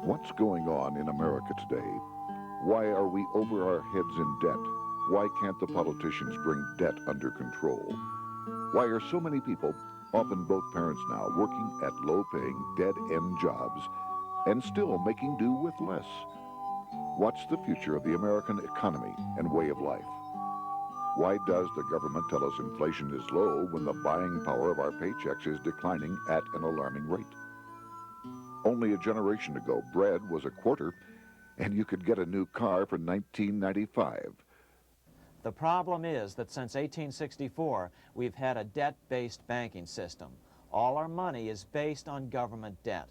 What's going on in America today? Why are we over our heads in debt? Why can't the politicians bring debt under control? Why are so many people, often both parents now, working at low-paying, dead-end jobs and still making do with less? What's the future of the American economy and way of life? Why does the government tell us inflation is low when the buying power of our paychecks is declining at an alarming rate? Only a generation ago, bread was a quarter, and you could get a new car for $19.95. The problem is that since 1864, we've had a debt-based banking system. All our money is based on government debt.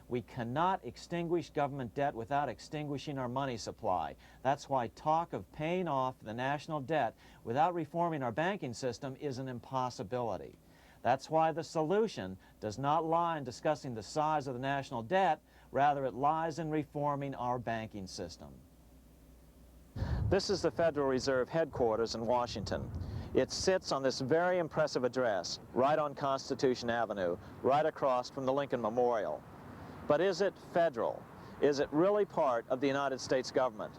We cannot extinguish government debt without extinguishing our money supply. That's why talk of paying off the national debt without reforming our banking system is an impossibility. That's why the solution does not lie in discussing the size of the national debt, rather it lies in reforming our banking system. This is the Federal Reserve headquarters in Washington. It sits on this very impressive address, right on Constitution Avenue, right across from the Lincoln Memorial. But is it federal? Is it really part of the United States government?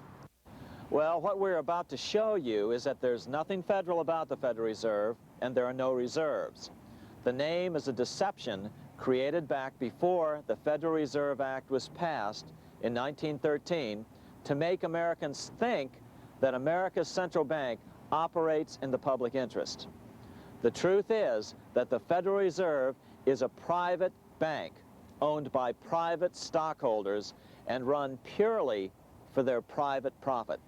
Well, what we're about to show you is that there's nothing federal about the Federal Reserve, and there are no reserves. The name is a deception created back before the Federal Reserve Act was passed in 1913 to make Americans think that America's central bank operates in the public interest. The truth is that the Federal Reserve is a private bank owned by private stockholders and run purely for their private profit.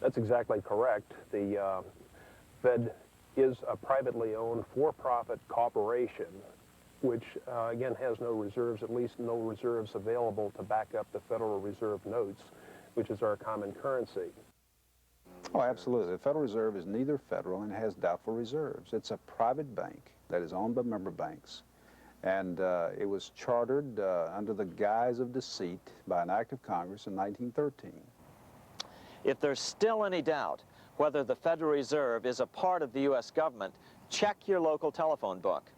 That's exactly correct. The Fed is a privately owned for-profit corporation which again has no reserves, at least no reserves available to back up the Federal Reserve notes, which is our common currency. Oh, absolutely. The Federal Reserve is neither federal and has doubtful reserves. It's a private bank that is owned by member banks. And it was chartered under the guise of deceit by an act of Congress in 1913. If there's still any doubt whether the Federal Reserve is a part of the U.S. government, check your local telephone book.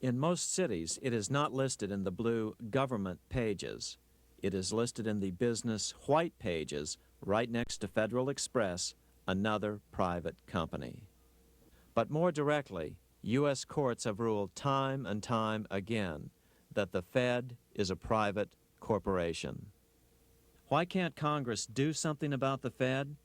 In most cities, it is not listed in the blue government pages. It is listed in the business white pages right next to Federal Express, another private company. But more directly, U.S. courts have ruled time and time again that the Fed is a private corporation. Why can't Congress do something about the Fed?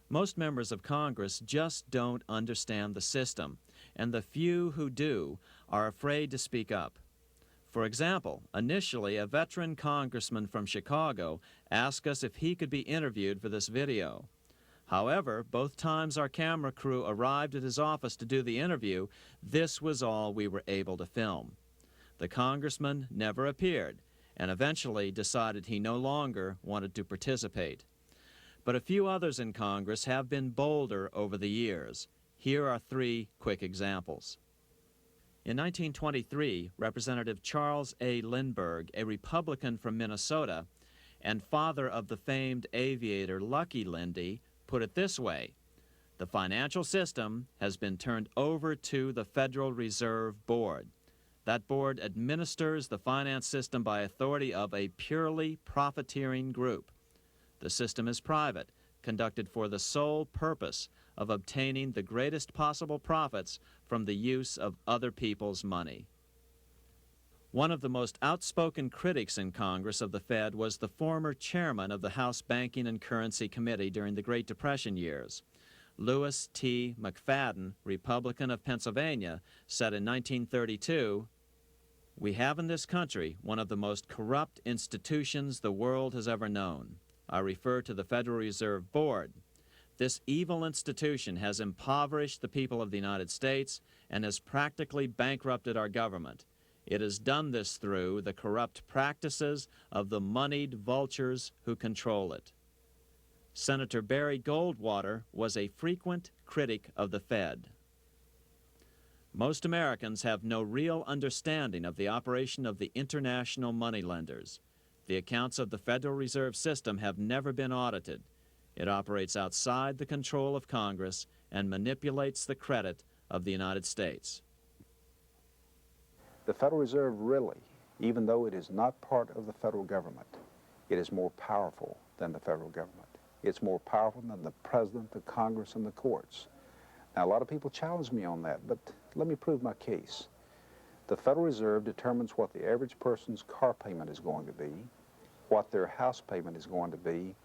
Most members of Congress just don't understand the system, and the few who do are afraid to speak up. For example, initially a veteran congressman from Chicago asked us if he could be interviewed for this video. However, both times our camera crew arrived at his office to do the interview, this was all we were able to film. The congressman never appeared and eventually decided he no longer wanted to participate. But a few others in Congress have been bolder over the years. Here are three quick examples. In 1923, Representative Charles A. Lindbergh, a Republican from Minnesota and father of the famed aviator Lucky Lindy, put it this way: the financial system has been turned over to the Federal Reserve Board. That board administers the finance system by authority of a purely profiteering group. The system is private, conducted for the sole purpose of obtaining the greatest possible profits from the use of other people's money. One of the most outspoken critics in Congress of the Fed was the former chairman of the House Banking and Currency Committee during the Great Depression years. Lewis T. McFadden, Republican of Pennsylvania, said in 1932, "We have in this country one of the most corrupt institutions the world has ever known. I refer to the Federal Reserve Board. This evil institution has impoverished the people of the United States and has practically bankrupted our government. It has done this through the corrupt practices of the moneyed vultures who control it." Senator Barry Goldwater was a frequent critic of the Fed. Most Americans have no real understanding of the operation of the international moneylenders. The accounts of the Federal Reserve System have never been audited. It operates outside the control of Congress and manipulates the credit of the United States. The Federal Reserve really even though it is not part of the federal government, it is more powerful than the federal government. It's more powerful than the president, the Congress, and the courts. Now, a lot of people challenge me on that, but let me prove my case. The Federal Reserve determines what the average person's car payment is going to be, what their house payment is going to be,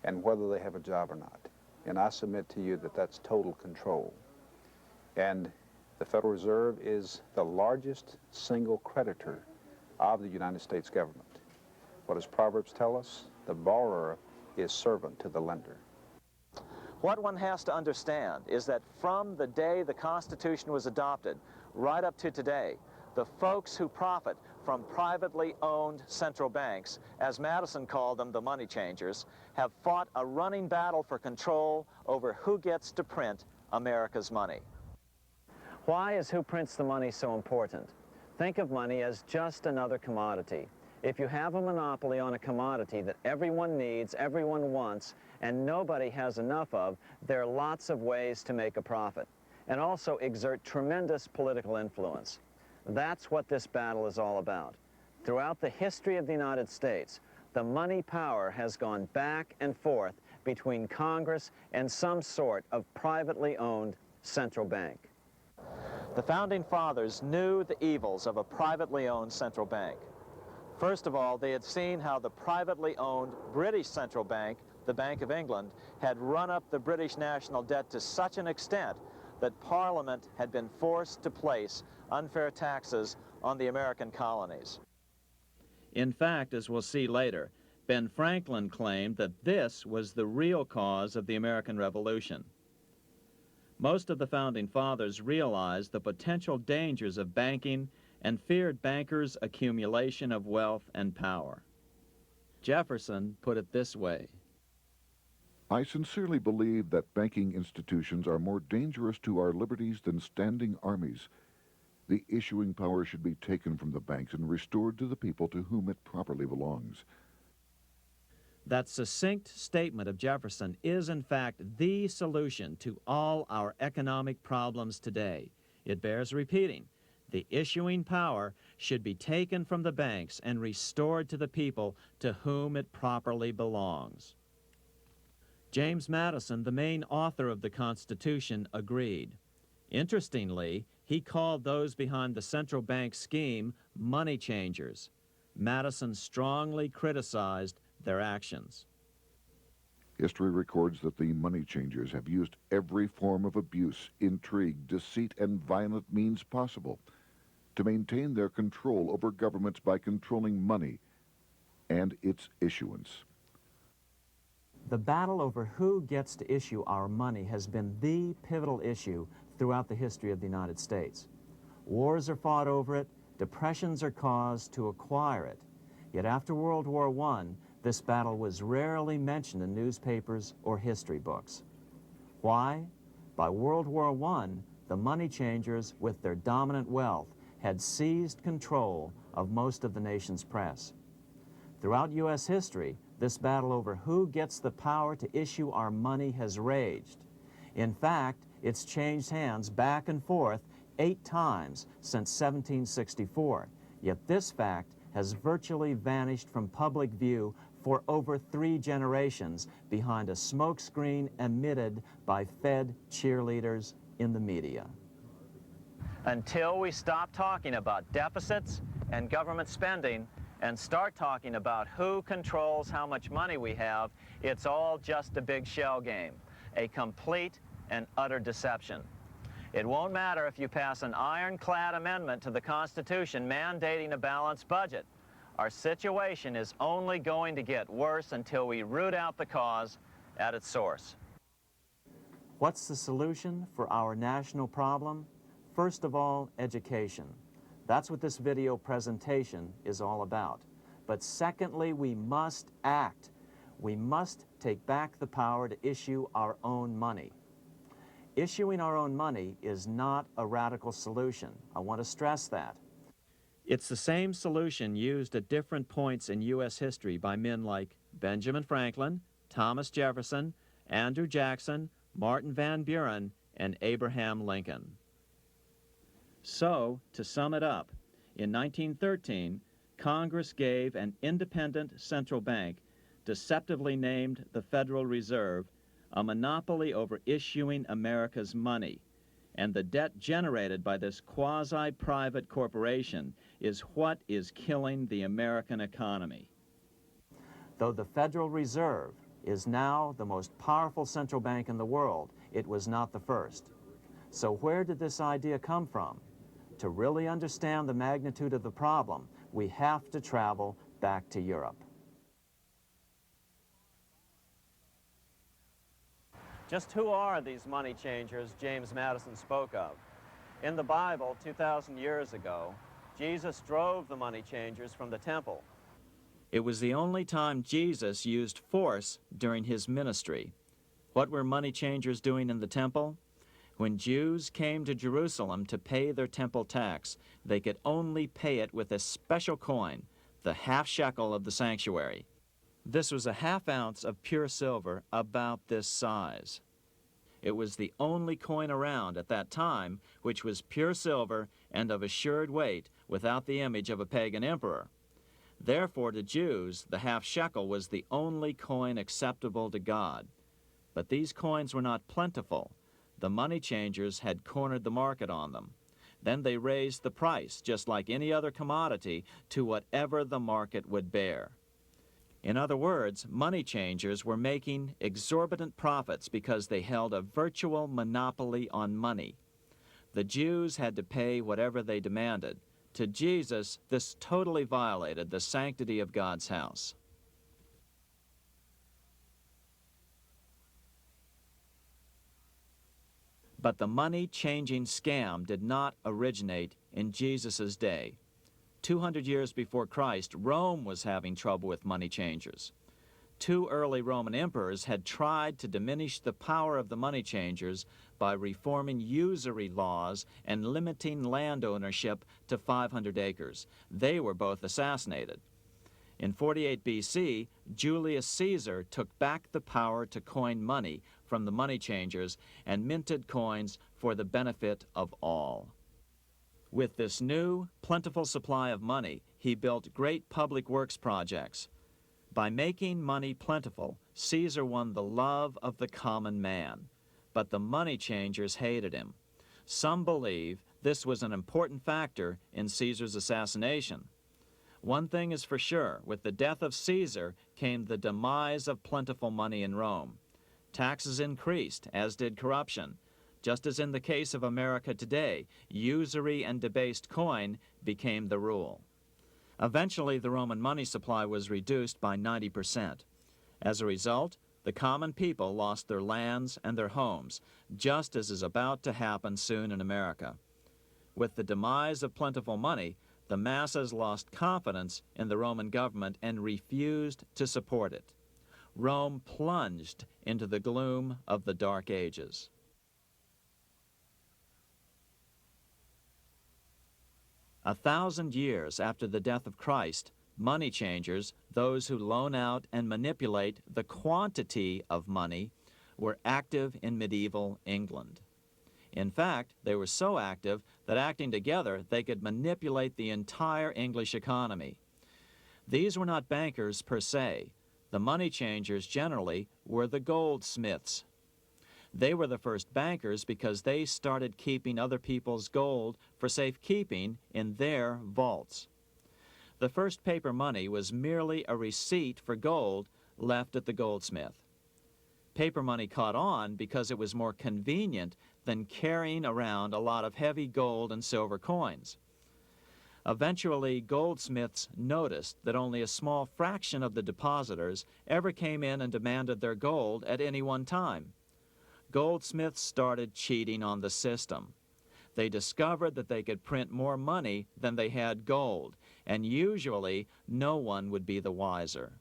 and whether they have a job or not. And I submit to you that that's total control. And the Federal Reserve is the largest single creditor of the United States government. What does Proverbs tell us? The borrower is servant to the lender. What one has to understand is that from the day the Constitution was adopted right up to today, the folks who profit from privately owned central banks, as Madison called them, the money changers, have fought a running battle for control over who gets to print America's money. Why is who prints the money so important? Think of money as just another commodity. If you have a monopoly on a commodity that everyone needs, everyone wants, and nobody has enough of, there are lots of ways to make a profit, and also exert tremendous political influence. That's what this battle is all about. Throughout the history of the United States, the money power has gone back and forth between Congress and some sort of privately owned central bank. The Founding Fathers knew the evils of a privately owned central bank. First of all, they had seen how the privately owned British central bank, the Bank of England, had run up the British national debt to such an extent that Parliament had been forced to place unfair taxes on the American colonies. In fact, as we'll see later, Ben Franklin claimed that this was the real cause of the American Revolution. Most of the Founding Fathers realized the potential dangers of banking and feared bankers' accumulation of wealth and power. Jefferson put it this way: I sincerely believe that banking institutions are more dangerous to our liberties than standing armies. The issuing power should be taken from the banks and restored to the people to whom it properly belongs. That succinct statement of Jefferson is, in fact, the solution to all our economic problems today. It bears repeating. The issuing power should be taken from the banks and restored to the people to whom it properly belongs. James Madison, the main author of the Constitution, agreed. Interestingly, he called those behind the central bank scheme money changers. Madison strongly criticized their actions. History records that the money changers have used every form of abuse, intrigue, deceit, and violent means possible to maintain their control over governments by controlling money and its issuance. The battle over who gets to issue our money has been the pivotal issue throughout the history of the United States. Wars are fought over it, depressions are caused to acquire it. Yet after World War I, this battle was rarely mentioned in newspapers or history books. Why? By World War I, the money changers, with their dominant wealth, had seized control of most of the nation's press. Throughout U.S. history, this battle over who gets the power to issue our money has raged. In fact, it's changed hands back and forth 8 times since 1764, yet this fact has virtually vanished from public view for over 3 generations behind a smokescreen emitted by Fed cheerleaders in the media. Until we stop talking about deficits and government spending and start talking about who controls how much money we have, it's all just a big shell game, a complete and utter deception. It won't matter if you pass an ironclad amendment to the Constitution mandating a balanced budget. Our situation is only going to get worse until we root out the cause at its source. What's the solution for our national problem? First of all, education. That's what this video presentation is all about. But secondly, we must act. We must take back the power to issue our own money. Issuing our own money is not a radical solution. I want to stress that. It's the same solution used at different points in U.S. history by men like Benjamin Franklin, Thomas Jefferson, Andrew Jackson, Martin Van Buren, and Abraham Lincoln. So, to sum it up, in 1913, Congress gave an independent central bank, deceptively named the Federal Reserve, a monopoly over issuing America's money, and the debt generated by this quasi-private corporation is what is killing the American economy. Though the Federal Reserve is now the most powerful central bank in the world, it was not the first. So where did this idea come from? To really understand the magnitude of the problem, we have to travel back to Europe. Just who are these money changers James Madison spoke of? In the Bible, 2,000 years ago, Jesus drove the money changers from the temple. It was the only time Jesus used force during his ministry. What were money changers doing in the temple? When Jews came to Jerusalem to pay their temple tax, they could only pay it with a special coin, the half shekel of the sanctuary. This was a half ounce of pure silver about this size. It was the only coin around at that time which was pure silver and of assured weight without the image of a pagan emperor. Therefore, to Jews, the half shekel was the only coin acceptable to God. But these coins were not plentiful. The money changers had cornered the market on them. Then they raised the price, just like any other commodity, to whatever the market would bear. In other words, money changers were making exorbitant profits because they held a virtual monopoly on money. The Jews had to pay whatever they demanded. To Jesus, this totally violated the sanctity of God's house. But the money-changing scam did not originate in Jesus' day. 200 years before Christ, Rome was having trouble with money changers. 2 early Roman emperors had tried to diminish the power of the money changers by reforming usury laws and limiting land ownership to 500 acres. They were both assassinated. In 48 BC, Julius Caesar took back the power to coin money from the money changers and minted coins for the benefit of all. With this new, plentiful supply of money, he built great public works projects. By making money plentiful, Caesar won the love of the common man. But the money changers hated him. Some believe this was an important factor in Caesar's assassination. One thing is for sure, with the death of Caesar came the demise of plentiful money in Rome. Taxes increased, as did corruption. Just as in the case of America today, usury and debased coin became the rule. Eventually, the Roman money supply was reduced by 90%. As a result, the common people lost their lands and their homes, just as is about to happen soon in America. With the demise of plentiful money, the masses lost confidence in the Roman government and refused to support it. Rome plunged into the gloom of the Dark Ages. A 1,000 years after the death of Christ, money changers, those who loan out and manipulate the quantity of money, were active in medieval England. In fact, they were so active that acting together, they could manipulate the entire English economy. These were not bankers per se. The money changers generally were the goldsmiths. They were the first bankers because they started keeping other people's gold for safekeeping in their vaults. The first paper money was merely a receipt for gold left at the goldsmith. Paper money caught on because it was more convenient than carrying around a lot of heavy gold and silver coins. Eventually, goldsmiths noticed that only a small fraction of the depositors ever came in and demanded their gold at any one time. Goldsmiths started cheating on the system. They discovered that they could print more money than they had gold, and usually no one would be the wiser.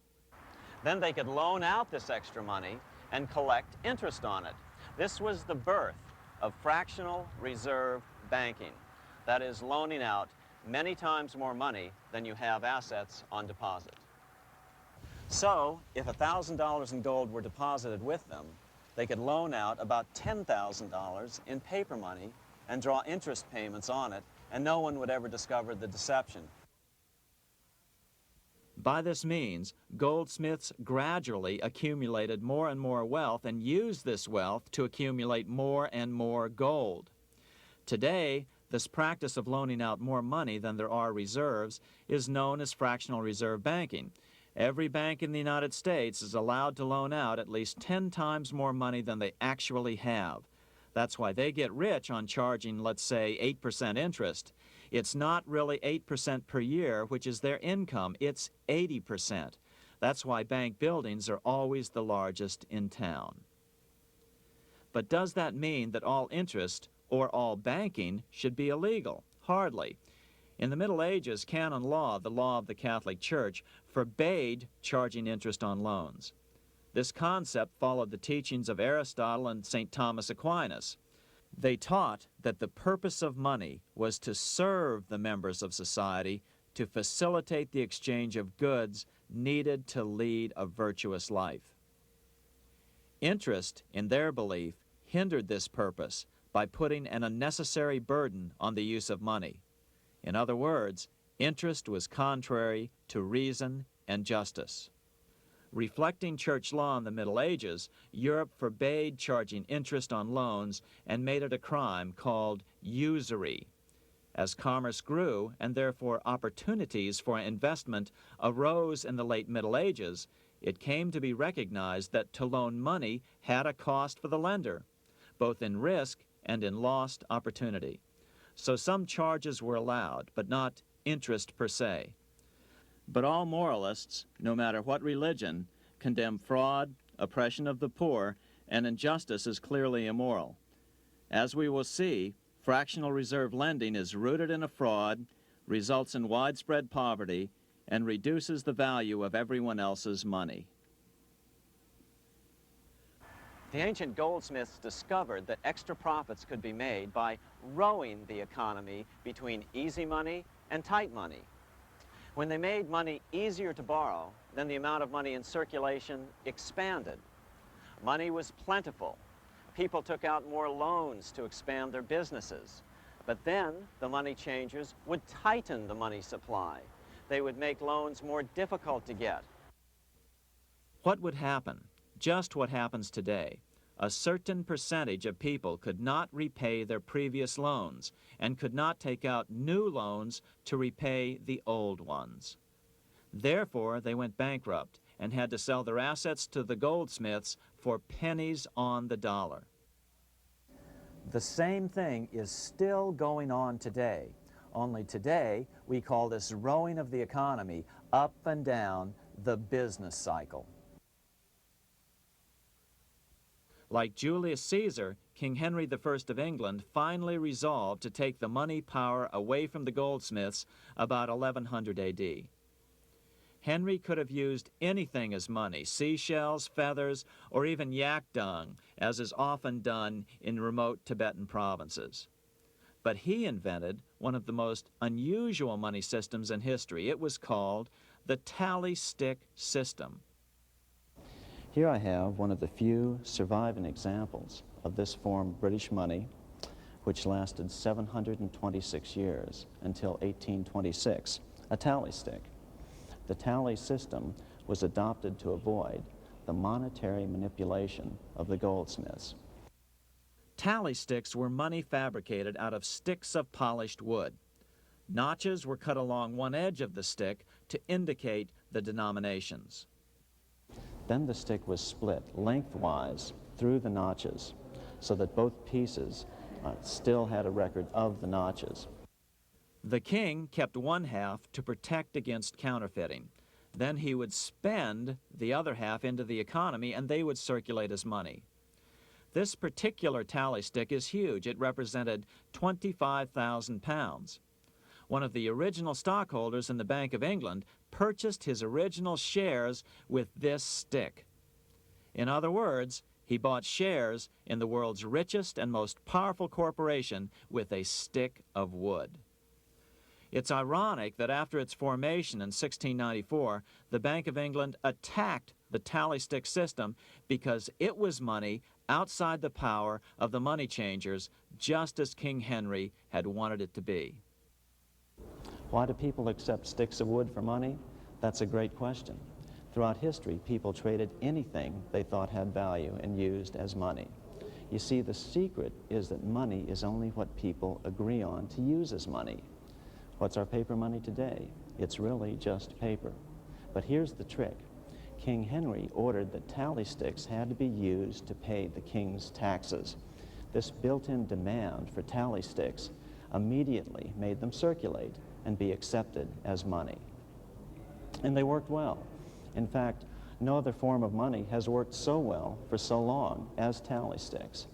Then they could loan out this extra money and collect interest on it. This was the birth of fractional reserve banking. That is, loaning out many times more money than you have assets on deposit. So, if $1,000 in gold were deposited with them, they could loan out about $10,000 in paper money and draw interest payments on it, and no one would ever discover the deception. By this means, goldsmiths gradually accumulated more and more wealth and used this wealth to accumulate more and more gold. Today, this practice of loaning out more money than there are reserves is known as fractional reserve banking. Every bank in the United States is allowed to loan out at least 10 times more money than they actually have. That's why they get rich on charging, let's say, 8% interest. It's not really 8% per year, which is their income. It's 80%. That's why bank buildings are always the largest in town. But does that mean that all interest or all banking should be illegal? Hardly. In the Middle Ages, canon law, the law of the Catholic Church, forbade charging interest on loans. This concept followed the teachings of Aristotle and St. Thomas Aquinas. They taught that the purpose of money was to serve the members of society, to facilitate the exchange of goods needed to lead a virtuous life. Interest, in their belief, hindered this purpose by putting an unnecessary burden on the use of money. In other words, interest was contrary to reason and justice. Reflecting church law in the Middle Ages, Europe forbade charging interest on loans and made it a crime called usury. As commerce grew, and therefore opportunities for investment arose in the late Middle Ages, it came to be recognized that to loan money had a cost for the lender, both in risk and in lost opportunity. So some charges were allowed, but not interest per se. But all moralists, no matter what religion, condemn fraud, oppression of the poor, and injustice as clearly immoral. As we will see, fractional reserve lending is rooted in a fraud, results in widespread poverty, and reduces the value of everyone else's money. The ancient goldsmiths discovered that extra profits could be made by rowing the economy between easy money and tight money. When they made money easier to borrow, then the amount of money in circulation expanded. Money was plentiful. People took out more loans to expand their businesses. But then the money changers would tighten the money supply. They would make loans more difficult to get. What would happen? Just what happens today. A certain percentage of people could not repay their previous loans and could not take out new loans to repay the old ones. Therefore, they went bankrupt and had to sell their assets to the goldsmiths for pennies on the dollar. The same thing is still going on today. Only today, we call this rowing of the economy up and down the business cycle. Like Julius Caesar, King Henry I of England finally resolved to take the money power away from the goldsmiths about 1100 AD. Henry could have used anything as money, seashells, feathers, or even yak dung, as is often done in remote Tibetan provinces. But he invented one of the most unusual money systems in history. It was called the tally stick system. Here I have one of the few surviving examples of this form of British money, which lasted 726 years until 1826, a tally stick. The tally system was adopted to avoid the monetary manipulation of the goldsmiths. Tally sticks were money fabricated out of sticks of polished wood. Notches were cut along one edge of the stick to indicate the denominations. Then the stick was split lengthwise through the notches so that both pieces still had a record of the notches. The king kept one half to protect against counterfeiting. Then he would spend the other half into the economy and they would circulate as money. This particular tally stick is huge. It represented 25,000 pounds. One of the original stockholders in the Bank of England purchased his original shares with this stick. In other words, he bought shares in the world's richest and most powerful corporation with a stick of wood. It's ironic that after its formation in 1694, the Bank of England attacked the tally stick system because it was money outside the power of the money changers, just as King Henry had wanted it to be. Why do people accept sticks of wood for money? That's a great question. Throughout history, people traded anything they thought had value and used as money. You see, the secret is that money is only what people agree on to use as money. What's our paper money today? It's really just paper. But here's the trick. King Henry ordered that tally sticks had to be used to pay the king's taxes. This built-in demand for tally sticks immediately made them circulate and be accepted as money. And they worked well. In fact, no other form of money has worked so well for so long as tally sticks.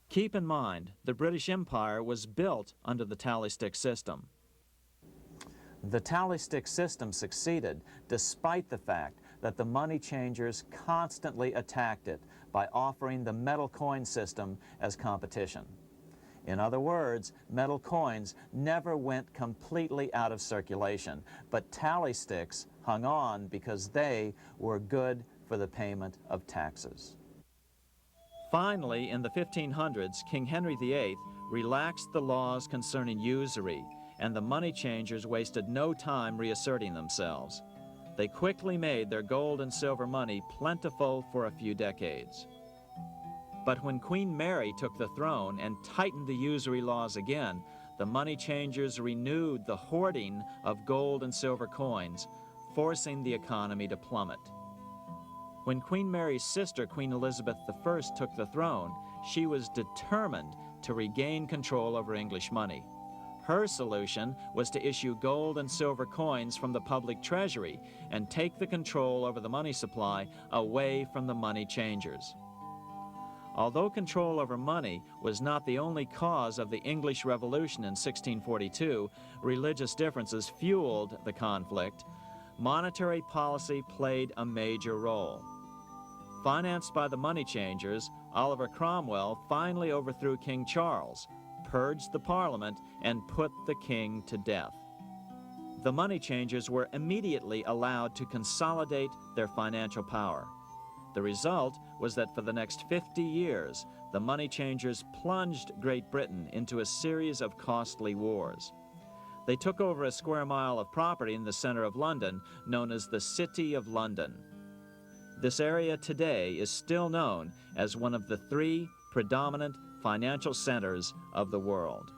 Keep in mind, the British Empire was built under the tally stick system. The tally stick system succeeded despite the fact that the money changers constantly attacked it by offering the metal coin system as competition. In other words, metal coins never went completely out of circulation, but tally sticks hung on because they were good for the payment of taxes. Finally, in the 1500s, King Henry VIII relaxed the laws concerning usury, and the money changers wasted no time reasserting themselves. They quickly made their gold and silver money plentiful for a few decades. But when Queen Mary took the throne and tightened the usury laws again, the money changers renewed the hoarding of gold and silver coins, forcing the economy to plummet. When Queen Mary's sister, Queen Elizabeth I, took the throne, she was determined to regain control over English money. Her solution was to issue gold and silver coins from the public treasury and take the control over the money supply away from the money changers. Although control over money was not the only cause of the English Revolution in 1642, religious differences fueled the conflict. Monetary policy played a major role. Financed by the money changers, Oliver Cromwell finally overthrew King Charles, purged the Parliament, and put the king to death. The money changers were immediately allowed to consolidate their financial power. The result was that for the next 50 years, the money changers plunged Great Britain into a series of costly wars. They took over a square mile of property in the center of London, known as the City of London. This area today is still known as one of the 3 predominant financial centers of the world.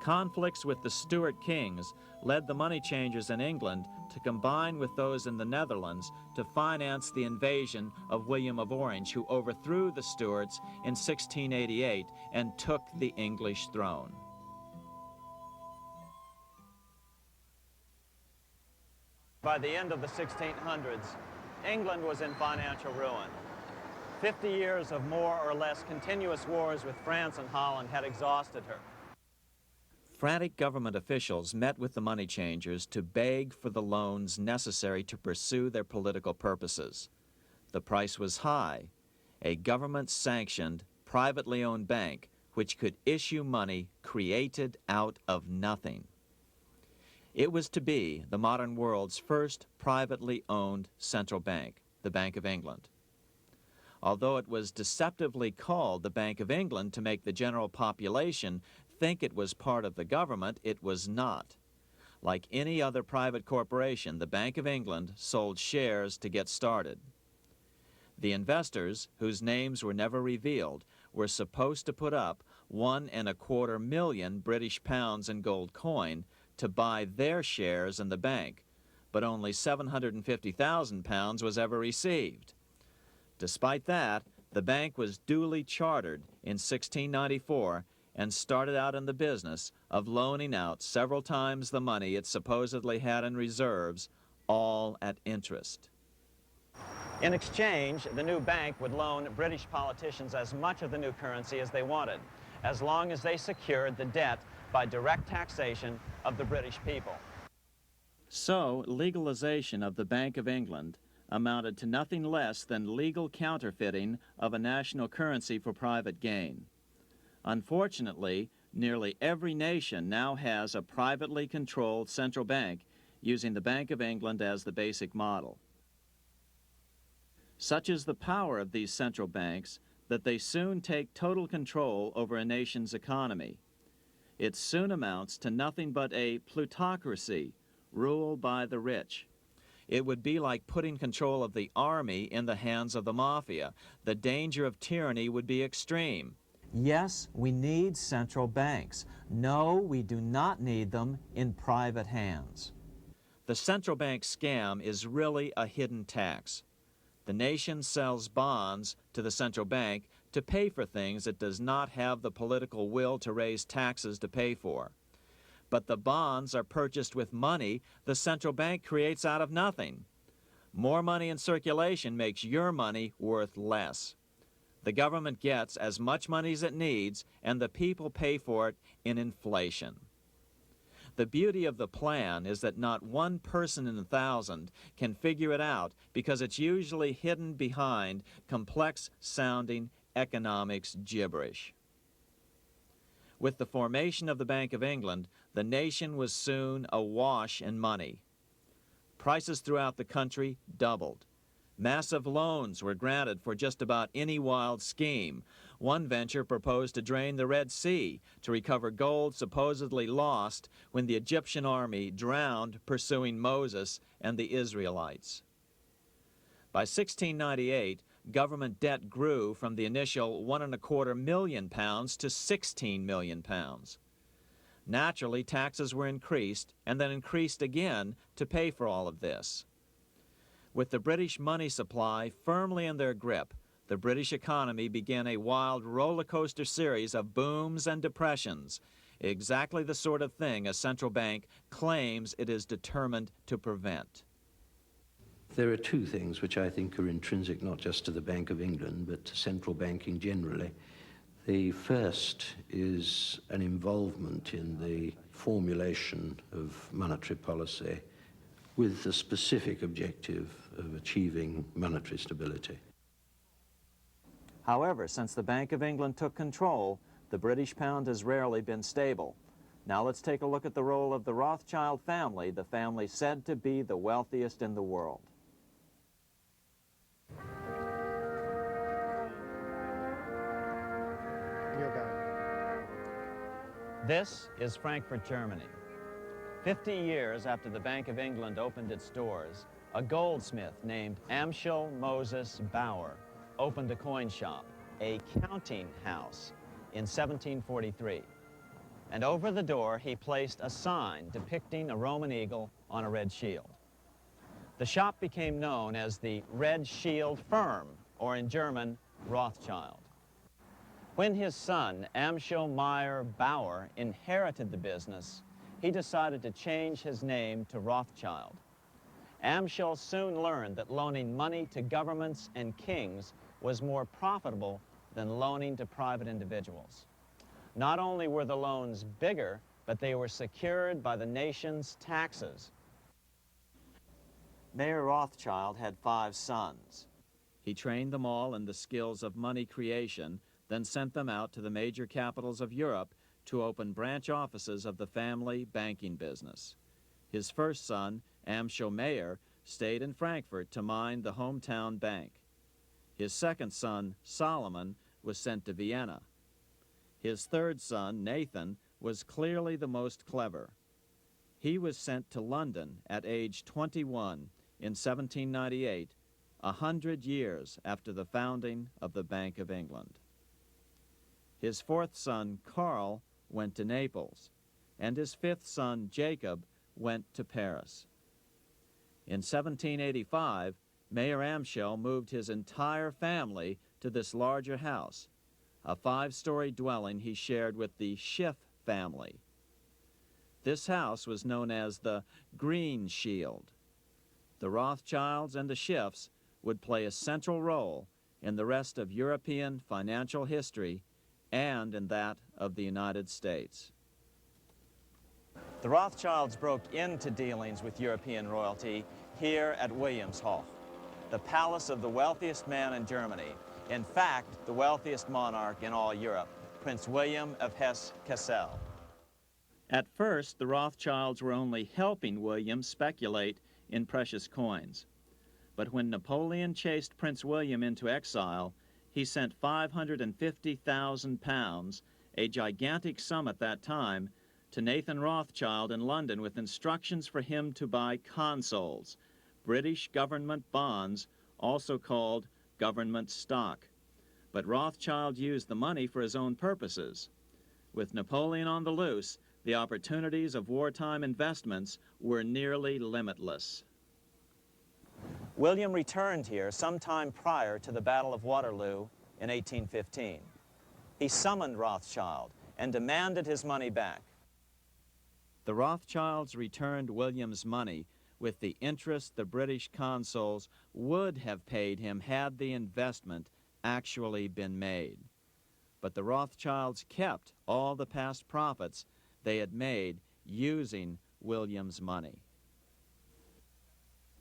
Conflicts with the Stuart kings led the money changers in England to combine with those in the Netherlands to finance the invasion of William of Orange, who overthrew the Stuarts in 1688 and took the English throne. By the end of the 1600s, England was in financial ruin. 50 years of more or less continuous wars with France and Holland had exhausted her. Frantic government officials met with the money changers to beg for the loans necessary to pursue their political purposes. The price was high: a government-sanctioned, privately owned bank which could issue money created out of nothing. It was to be the modern world's first privately owned central bank, the Bank of England. Although it was deceptively called the Bank of England to make the general population think it was part of the government, it was not. Like any other private corporation, the Bank of England sold shares to get started. The investors, whose names were never revealed, were supposed to put up £1.25 million British pounds in gold coin to buy their shares in the bank, but only £750,000 was ever received. Despite that, the bank was duly chartered in 1694 and started out in the business of loaning out several times the money it supposedly had in reserves, all at interest. In exchange, the new bank would loan British politicians as much of the new currency as they wanted, as long as they secured the debt by direct taxation of the British people. So, legalization of the Bank of England amounted to nothing less than legal counterfeiting of a national currency for private gain. Unfortunately, nearly every nation now has a privately controlled central bank using the Bank of England as the basic model. Such is the power of these central banks that they soon take total control over a nation's economy. It soon amounts to nothing but a plutocracy, rule by the rich. It would be like putting control of the army in the hands of the mafia. The danger of tyranny would be extreme. Yes, we need central banks. No, we do not need them in private hands. The central bank scam is really a hidden tax. The nation sells bonds to the central bank to pay for things it does not have the political will to raise taxes to pay for. But the bonds are purchased with money the central bank creates out of nothing. More money in circulation makes your money worth less. The government gets as much money as it needs, and the people pay for it in inflation. The beauty of the plan is that not one person in 1,000 can figure it out because it's usually hidden behind complex-sounding economics gibberish. With the formation of the Bank of England, the nation was soon awash in money. Prices throughout the country doubled. Massive loans were granted for just about any wild scheme. One venture proposed to drain the Red Sea to recover gold supposedly lost when the Egyptian army drowned pursuing Moses and the Israelites. By 1698, government debt grew from the initial £1.25 million to £16 million. Naturally, taxes were increased and then increased again to pay for all of this. With the British money supply firmly in their grip, the British economy began a wild roller coaster series of booms and depressions, exactly the sort of thing a central bank claims it is determined to prevent. There are two things which I think are intrinsic not just to the Bank of England, but to central banking generally. The first is an involvement in the formulation of monetary policy with the specific objective of achieving monetary stability. However, since the Bank of England took control, the British pound has rarely been stable. Now let's take a look at the role of the Rothschild family, the family said to be the wealthiest in the world. This is Frankfurt, Germany. 50 years after the Bank of England opened its doors, a goldsmith named Amschel Moses Bauer opened a coin shop, a counting house, in 1743. And over the door, he placed a sign depicting a Roman eagle on a red shield. The shop became known as the Red Shield Firm, or in German, Rothschild. When his son, Amschel Meyer Bauer, inherited the business, he decided to change his name to Rothschild. Amschel soon learned that loaning money to governments and kings was more profitable than loaning to private individuals. Not only were the loans bigger, but they were secured by the nation's taxes. Mayer Rothschild had 5 sons. He trained them all in the skills of money creation, then sent them out to the major capitals of Europe to open branch offices of the family banking business. His first son, Amschel Meyer, stayed in Frankfurt to mind the hometown bank. His second son, Solomon, was sent to Vienna. His third son, Nathan, was clearly the most clever. He was sent to London at age 21 in 1798, 100 years after the founding of the Bank of England. His fourth son, Karl, went to Naples, and his fifth son, Jacob, went to Paris. In 1785, Mayer Amschel moved his entire family to this larger house, a 5-story dwelling he shared with the Schiff family. This house was known as the Green Shield. The Rothschilds and the Schiffs would play a central role in the rest of European financial history and in that of the United States. The Rothschilds broke into dealings with European royalty here at Wilhelmshof, the palace of the wealthiest man in Germany. In fact, the wealthiest monarch in all Europe, Prince William of Hesse-Kassel. At first, the Rothschilds were only helping William speculate in precious coins. But when Napoleon chased Prince William into exile, he sent £550,000, a gigantic sum at that time, to Nathan Rothschild in London with instructions for him to buy consols, British government bonds, also called government stock. But Rothschild used the money for his own purposes. With Napoleon on the loose, the opportunities of wartime investments were nearly limitless. William returned here sometime prior to the Battle of Waterloo in 1815. He summoned Rothschild and demanded his money back. The Rothschilds returned William's money with the interest the British consuls would have paid him had the investment actually been made. But the Rothschilds kept all the past profits they had made using William's money.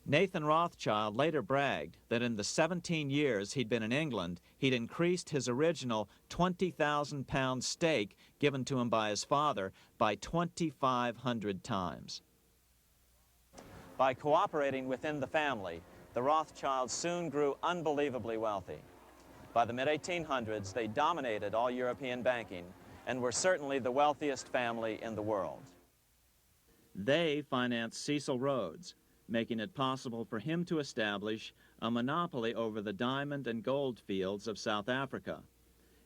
Nathan Rothschild later bragged that in the 17 years he'd been in England, he'd increased his original £20,000 stake given to him by his father by 2,500 times. By cooperating within the family, the Rothschilds soon grew unbelievably wealthy. By the mid-1800s, they dominated all European banking and were certainly the wealthiest family in the world. They financed Cecil Rhodes, making it possible for him to establish a monopoly over the diamond and gold fields of South Africa.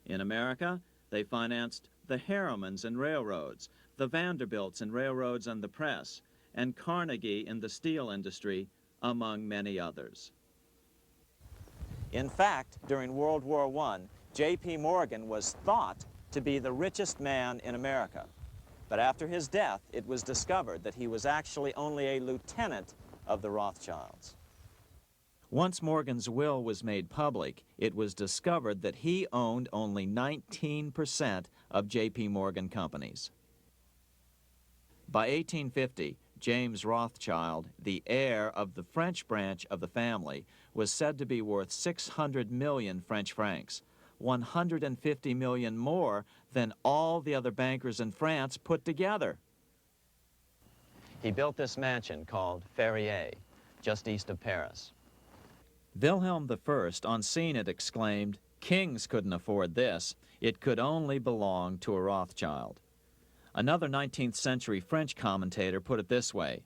In America, they financed the Harrimans and railroads, the Vanderbilts and railroads and the press, and Carnegie in the steel industry, among many others. In fact, during World War I, J.P. Morgan was thought to be the richest man in America. But after his death, it was discovered that he was actually only a lieutenant of the Rothschilds. Once Morgan's will was made public, it was discovered that he owned only 19% of J.P. Morgan companies. By 1850, James Rothschild, the heir of the French branch of the family, was said to be worth 600 million French francs, 150 million more than all the other bankers in France put together. He built this mansion called Ferrier, just east of Paris. Wilhelm I, on seeing it, exclaimed, "Kings couldn't afford this. It could only belong to a Rothschild." Another 19th century French commentator put it this way: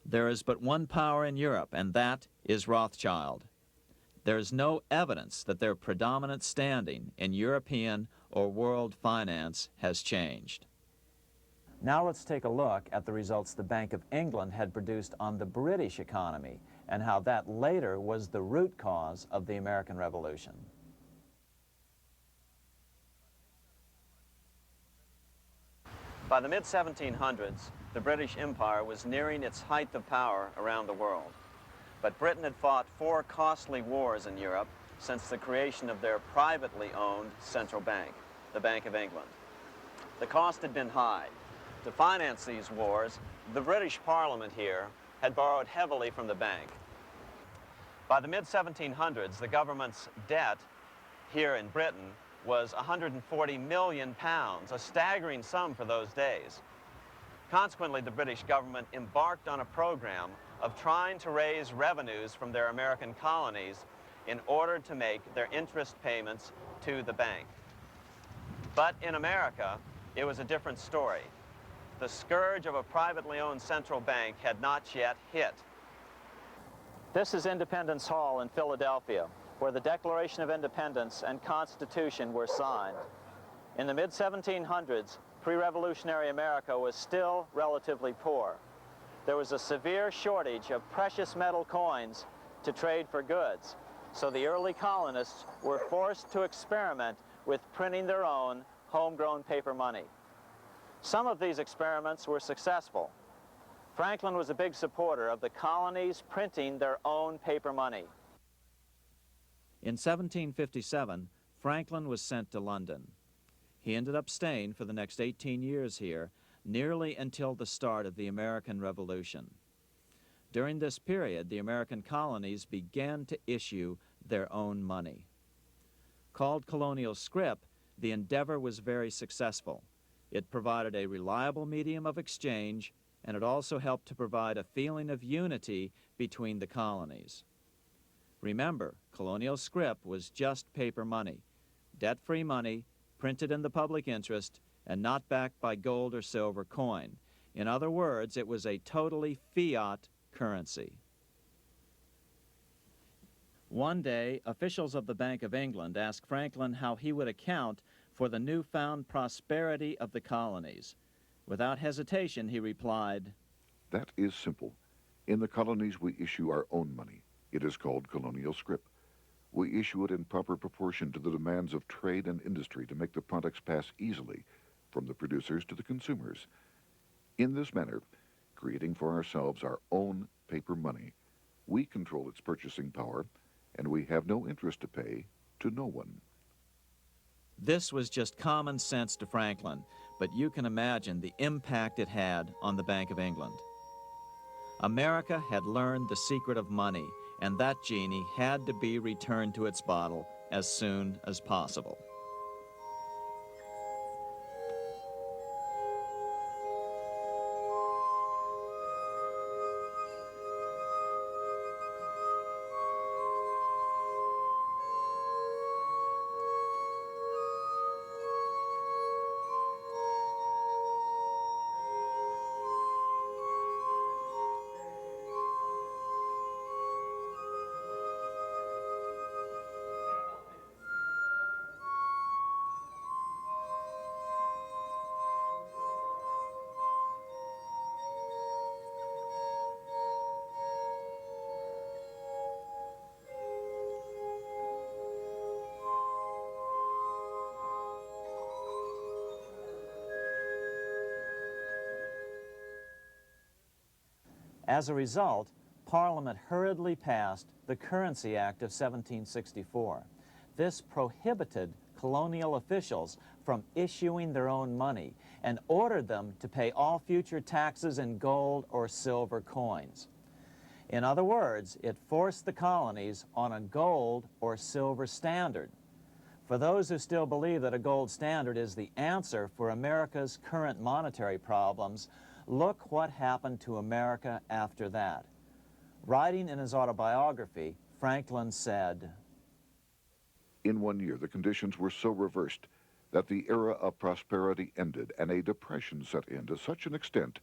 "There is but one power in Europe, and that is Rothschild." There is no evidence that their predominant standing in European or world finance has changed. Now let's take a look at the results the Bank of England had produced on the British economy and how that later was the root cause of the American Revolution. By the mid-1700s, the British Empire was nearing its height of power around the world. But Britain had fought 4 costly wars in Europe since the creation of their privately owned central bank, the Bank of England. The cost had been high. To finance these wars, the British Parliament here had borrowed heavily from the bank. By the mid-1700s, the government's debt here in Britain was £140 million, a staggering sum for those days. Consequently, the British government embarked on a program of trying to raise revenues from their American colonies in order to make their interest payments to the bank. But in America, it was a different story. The scourge of a privately owned central bank had not yet hit. This is Independence Hall in Philadelphia, where the Declaration of Independence and Constitution were signed. In the mid-1700s, pre-revolutionary America was still relatively poor. There was a severe shortage of precious metal coins to trade for goods, so the early colonists were forced to experiment with printing their own homegrown paper money. Some of these experiments were successful. Franklin was a big supporter of the colonies printing their own paper money. In 1757, Franklin was sent to London. He ended up staying for the next 18 years here, nearly until the start of the American Revolution. During this period, the American colonies began to issue their own money. Called colonial scrip, the endeavor was very successful. It provided a reliable medium of exchange, and it also helped to provide a feeling of unity between the colonies. Remember, colonial scrip was just paper money, debt-free money, printed in the public interest, and not backed by gold or silver coin. In other words, it was a totally fiat currency. One day, officials of the Bank of England asked Franklin how he would account for the newfound prosperity of the colonies. Without hesitation, he replied, "That is simple. In the colonies, we issue our own money. It is called colonial scrip. We issue it in proper proportion to the demands of trade and industry to make the products pass easily from the producers to the consumers. In this manner, creating for ourselves our own paper money, we control its purchasing power, and we have no interest to pay to no one." This was just common sense to Franklin, but you can imagine the impact it had on the Bank of England. America had learned the secret of money, and that genie had to be returned to its bottle as soon as possible. As a result, Parliament hurriedly passed the Currency Act of 1764. This prohibited colonial officials from issuing their own money and ordered them to pay all future taxes in gold or silver coins. In other words, it forced the colonies on a gold or silver standard. For those who still believe that a gold standard is the answer for America's current monetary problems, look what happened to America after that. Writing in his autobiography, Franklin said, "In 1 year, the conditions were so reversed that the era of prosperity ended and a depression set in to such an extent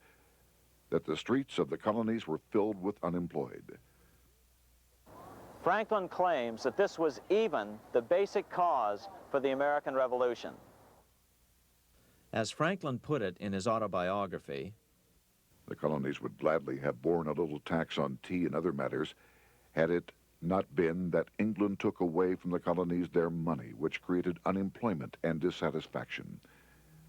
that the streets of the colonies were filled with unemployed." Franklin claims that this was even the basic cause for the American Revolution. As Franklin put it in his autobiography, The colonies would gladly have borne a little tax on tea and other matters had it not been that England took away from the colonies their money, which created unemployment and dissatisfaction.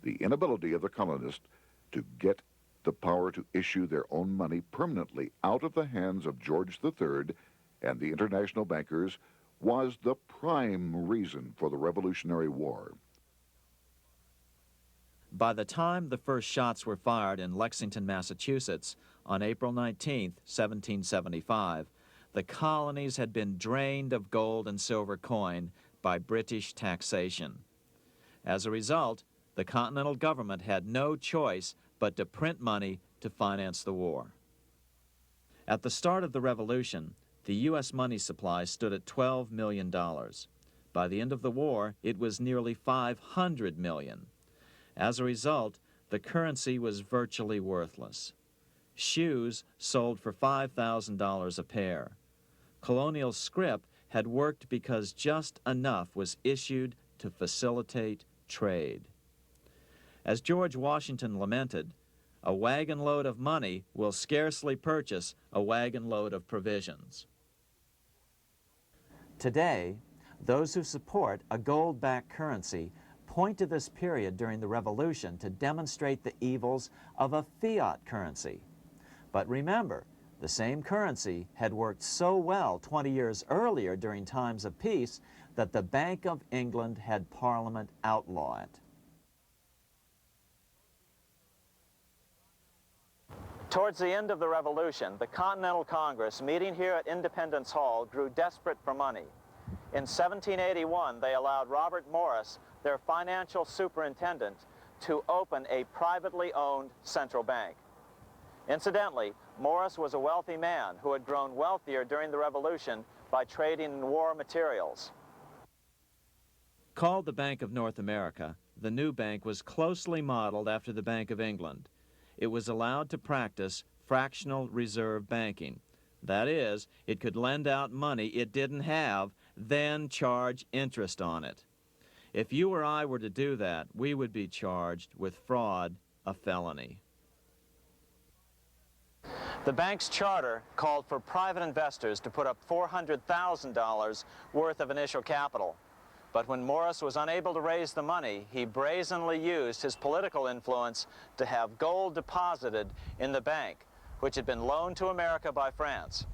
The inability of the colonists to get the power to issue their own money permanently out of the hands of George III and the international bankers was the prime reason for the Revolutionary War. by the time the first shots were fired in Lexington, Massachusetts, on April 19, 1775, the colonies had been drained of gold and silver coin by British taxation. As a result, the Continental government had no choice but to print money to finance the war. At the start of the Revolution, the U.S. money supply stood at $12 million. By the end of the war, it was nearly $500 million. As a result, the currency was virtually worthless. Shoes sold for $5,000 a pair. Colonial scrip had worked because just enough was issued to facilitate trade. As George Washington lamented, a wagon load of money will scarcely purchase a wagon load of provisions. Today, those who support a gold-backed currency point to this period during the Revolution to demonstrate the evils of a fiat currency. But remember, the same currency had worked so well 20 years earlier during times of peace that the Bank of England had Parliament outlaw it. Towards the end of the Revolution, the Continental Congress, meeting here at Independence Hall, grew desperate for money. In 1781, they allowed Robert Morris, their financial superintendent, to open a privately owned central bank. Incidentally, Morris was a wealthy man who had grown wealthier during the Revolution by trading in war materials. Called the Bank of North America, the new bank was closely modeled after the Bank of England. It was allowed to practice fractional reserve banking. That is, it could lend out money it didn't have, then charge interest on it. If you or I were to do that, we would be charged with fraud, a felony. The bank's charter called for private investors to put up $400,000 worth of initial capital. But when Morris was unable to raise the money, he brazenly used his political influence to have gold deposited in the bank, which had been loaned to America by France.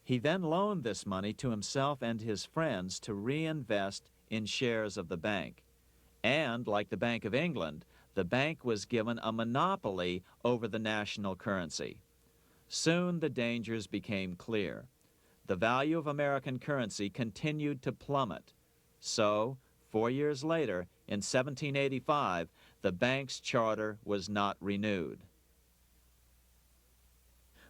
He then loaned this money to himself and his friends to reinvest in shares of the bank. And, like the Bank of England, the bank was given a monopoly over the national currency. Soon the dangers became clear. The value of American currency continued to plummet. So, 4 years later, in 1785, the bank's charter was not renewed.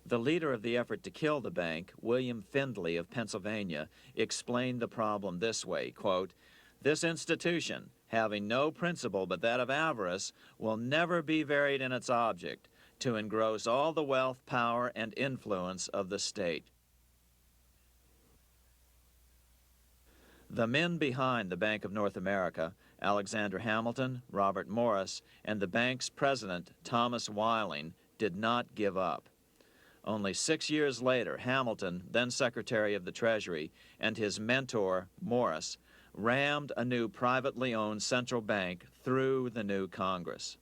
The leader of the effort to kill the bank, William Findley of Pennsylvania, explained the problem this way, quote, "This institution, having no principle but that of avarice, will never be varied in its object, to engross all the wealth, power, and influence of the state." The men behind the Bank of North America, Alexander Hamilton, Robert Morris, and the bank's president, Thomas Whiling, did not give up. Only 6 years later, Hamilton, then Secretary of the Treasury, and his mentor, Morris, rammed a new privately owned central bank through the new Congress.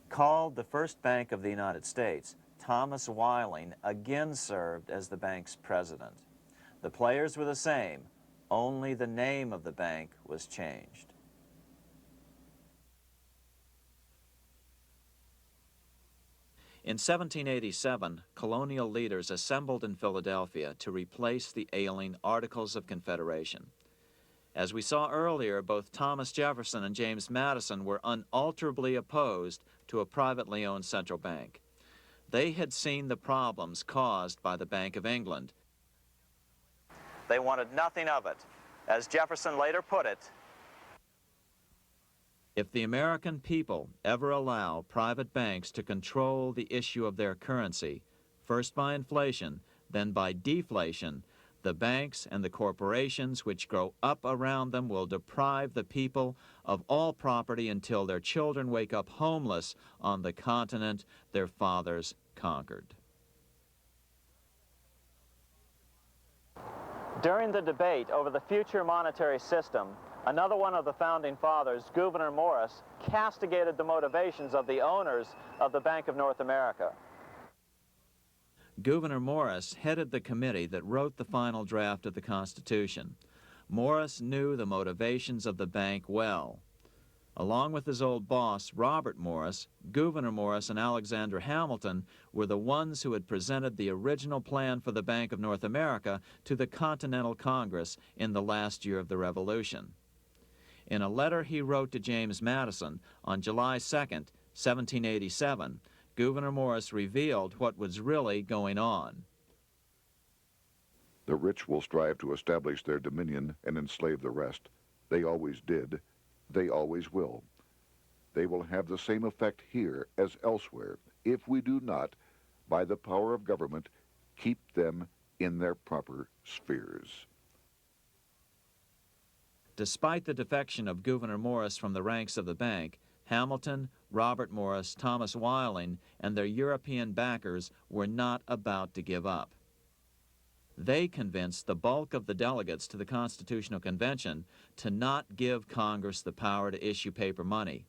Called the first bank of the United States, Thomas Whiling again served as the bank's president. The players were the same, only the name of the bank was changed. In 1787, colonial leaders assembled in Philadelphia to replace the ailing Articles of Confederation. As we saw earlier, both Thomas Jefferson and James Madison were unalterably opposed to a privately owned central bank. They had seen the problems caused by the Bank of England. They wanted nothing of it. As Jefferson later put it, "If the American people ever allow private banks to control the issue of their currency, first by inflation, then by deflation, the banks and the corporations which grow up around them will deprive the people of all property until their children wake up homeless on the continent their fathers conquered." During the debate over the future monetary system, another one of the founding fathers, Gouverneur Morris, castigated the motivations of the owners of the Bank of North America. Gouverneur Morris headed the committee that wrote the final draft of the Constitution. Morris knew the motivations of the bank well. Along with his old boss, Robert Morris, Gouverneur Morris and Alexander Hamilton were the ones who had presented the original plan for the Bank of North America to the Continental Congress in the last year of the Revolution. In a letter he wrote to James Madison on July 2nd, 1787, Gouverneur Morris revealed what was really going on. "The rich will strive to establish their dominion and enslave the rest. They always did. They always will. They will have the same effect here as elsewhere if we do not, by the power of government, keep them in their proper spheres." Despite the defection of Gouverneur Morris from the ranks of the bank, Hamilton, Robert Morris, Thomas Whiling, and their European backers were not about to give up. They convinced the bulk of the delegates to the Constitutional Convention to not give Congress the power to issue paper money.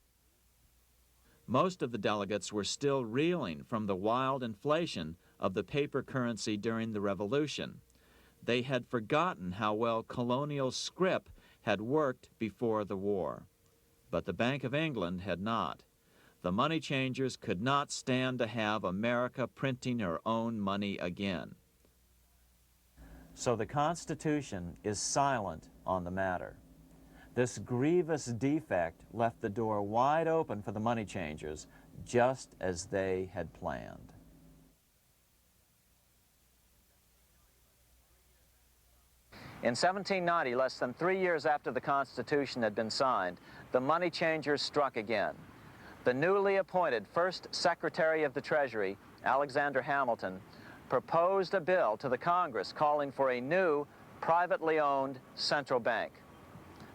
Most of the delegates were still reeling from the wild inflation of the paper currency during the Revolution. They had forgotten how well colonial scrip had worked before the war. But the Bank of England had not. The money changers could not stand to have America printing her own money again. So the Constitution is silent on the matter. This grievous defect left the door wide open for the money changers, just as they had planned. In 1790, less than 3 years after the Constitution had been signed, the money changers struck again. The newly appointed first Secretary of the Treasury, Alexander Hamilton, proposed a bill to the Congress calling for a new, privately owned central bank.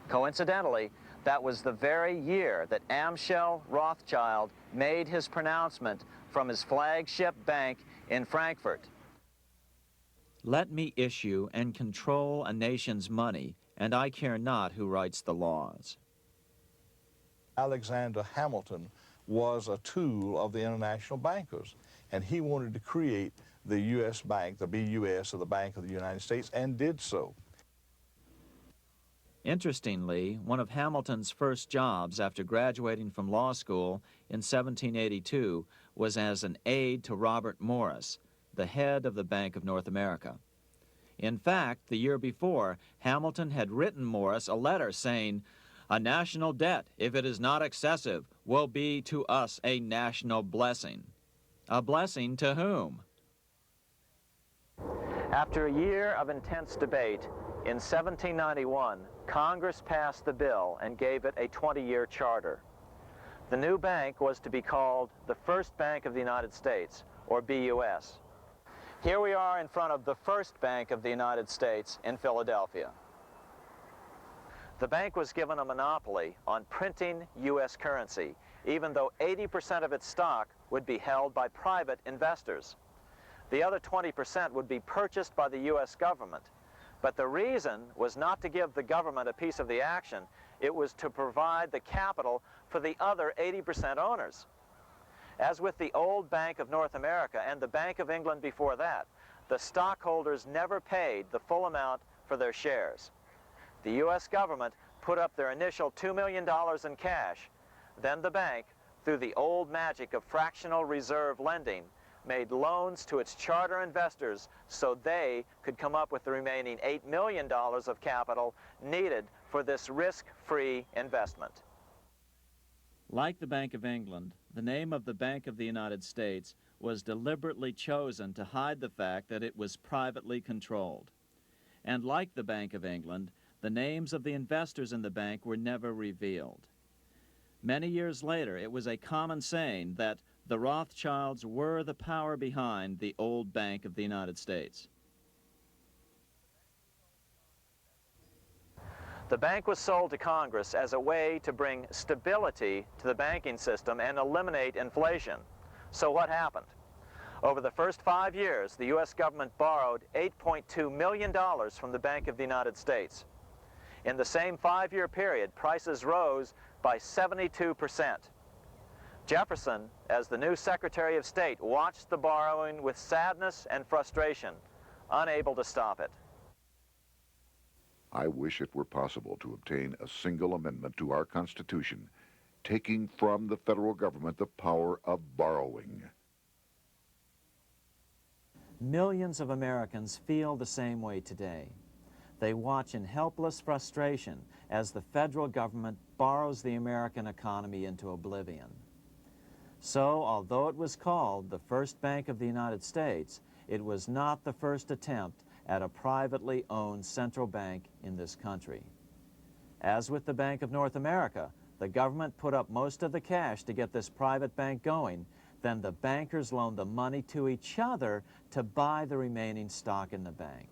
Coincidentally, that was the very year that Amschel Rothschild made his pronouncement from his flagship bank in Frankfurt. Let me issue and control a nation's money, and I care not who writes the laws. Alexander Hamilton was a tool of the international bankers, and he wanted to create the U.S. Bank, the BUS, or the Bank of the United States, and did so. Interestingly, one of Hamilton's first jobs after graduating from law school in 1782 was as an aide to Robert Morris, the head of the Bank of North America. In fact, the year before, Hamilton had written Morris a letter saying, "A national debt, if it is not excessive, will be to us a national blessing." A blessing to whom? After a year of intense debate, in 1791, Congress passed the bill and gave it a 20-year charter. The new bank was to be called the First Bank of the United States, or BUS. Here we are in front of the First Bank of the United States in Philadelphia. The bank was given a monopoly on printing U.S. currency, even though 80% of its stock would be held by private investors. The other 20% would be purchased by the U.S. government. But the reason was not to give the government a piece of the action. It was to provide the capital for the other 80% owners. As with the old Bank of North America and the Bank of England before that, the stockholders never paid the full amount for their shares. The U.S. government put up their initial $2 million in cash. Then the bank, through the old magic of fractional reserve lending, made loans to its charter investors so they could come up with the remaining $8 million of capital needed for this risk-free investment. Like the Bank of England, the name of the Bank of the United States was deliberately chosen to hide the fact that it was privately controlled. And like the Bank of England, the names of the investors in the bank were never revealed. Many years later, it was a common saying that the Rothschilds were the power behind the old Bank of the United States. The bank was sold to Congress as a way to bring stability to the banking system and eliminate inflation. So what happened? Over the first 5 years, the U.S. government borrowed $8.2 million from the Bank of the United States. In the same 5-year period, prices rose by 72%. Jefferson, as the new Secretary of State, watched the borrowing with sadness and frustration, unable to stop it. I wish it were possible to obtain a single amendment to our Constitution, taking from the federal government the power of borrowing. Millions of Americans feel the same way today. They watch in helpless frustration as the federal government borrows the American economy into oblivion. So, although it was called the First Bank of the United States, it was not the first attempt at a privately owned central bank in this country. As with the Bank of North America, the government put up most of the cash to get this private bank going, then the bankers loaned the money to each other to buy the remaining stock in the bank.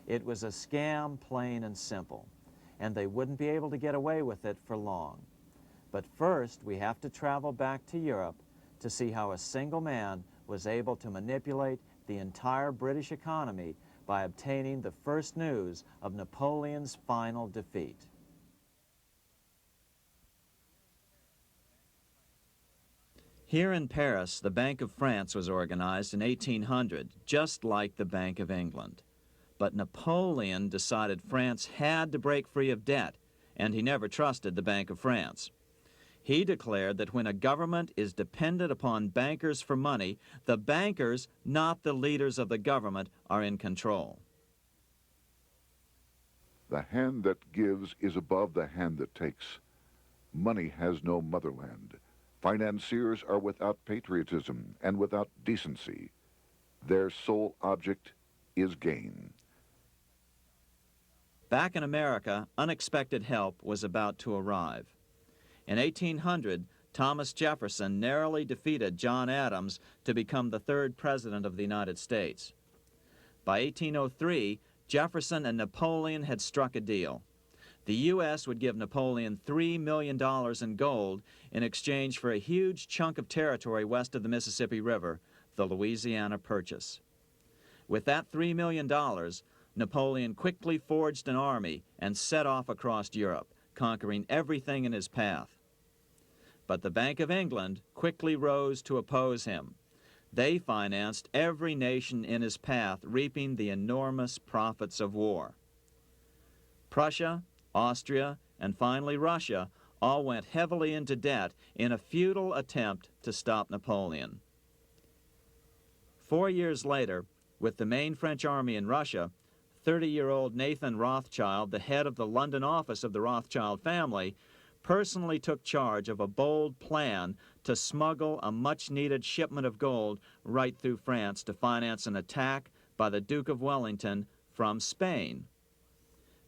It was a scam, plain and simple, and they wouldn't be able to get away with it for long. But first, we have to travel back to Europe to see how a single man was able to manipulate the entire British economy by obtaining the first news of Napoleon's final defeat. Here in Paris, the Bank of France was organized in 1800, just like the Bank of England. But Napoleon decided France had to break free of debt, and he never trusted the Bank of France. He declared that when a government is dependent upon bankers for money, the bankers, not the leaders of the government, are in control. The hand that gives is above the hand that takes. Money has no motherland. Financiers are without patriotism and without decency. Their sole object is gain. Back in America, unexpected help was about to arrive. In 1800, Thomas Jefferson narrowly defeated John Adams to become the third president of the United States. By 1803, Jefferson and Napoleon had struck a deal. The U.S. would give Napoleon $3 million in gold in exchange for a huge chunk of territory west of the Mississippi River, the Louisiana Purchase. With that $3 million, Napoleon quickly forged an army and set off across Europe, conquering everything in his path. But the Bank of England quickly rose to oppose him. They financed every nation in his path, reaping the enormous profits of war. Prussia, Austria, and finally Russia all went heavily into debt in a futile attempt to stop Napoleon. 4 years later, with the main French army in Russia, 30-year-old Nathan Rothschild, the head of the London office of the Rothschild family, personally took charge of a bold plan to smuggle a much-needed shipment of gold right through France to finance an attack by the Duke of Wellington from Spain.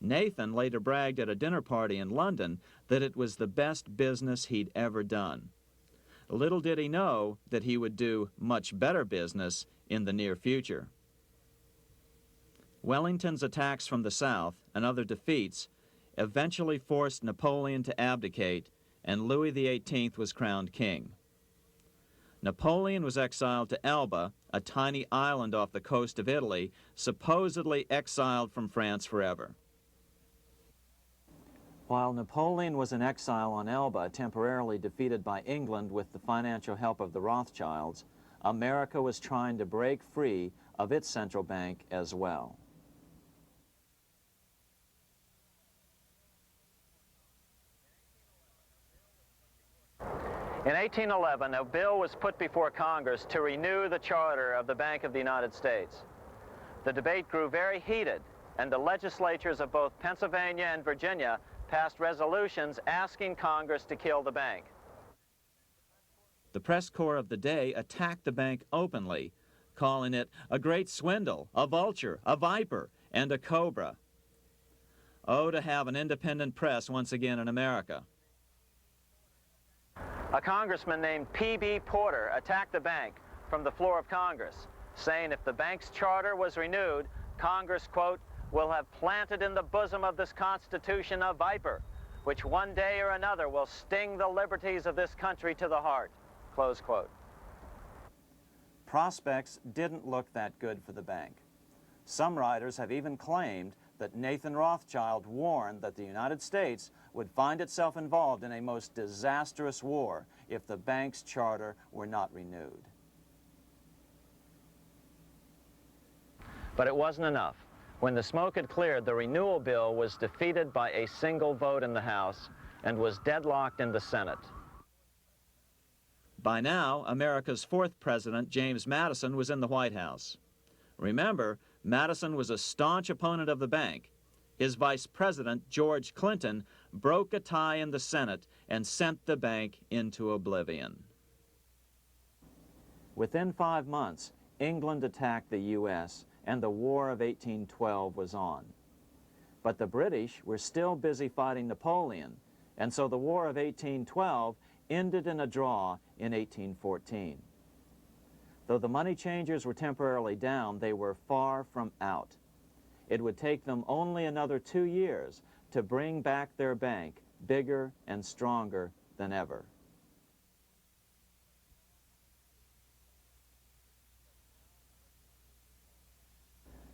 Nathan later bragged at a dinner party in London that it was the best business he'd ever done. Little did he know that he would do much better business in the near future. Wellington's attacks from the south and other defeats eventually forced Napoleon to abdicate, and Louis XVIII was crowned king. Napoleon was exiled to Elba, a tiny island off the coast of Italy, supposedly exiled from France forever. While Napoleon was in exile on Elba, temporarily defeated by England with the financial help of the Rothschilds, America was trying to break free of its central bank as well. In 1811, a bill was put before Congress to renew the charter of the Bank of the United States. The debate grew very heated, and the legislatures of both Pennsylvania and Virginia passed resolutions asking Congress to kill the bank. The press corps of the day attacked the bank openly, calling it a great swindle, a vulture, a viper, and a cobra. Oh, to have an independent press once again in America. A congressman named P.B. Porter attacked the bank from the floor of Congress, saying if the bank's charter was renewed, Congress, quote, will have planted in the bosom of this Constitution a viper, which one day or another will sting the liberties of this country to the heart, close quote. Prospects didn't look that good for the bank. Some writers have even claimed that Nathan Rothschild warned that the United States would find itself involved in a most disastrous war if the bank's charter were not renewed. But it wasn't enough. When the smoke had cleared, the renewal bill was defeated by a single vote in the House and was deadlocked in the Senate. By now, America's fourth president, James Madison, was in the White House. Remember, Madison was a staunch opponent of the bank. His vice president, George Clinton, broke a tie in the Senate and sent the bank into oblivion. Within 5 months, England attacked the U.S., and the War of 1812 was on. But the British were still busy fighting Napoleon, and so the War of 1812 ended in a draw in 1814. Though the money changers were temporarily down, they were far from out. It would take them only another 2 years to bring back their bank bigger and stronger than ever.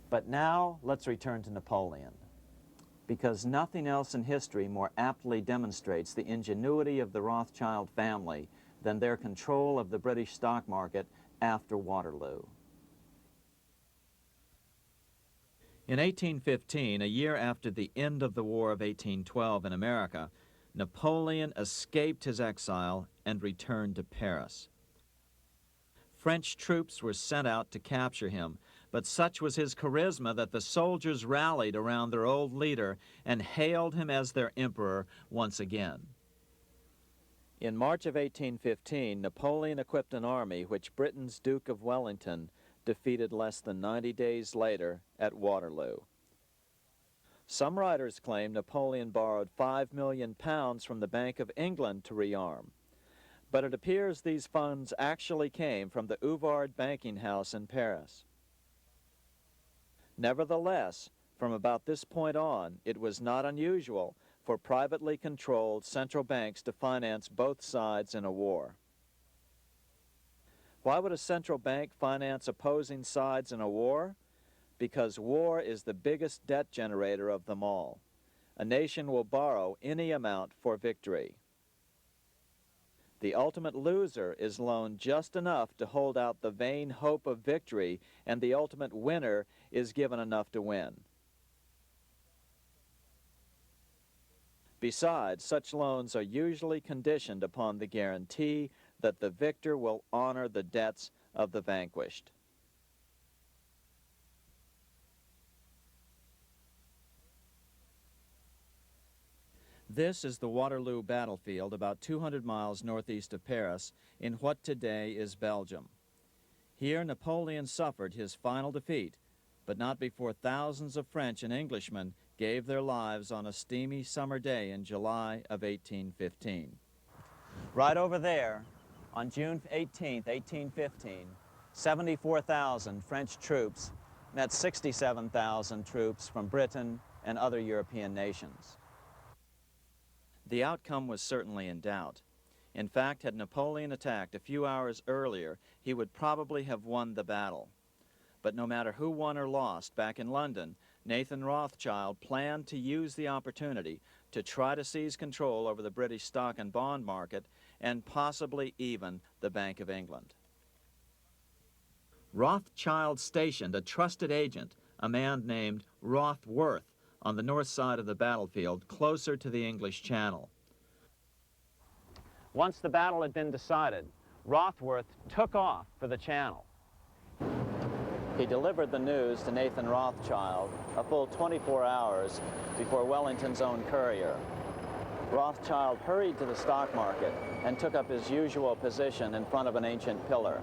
But now let's return to Napoleon, because nothing else in history more aptly demonstrates the ingenuity of the Rothschild family than their control of the British stock market after Waterloo. In 1815, a year after the end of the War of 1812 in America, Napoleon escaped his exile and returned to Paris. French troops were sent out to capture him, but such was his charisma that the soldiers rallied around their old leader and hailed him as their emperor once again. In March of 1815, Napoleon equipped an army which Britain's Duke of Wellington defeated less than 90 days later at Waterloo. Some writers claim Napoleon borrowed £5 million from the Bank of England to rearm, but it appears these funds actually came from the Ouvard banking house in Paris. Nevertheless, from about this point on, it was not unusual for privately controlled central banks to finance both sides in a war. Why would a central bank finance opposing sides in a war? Because war is the biggest debt generator of them all. A nation will borrow any amount for victory. The ultimate loser is loaned just enough to hold out the vain hope of victory, and the ultimate winner is given enough to win. Besides, such loans are usually conditioned upon the guarantee that the victor will honor the debts of the vanquished. This is the Waterloo battlefield about 200 miles northeast of Paris in what today is Belgium. Here Napoleon suffered his final defeat, but not before thousands of French and Englishmen gave their lives on a steamy summer day in July of 1815. Right over there, on June 18, 1815, 74,000 French troops met 67,000 troops from Britain and other European nations. The outcome was certainly in doubt. In fact, had Napoleon attacked a few hours earlier, he would probably have won the battle. But no matter who won or lost, back in London, Nathan Rothschild planned to use the opportunity to try to seize control over the British stock and bond market and possibly even the Bank of England. Rothschild stationed a trusted agent, a man named Rothworth, on the north side of the battlefield, closer to the English Channel. Once the battle had been decided, Rothworth took off for the Channel. He delivered the news to Nathan Rothschild a full 24 hours before Wellington's own courier. Rothschild hurried to the stock market and took up his usual position in front of an ancient pillar.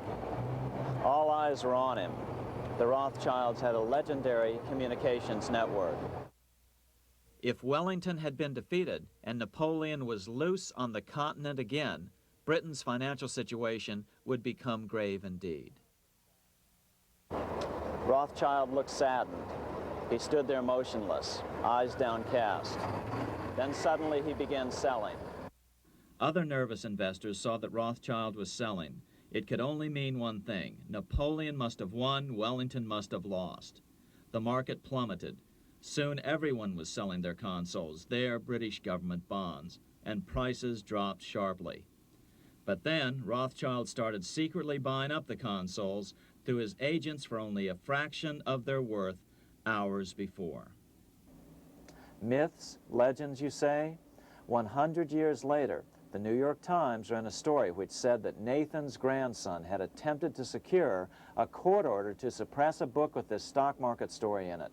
All eyes were on him. The Rothschilds had a legendary communications network. If Wellington had been defeated and Napoleon was loose on the continent again, Britain's financial situation would become grave indeed. Rothschild looked saddened. He stood there motionless, eyes downcast. Then suddenly he began selling. Other nervous investors saw that Rothschild was selling. It could only mean one thing. Napoleon must have won, Wellington must have lost. The market plummeted. Soon everyone was selling their consols, their British government bonds, and prices dropped sharply. But then Rothschild started secretly buying up the consols through his agents for only a fraction of their worth hours before. Myths, legends, you say? 100 years later, the New York Times ran a story which said that Nathan's grandson had attempted to secure a court order to suppress a book with this stock market story in it.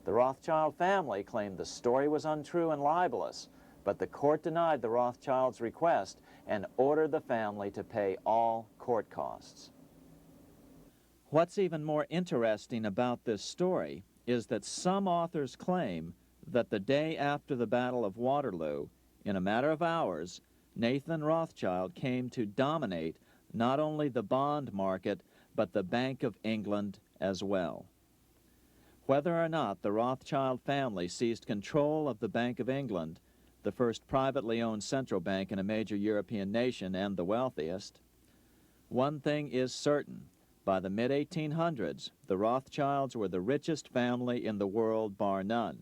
The Rothschild family claimed the story was untrue and libelous, but the court denied the Rothschilds' request and ordered the family to pay all court costs. What's even more interesting about this story is that some authors claim that the day after the Battle of Waterloo, in a matter of hours, Nathan Rothschild came to dominate not only the bond market, but the Bank of England as well. Whether or not the Rothschild family seized control of the Bank of England, the first privately owned central bank in a major European nation and the wealthiest, one thing is certain. By the mid-1800s, the Rothschilds were the richest family in the world, bar none.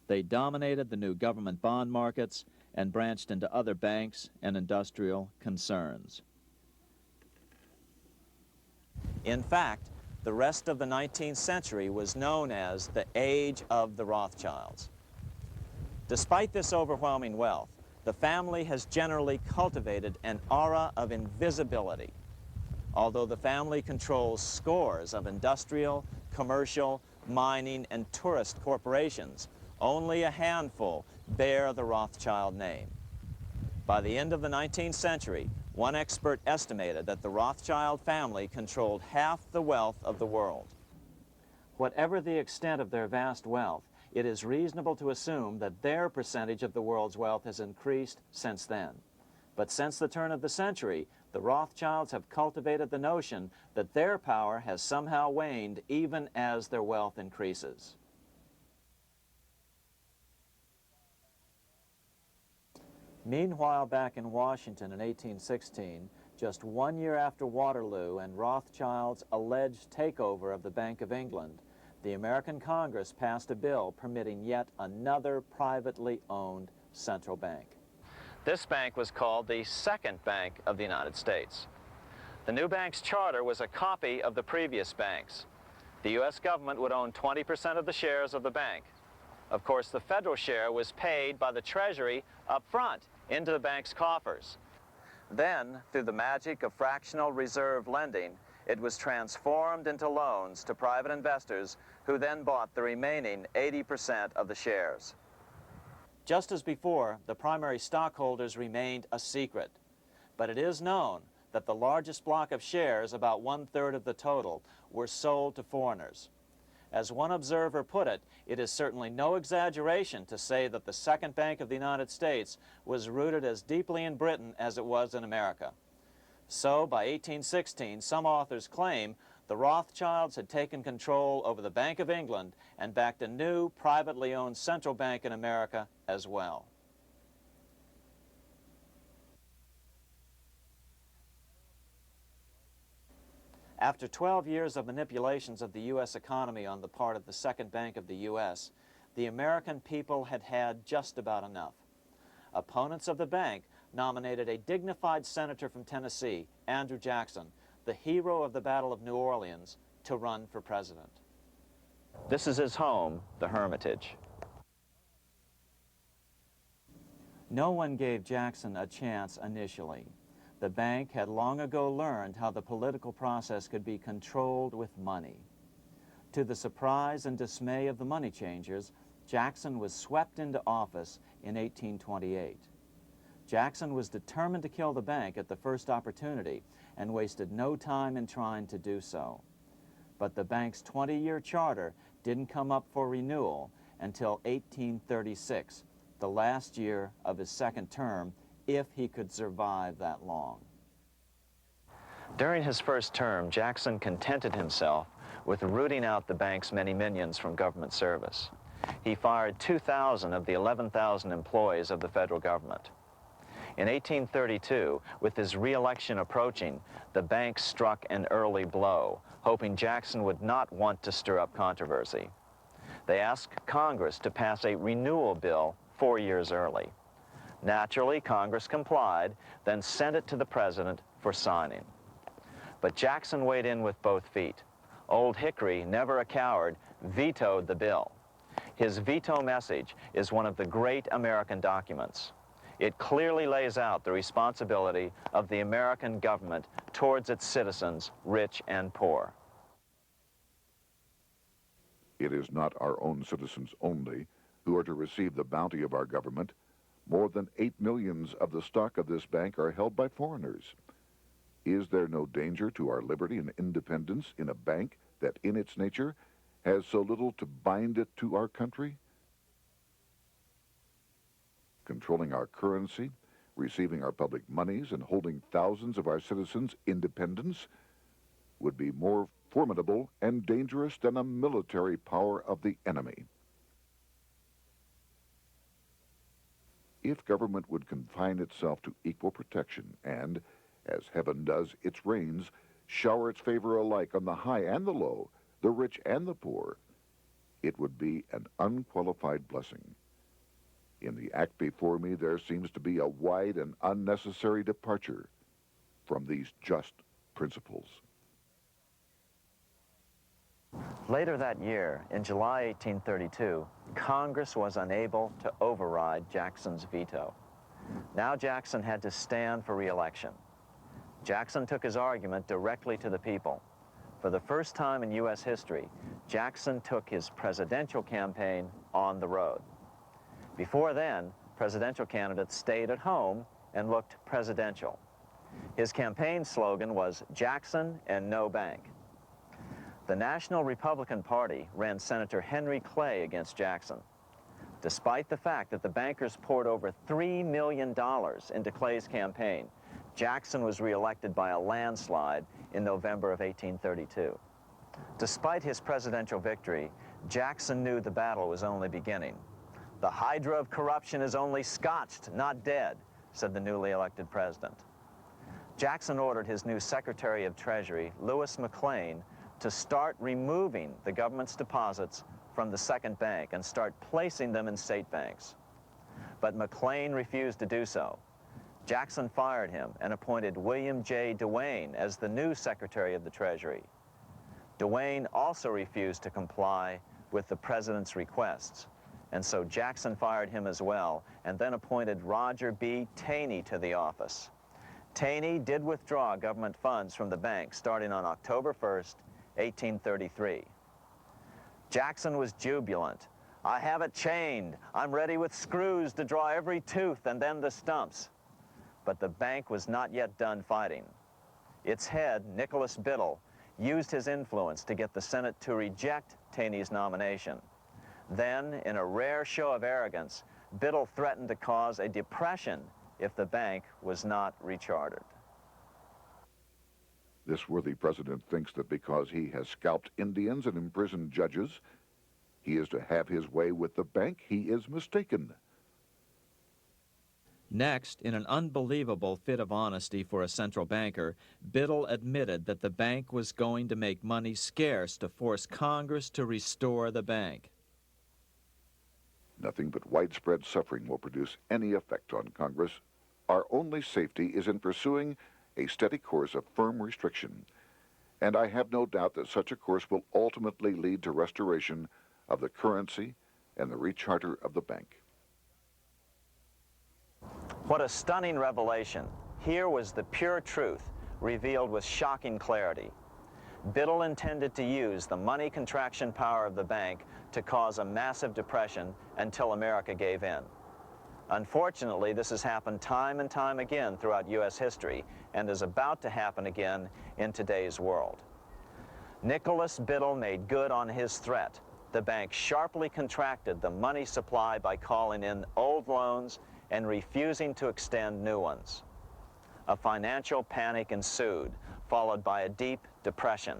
They dominated the new government bond markets and branched into other banks and industrial concerns. In fact, the rest of the 19th century was known as the Age of the Rothschilds. Despite this overwhelming wealth, the family has generally cultivated an aura of invisibility. Although the family controls scores of industrial, commercial, mining, and tourist corporations, only a handful bear the Rothschild name. By the end of the 19th century, one expert estimated that the Rothschild family controlled half the wealth of the world. Whatever the extent of their vast wealth, it is reasonable to assume that their percentage of the world's wealth has increased since then. But since the turn of the century, the Rothschilds have cultivated the notion that their power has somehow waned even as their wealth increases. Meanwhile, back in Washington in 1816, just 1 year after Waterloo and Rothschild's alleged takeover of the Bank of England, the American Congress passed a bill permitting yet another privately owned central bank. This bank was called the Second Bank of the United States. The new bank's charter was a copy of the previous bank's. The U.S. government would own 20% of the shares of the bank. Of course, the federal share was paid by the Treasury up front into the bank's coffers. Then, through the magic of fractional reserve lending, it was transformed into loans to private investors who then bought the remaining 80% of the shares. Just as before, the primary stockholders remained a secret. But it is known that the largest block of shares, about 1/3 of the total, were sold to foreigners. As one observer put it, it is certainly no exaggeration to say that the Second Bank of the United States was rooted as deeply in Britain as it was in America. So, by 1816, some authors claim the Rothschilds had taken control over the Bank of England and backed a new privately owned central bank in America as well. After 12 years of manipulations of the U.S. economy on the part of the Second Bank of the U.S., the American people had had just about enough. Opponents of the bank nominated a dignified senator from Tennessee, Andrew Jackson, the hero of the Battle of New Orleans, to run for president. This is his home, the Hermitage. No one gave Jackson a chance initially. The bank had long ago learned how the political process could be controlled with money. To the surprise and dismay of the money changers, Jackson was swept into office in 1828. Jackson was determined to kill the bank at the first opportunity and wasted no time in trying to do so. But the bank's 20-year charter didn't come up for renewal until 1836, the last year of his second term, if he could survive that long. During his first term, Jackson contented himself with rooting out the bank's many minions from government service. He fired 2,000 of the 11,000 employees of the federal government. In 1832, with his re-election approaching, the bank struck an early blow, hoping Jackson would not want to stir up controversy. They asked Congress to pass a renewal bill 4 years early. Naturally, Congress complied, then sent it to the president for signing. But Jackson weighed in with both feet. Old Hickory, never a coward, vetoed the bill. His veto message is one of the great American documents. It clearly lays out the responsibility of the American government towards its citizens, rich and poor. It is not our own citizens only who are to receive the bounty of our government. More than 8 millions of the stock of this bank are held by foreigners. Is there no danger to our liberty and independence in a bank that in its nature has so little to bind it to our country? Controlling our currency, receiving our public monies, and holding thousands of our citizens' independence would be more formidable and dangerous than a military power of the enemy. If government would confine itself to equal protection and, as heaven does its rains, shower its favor alike on the high and the low, the rich and the poor, it would be an unqualified blessing. In the act before me, there seems to be a wide and unnecessary departure from these just principles. Later that year, in July 1832, Congress was unable to override Jackson's veto. Now Jackson had to stand for re-election. Jackson took his argument directly to the people. For the first time in U.S. history, Jackson took his presidential campaign on the road. Before then, presidential candidates stayed at home and looked presidential. His campaign slogan was "Jackson and no bank." The National Republican Party ran Senator Henry Clay against Jackson. Despite the fact that the bankers poured over $3 million into Clay's campaign, Jackson was reelected by a landslide in November of 1832. Despite his presidential victory, Jackson knew the battle was only beginning. "The hydra of corruption is only scotched, not dead," said the newly elected president. Jackson ordered his new Secretary of Treasury, Lewis McLean, to start removing the government's deposits from the second bank and start placing them in state banks. But McLean refused to do so. Jackson fired him and appointed William J. Duane as the new Secretary of the Treasury. Duane also refused to comply with the president's requests, and so Jackson fired him as well, and then appointed Roger B. Taney to the office. Taney did withdraw government funds from the bank starting on October 1st, 1833. Jackson was jubilant. "I have it chained. I'm ready with screws to draw every tooth and then the stumps." But the bank was not yet done fighting. Its head, Nicholas Biddle, used his influence to get the Senate to reject Taney's nomination. Then, in a rare show of arrogance, Biddle threatened to cause a depression if the bank was not rechartered. This worthy president thinks that because he has scalped Indians and imprisoned judges, he is to have his way with the bank. He is mistaken. Next, in an unbelievable fit of honesty for a central banker, Biddle admitted that the bank was going to make money scarce to force Congress to restore the bank. Nothing but widespread suffering will produce any effect on Congress. Our only safety is in pursuing a steady course of firm restriction, and I have no doubt that such a course will ultimately lead to restoration of the currency and the recharter of the bank. What a stunning revelation. Here was the pure truth, revealed with shocking clarity. Biddle intended to use the money contraction power of the bank to cause a massive depression until America gave in. Unfortunately, this has happened time and time again throughout U.S. history and is about to happen again in today's world. Nicholas Biddle made good on his threat. The bank sharply contracted the money supply by calling in old loans and refusing to extend new ones. A financial panic ensued, followed by a deep depression.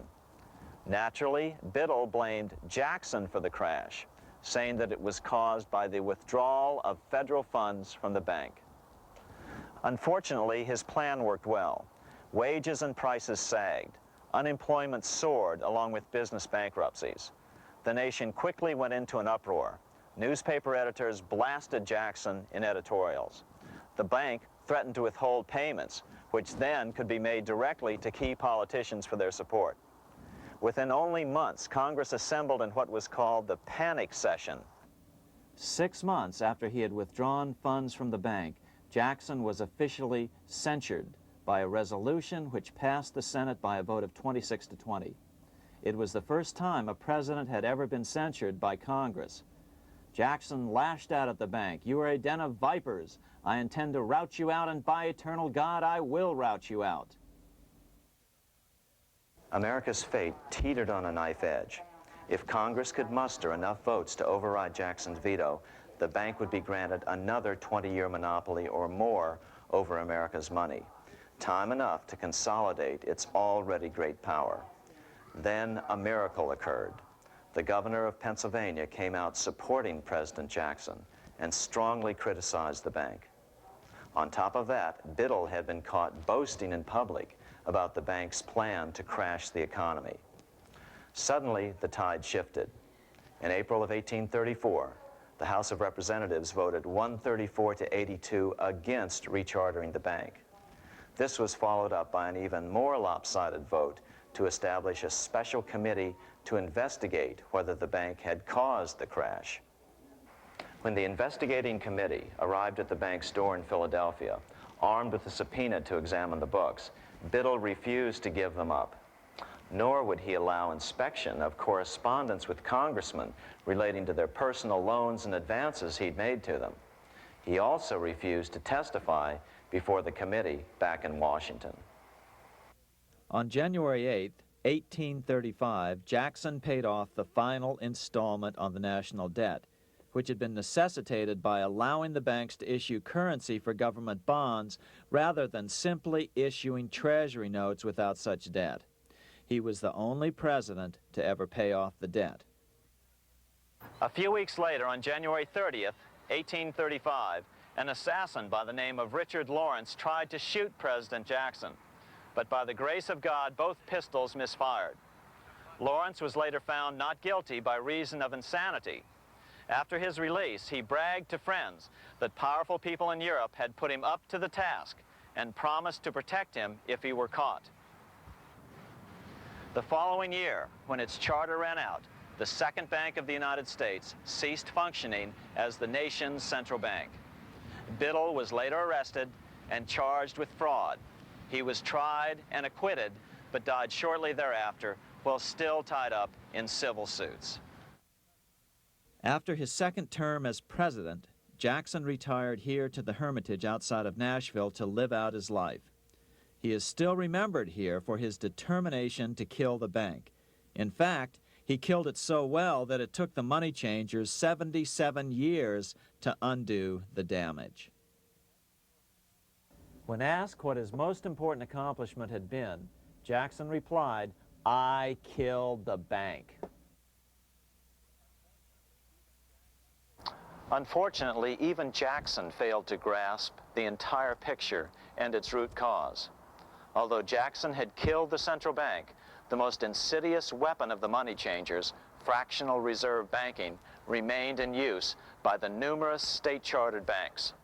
Naturally, Biddle blamed Jackson for the crash, saying that it was caused by the withdrawal of federal funds from the bank. Unfortunately, his plan worked well. Wages and prices sagged. Unemployment soared along with business bankruptcies. The nation quickly went into an uproar. Newspaper editors blasted Jackson in editorials. The bank threatened to withhold payments, which then could be made directly to key politicians for their support. Within only months, Congress assembled in what was called the panic session. 6 months after he had withdrawn funds from the bank, Jackson was officially censured by a resolution which passed the Senate by a vote of 26 to 20. It was the first time a president had ever been censured by Congress. Jackson lashed out at the bank. "You are a den of vipers. I intend to rout you out, and by eternal God, I will rout you out." America's fate teetered on a knife edge. If Congress could muster enough votes to override Jackson's veto, the bank would be granted another 20-year monopoly or more over America's money, time enough to consolidate its already great power. Then a miracle occurred. The governor of Pennsylvania came out supporting President Jackson and strongly criticized the bank. On top of that, Biddle had been caught boasting in public about the bank's plan to crash the economy. Suddenly, the tide shifted. In April of 1834, the House of Representatives voted 134 to 82 against rechartering the bank. This was followed up by an even more lopsided vote to establish a special committee to investigate whether the bank had caused the crash. When the investigating committee arrived at the bank's door in Philadelphia, armed with a subpoena to examine the books, Biddle refused to give them up. Nor would he allow inspection of correspondence with congressmen relating to their personal loans and advances he'd made to them. He also refused to testify before the committee back in Washington. On January 8th, 1835, Jackson paid off the final installment on the national debt, which had been necessitated by allowing the banks to issue currency for government bonds rather than simply issuing treasury notes without such debt. He was the only president to ever pay off the debt. A few weeks later, on January 30th, 1835, an assassin by the name of Richard Lawrence tried to shoot President Jackson, but by the grace of God, both pistols misfired. Lawrence was later found not guilty by reason of insanity. After his release, he bragged to friends that powerful people in Europe had put him up to the task and promised to protect him if he were caught. The following year, when its charter ran out, the Second Bank of the United States ceased functioning as the nation's central bank. Biddle was later arrested and charged with fraud. He was tried and acquitted, but died shortly thereafter while still tied up in civil suits. After his second term as president, Jackson retired here to the Hermitage outside of Nashville to live out his life. He is still remembered here for his determination to kill the bank. In fact, he killed it so well that it took the money changers 77 years to undo the damage. When asked what his most important accomplishment had been, Jackson replied, "I killed the bank." Unfortunately, even Jackson failed to grasp the entire picture and its root cause. Although Jackson had killed the central bank, the most insidious weapon of the money changers, fractional reserve banking, remained in use by the numerous state-chartered banks.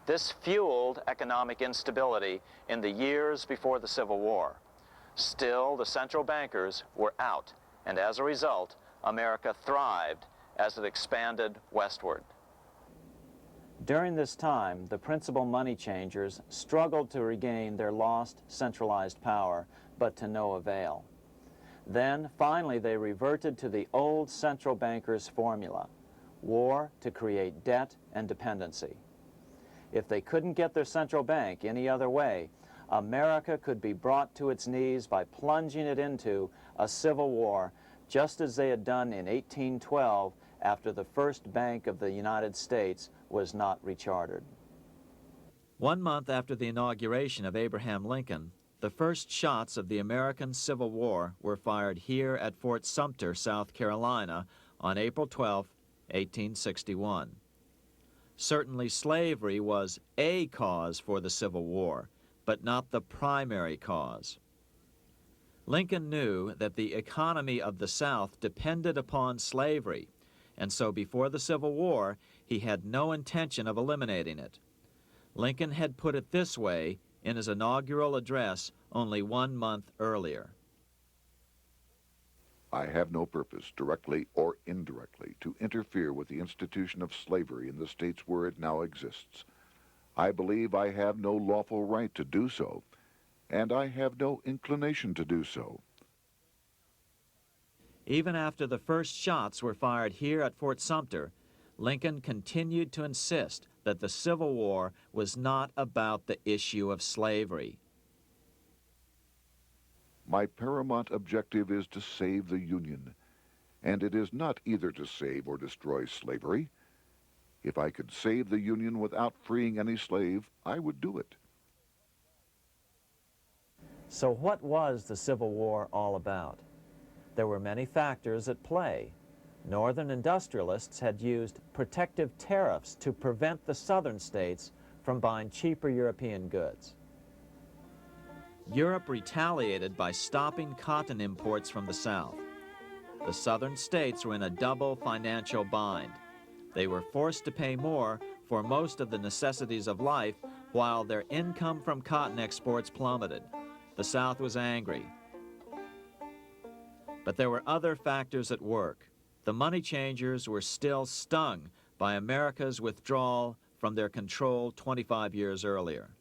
This fueled economic instability in the years before the Civil War. Still, the central bankers were out, and as a result, America thrived as it expanded westward. During this time, the principal money changers struggled to regain their lost centralized power, but to no avail. Then, finally, they reverted to the old central bankers' formula: war to create debt and dependency. If they couldn't get their central bank any other way, America could be brought to its knees by plunging it into a civil war, just as they had done in 1812 after the first Bank of the United States was not rechartered. 1 month after the inauguration of Abraham Lincoln, the first shots of the American Civil War were fired here at Fort Sumter, South Carolina, on April 12, 1861. Certainly slavery was a cause for the Civil War, but not the primary cause. Lincoln knew that the economy of the South depended upon slavery, and so before the Civil War, he had no intention of eliminating it. Lincoln had put it this way in his inaugural address only 1 month earlier. I have no purpose, directly or indirectly, to interfere with the institution of slavery in the states where it now exists. I believe I have no lawful right to do so, and I have no inclination to do so. Even after the first shots were fired here at Fort Sumter, Lincoln continued to insist that the Civil War was not about the issue of slavery. My paramount objective is to save the Union, and it is not either to save or destroy slavery. If I could save the Union without freeing any slave, I would do it. So what was the Civil War all about? There were many factors at play. Northern industrialists had used protective tariffs to prevent the southern states from buying cheaper European goods. Europe retaliated by stopping cotton imports from the South. The southern states were in a double financial bind. They were forced to pay more for most of the necessities of life while their income from cotton exports plummeted. The South was angry. But there were other factors at work. The money changers were still stung by America's withdrawal from their control 25 years earlier.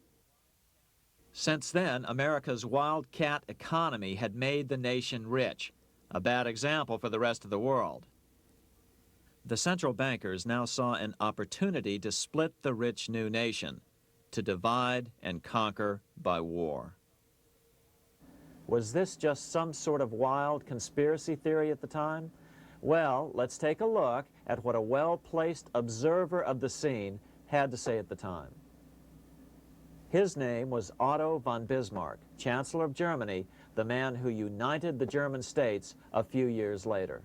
Since then, America's wildcat economy had made the nation rich, a bad example for the rest of the world. The central bankers now saw an opportunity to split the rich new nation, to divide and conquer by war. Was this just some sort of wild conspiracy theory at the time? Well, let's take a look at what a well-placed observer of the scene had to say at the time. His name was Otto von Bismarck, Chancellor of Germany, the man who united the German states a few years later.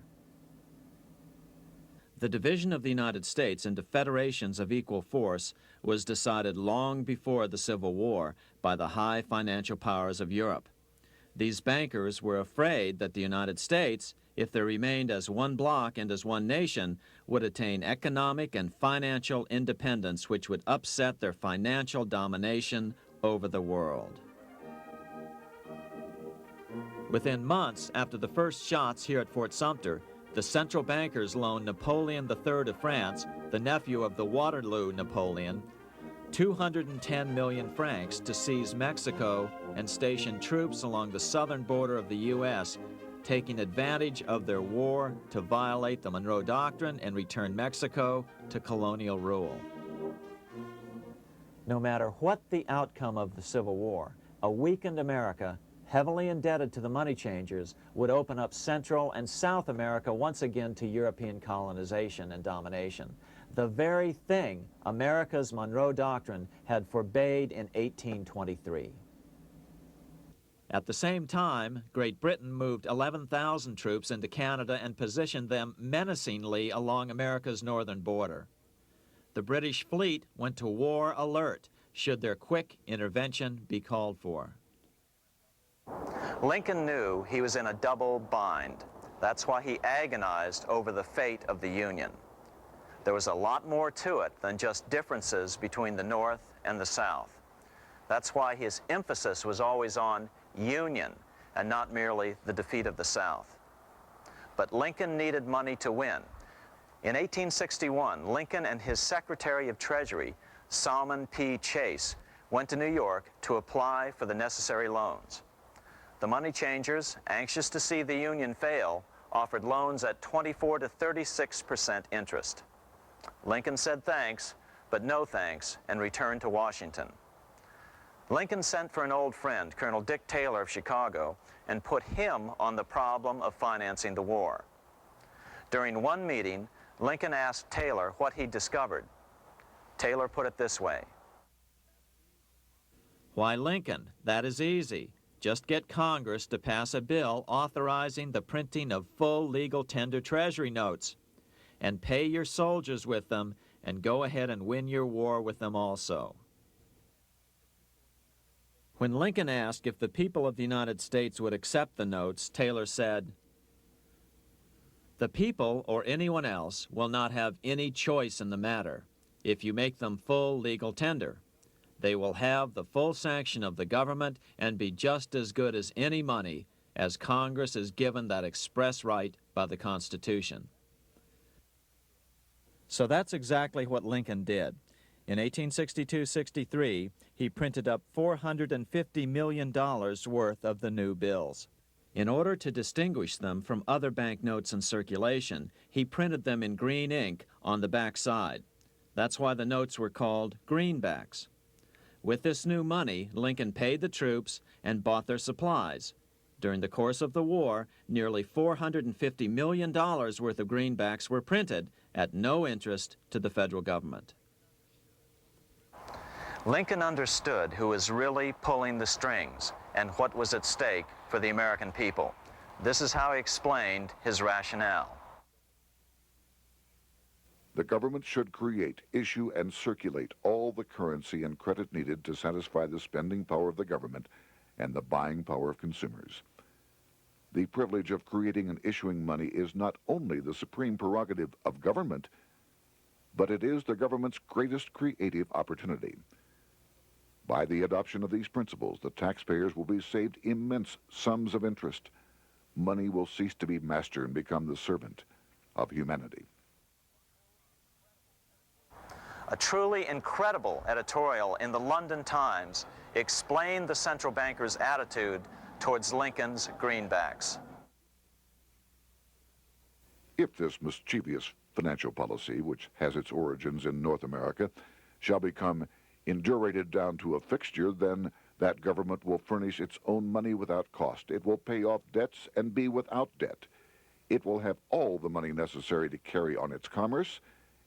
The division of the United States into federations of equal force was decided long before the Civil War by the high financial powers of Europe. These bankers were afraid that the United States, if they remained as one bloc and as one nation, would attain economic and financial independence which would upset their financial domination over the world. Within months after the first shots here at Fort Sumter, the central bankers loaned Napoleon III of France, the nephew of the Waterloo Napoleon, 210 million francs to seize Mexico and station troops along the southern border of the U.S., taking advantage of their war to violate the Monroe Doctrine and return Mexico to colonial rule. No matter what the outcome of the Civil War, a weakened America, heavily indebted to the money changers, would open up Central and South America once again to European colonization and domination. The very thing America's Monroe Doctrine had forbade in 1823. At the same time, Great Britain moved 11,000 troops into Canada and positioned them menacingly along America's northern border. The British fleet went to war alert should their quick intervention be called for. Lincoln knew he was in a double bind. That's why he agonized over the fate of the Union. There was a lot more to it than just differences between the North and the South. That's why his emphasis was always on union and not merely the defeat of the South. But Lincoln needed money to win. In 1861, Lincoln and his Secretary of Treasury, Salmon P. Chase, went to New York to apply for the necessary loans. The money changers, anxious to see the Union fail, offered loans at 24 to 36% interest. Lincoln said thanks, but no thanks, and returned to Washington. Lincoln sent for an old friend, Colonel Dick Taylor of Chicago, and put him on the problem of financing the war. During one meeting, Lincoln asked Taylor what he'd discovered. Taylor put it this way: "Why, Lincoln, that is easy. Just get Congress to pass a bill authorizing the printing of full legal tender treasury notes, and pay your soldiers with them, and go ahead and win your war with them also." When Lincoln asked if the people of the United States would accept the notes, Taylor said, "The people or anyone else will not have any choice in the matter if you make them full legal tender. They will have the full sanction of the government and be just as good as any money, as Congress is given that express right by the Constitution." So that's exactly what Lincoln did. In 1862-63, he printed up $450 million worth of the new bills. In order to distinguish them from other banknotes in circulation, he printed them in green ink on the back side. That's why the notes were called greenbacks. With this new money, Lincoln paid the troops and bought their supplies. During the course of the war, nearly $450 million worth of greenbacks were printed at no interest to the federal government. Lincoln understood who was really pulling the strings and what was at stake for the American people. This is how he explained his rationale. The government should create, issue, and circulate all the currency and credit needed to satisfy the spending power of the government and the buying power of consumers. The privilege of creating and issuing money is not only the supreme prerogative of government, but it is the government's greatest creative opportunity. By the adoption of these principles, the taxpayers will be saved immense sums of interest. Money will cease to be master and become the servant of humanity. A truly incredible editorial in the London Times explained the central banker's attitude towards Lincoln's greenbacks. If this mischievous financial policy, which has its origins in North America, shall become indurated down to a fixture, then That government will furnish its own money without cost. It will pay off debts and be without debt. It will have all the money necessary to carry on its commerce.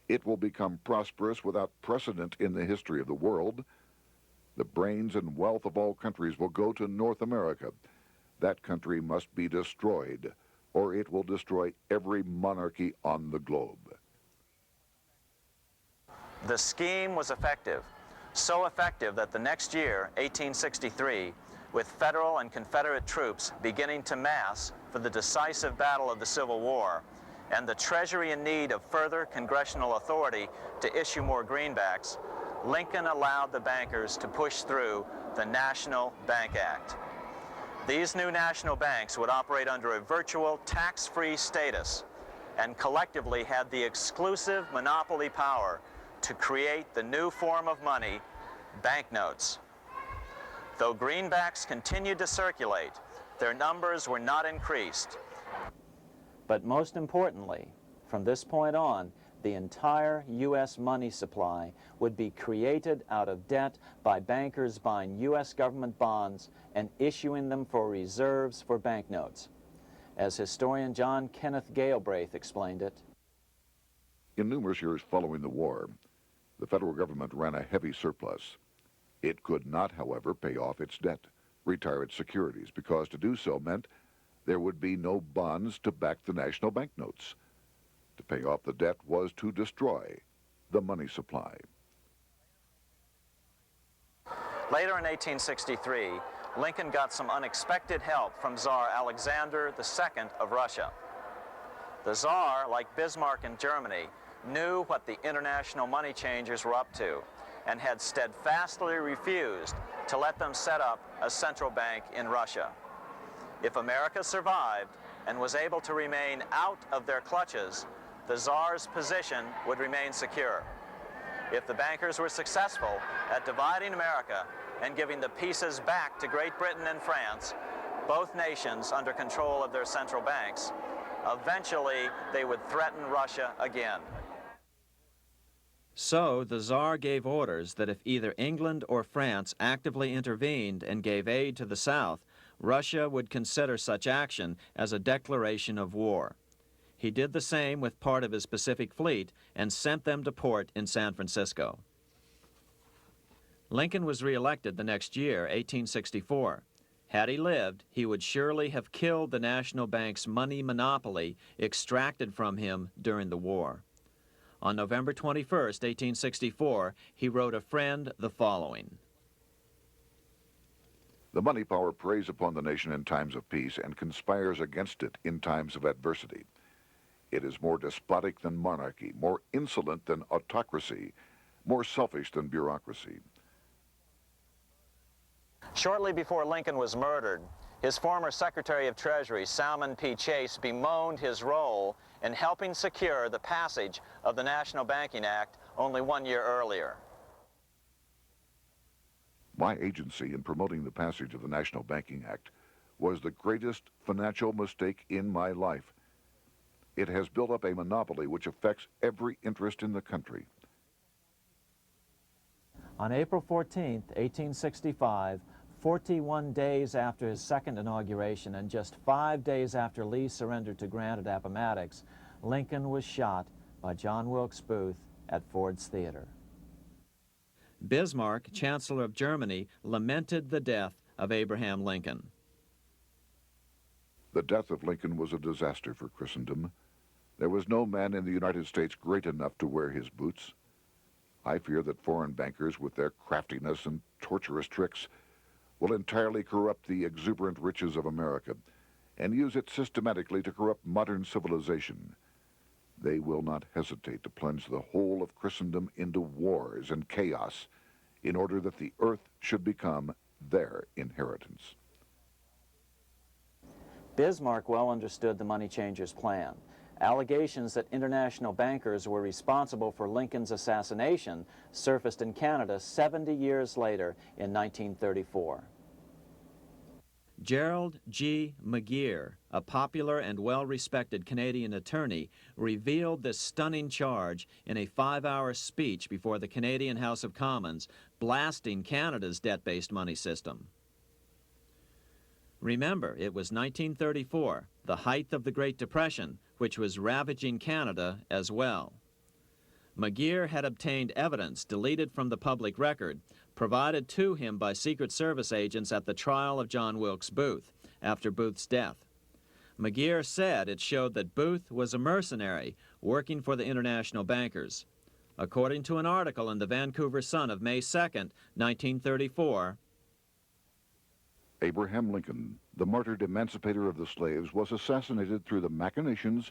It will become prosperous without precedent in the history of the world. The brains and wealth of all countries will go to North America. That country must be destroyed, or it will destroy every monarchy on the globe. The scheme was effective, so effective that the next year, 1863, with Federal and Confederate troops beginning to mass for the decisive battle of the Civil War, and the Treasury in need of further congressional authority to issue more greenbacks, Lincoln allowed the bankers to push through the National Bank Act. These new national banks would operate under a virtual tax-free status and collectively had the exclusive monopoly power to create the new form of money, banknotes. Though greenbacks continued to circulate, their numbers were not increased. But most importantly, from this point on, the entire U.S. money supply would be created out of debt by bankers buying U.S. government bonds and issuing them for reserves for banknotes. As historian John Kenneth Galbraith explained it, in numerous years following the war, the federal government ran a heavy surplus. It could not, however, pay off its debt, retire its securities, because to do so meant there would be no bonds to back the national banknotes. To pay off the debt was to destroy the money supply. later in 1863, Lincoln got some unexpected help from Tsar Alexander II of Russia. The Tsar, like Bismarck in Germany, knew what the international money changers were up to and had steadfastly refused to let them set up a central bank in Russia. If America survived and was able to remain out of their clutches, the Tsar's position would remain secure. If the bankers were successful at dividing America and giving the pieces back to Great Britain and France, both nations under control of their central banks, eventually they would threaten Russia again. So the Tsar gave orders that if either England or France actively intervened and gave aid to the South, Russia would consider such action as a declaration of war. He did the same with part of his Pacific Fleet and sent them to port in San Francisco. Lincoln was reelected the next year, 1864. Had he lived, he would surely have killed the national bank's money monopoly extracted from him during the war. On November 21, 1864, he wrote a friend the following. The money power preys upon the nation in times of peace and conspires against it in times of adversity. It is more despotic than monarchy, more insolent than autocracy, more selfish than bureaucracy. Shortly before Lincoln was murdered, his former Secretary of Treasury, Salmon P. Chase, bemoaned his role in helping secure the passage of the National Banking Act only 1 year earlier. My agency in promoting the passage of the National Banking Act was the greatest financial mistake in my life. It has built up a monopoly which affects every interest in the country. On April 14, 1865, 41 days after his second inauguration and just 5 days after Lee surrendered to Grant at Appomattox, Lincoln was shot by John Wilkes Booth at Ford's Theater. Bismarck, Chancellor of Germany, lamented the death of Abraham Lincoln. The death of Lincoln was a disaster for Christendom. There was no man in the United States great enough to wear his boots. I fear that foreign bankers, with their craftiness and torturous tricks, will entirely corrupt the exuberant riches of America and use it systematically to corrupt modern civilization. They will not hesitate to plunge the whole of Christendom into wars and chaos in order that the earth should become their inheritance. Bismarck well understood the money changers' plan. Allegations that international bankers were responsible for Lincoln's assassination surfaced in Canada 70 years later in 1934. Gerald G. McGeer, a popular and well-respected Canadian attorney, revealed this stunning charge in a 5-hour speech before the Canadian House of Commons, blasting Canada's debt-based money system. Remember, it was 1934, the height of the Great Depression, which was ravaging Canada as well. McGeer had obtained evidence deleted from the public record, provided to him by Secret Service agents at the trial of John Wilkes Booth, after Booth's death. McGeer said it showed that Booth was a mercenary working for the international bankers. According to an article in the Vancouver Sun of May 2nd, 1934, Abraham Lincoln, the martyred emancipator of the slaves, was assassinated through the machinations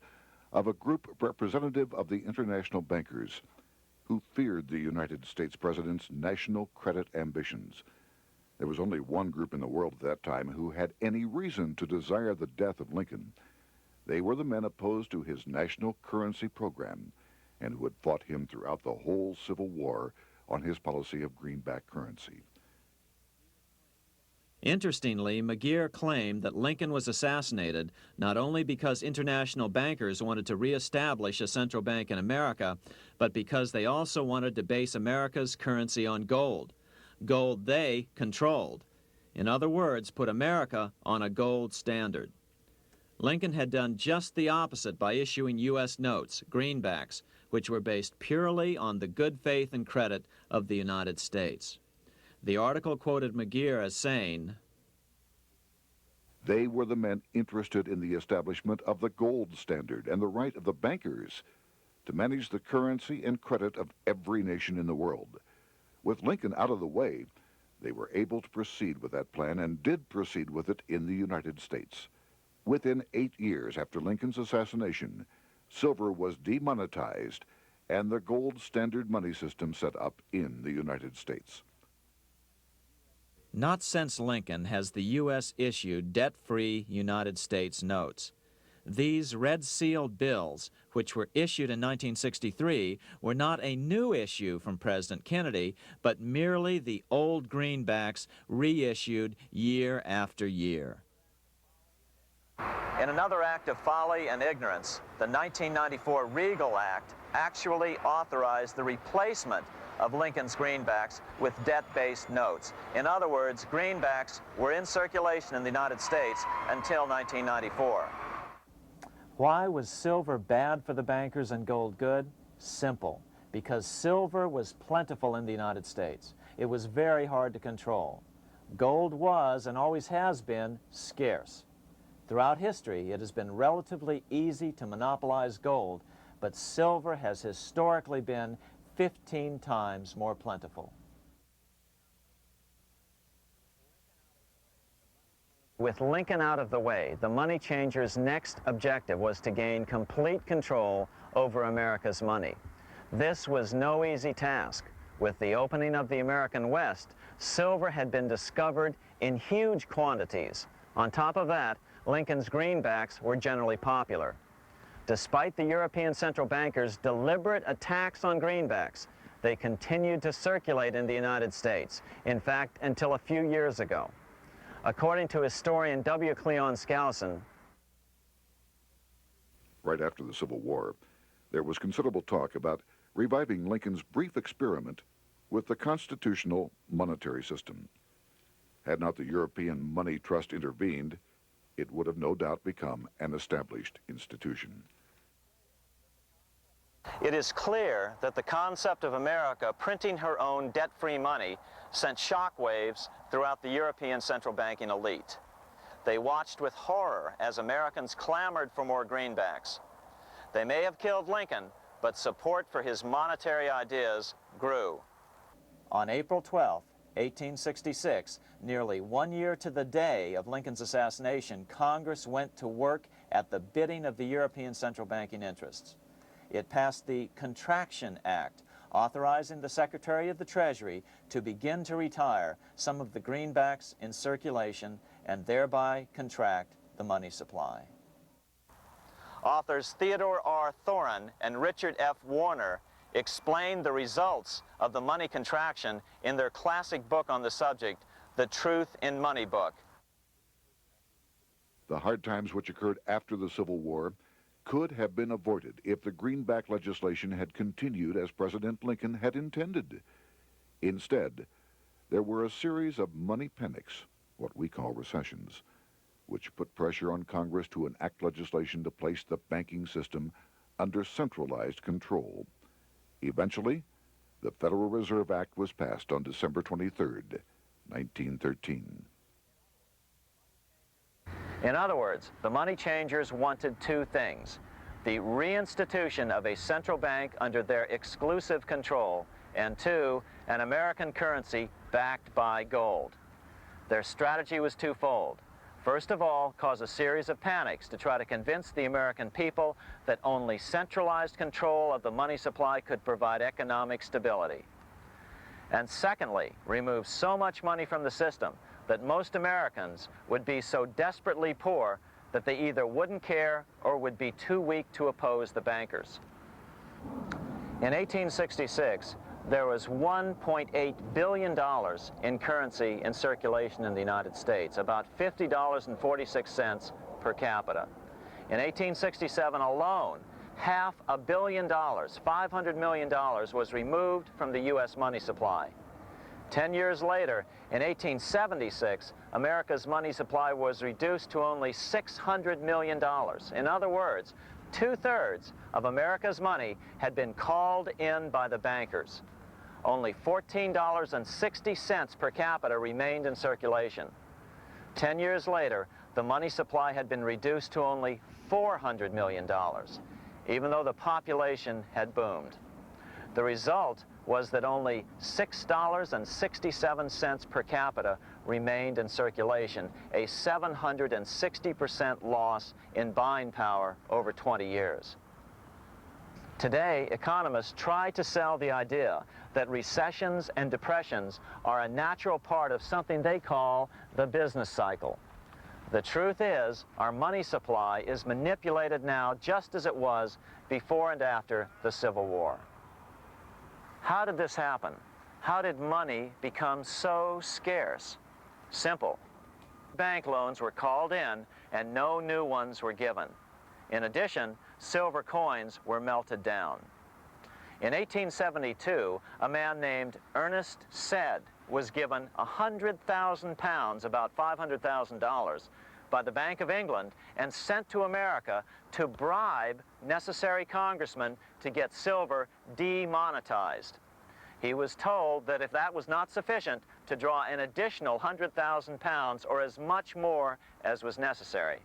of a group representative of the international bankers who feared the United States president's national credit ambitions. There was only one group in the world at that time who had any reason to desire the death of Lincoln. They were the men opposed to his national currency program and who had fought him throughout the whole Civil War on his policy of greenback currency. Interestingly, McGeer claimed that Lincoln was assassinated not only because international bankers wanted to reestablish a central bank in America, but because they also wanted to base America's currency on gold. Gold they controlled. In other words, put America on a gold standard. Lincoln had done just the opposite by issuing U.S. notes, greenbacks, which were based purely on the good faith and credit of the United States. The article quoted McGeer as saying, They were the men interested in the establishment of the gold standard and the right of the bankers to manage the currency and credit of every nation in the world. With Lincoln out of the way, they were able to proceed with that plan and did proceed with it in the United States. Within 8 years after Lincoln's assassination, silver was demonetized and the gold standard money system set up in the United States. Not since Lincoln has the U.S. issued debt-free United States notes. These red-sealed bills, which were issued in 1963, were not a new issue from President Kennedy, but merely the old greenbacks reissued year after year. In another act of folly and ignorance, the 1994 Regal Act actually authorized the replacement of Lincoln's greenbacks with debt-based notes. In other words, greenbacks were in circulation in the United States until 1994. Why was silver bad for the bankers and gold good? Simple. Because silver was plentiful in the United States. It was very hard to control. Gold was, and always has been, scarce. Throughout history, it has been relatively easy to monopolize gold, but silver has historically been 15 times more plentiful. With Lincoln out of the way, the money changers' next objective was to gain complete control over America's money. This was no easy task. With the opening of the American West, silver had been discovered in huge quantities. On top of that, Lincoln's greenbacks were generally popular. Despite the European central bankers' deliberate attacks on greenbacks, they continued to circulate in the United States, in fact, until a few years ago. According to historian W. Cleon Skousen, right after the Civil War, there was considerable talk about reviving Lincoln's brief experiment with the constitutional monetary system. Had not the European Money Trust intervened, it would have no doubt become an established institution. It is clear that the concept of America printing her own debt-free money sent shockwaves throughout the European central banking elite. They watched with horror as Americans clamored for more greenbacks. They may have killed Lincoln, but support for his monetary ideas grew. On April 12, 1866, nearly 1 year to the day of Lincoln's assassination, Congress went to work at the bidding of the European central banking interests. It passed the Contraction Act, authorizing the Secretary of the Treasury to begin to retire some of the greenbacks in circulation and thereby contract the money supply. Authors Theodore R. Thorin and Richard F. Warner explained the results of the money contraction in their classic book on the subject, The Truth in Money Book. The hard times which occurred after the Civil War could have been avoided if the greenback legislation had continued as President Lincoln had intended. Instead, there were a series of money panics, what we call recessions, which put pressure on Congress to enact legislation to place the banking system under centralized control. Eventually, the Federal Reserve Act was passed on December 23, 1913. In other words, the money changers wanted two things: the reinstitution of a central bank under their exclusive control, and two, an American currency backed by gold. Their strategy was twofold. First of all, cause a series of panics to try to convince the American people that only centralized control of the money supply could provide economic stability. And secondly, remove so much money from the system that most Americans would be so desperately poor that they either wouldn't care or would be too weak to oppose the bankers. In 1866, there was $1.8 billion in currency in circulation in the United States, about $50.46 per capita. In 1867 alone, $500 million, $500 million, was removed from the U.S. money supply. 10 years later, in 1876, America's money supply was reduced to only $600 million. In other words, 2/3 of America's money had been called in by the bankers. Only $14.60 per capita remained in circulation. 10 years later, the money supply had been reduced to only $400 million, even though the population had boomed. The result was that only $6.67 per capita remained in circulation, a 760% loss in buying power over 20 years. Today, economists try to sell the idea that recessions and depressions are a natural part of something they call the business cycle. The truth is, our money supply is manipulated now just as it was before and after the Civil War. How did this happen? How did money become so scarce? Simple. Bank loans were called in and no new ones were given. In addition, silver coins were melted down. In 1872, a man named Ernest Sed was given 100,000 pounds, about $500,000, by the Bank of England and sent to America to bribe necessary congressmen to get silver demonetized. He was told that if that was not sufficient, to draw an additional 100,000 pounds or as much more as was necessary.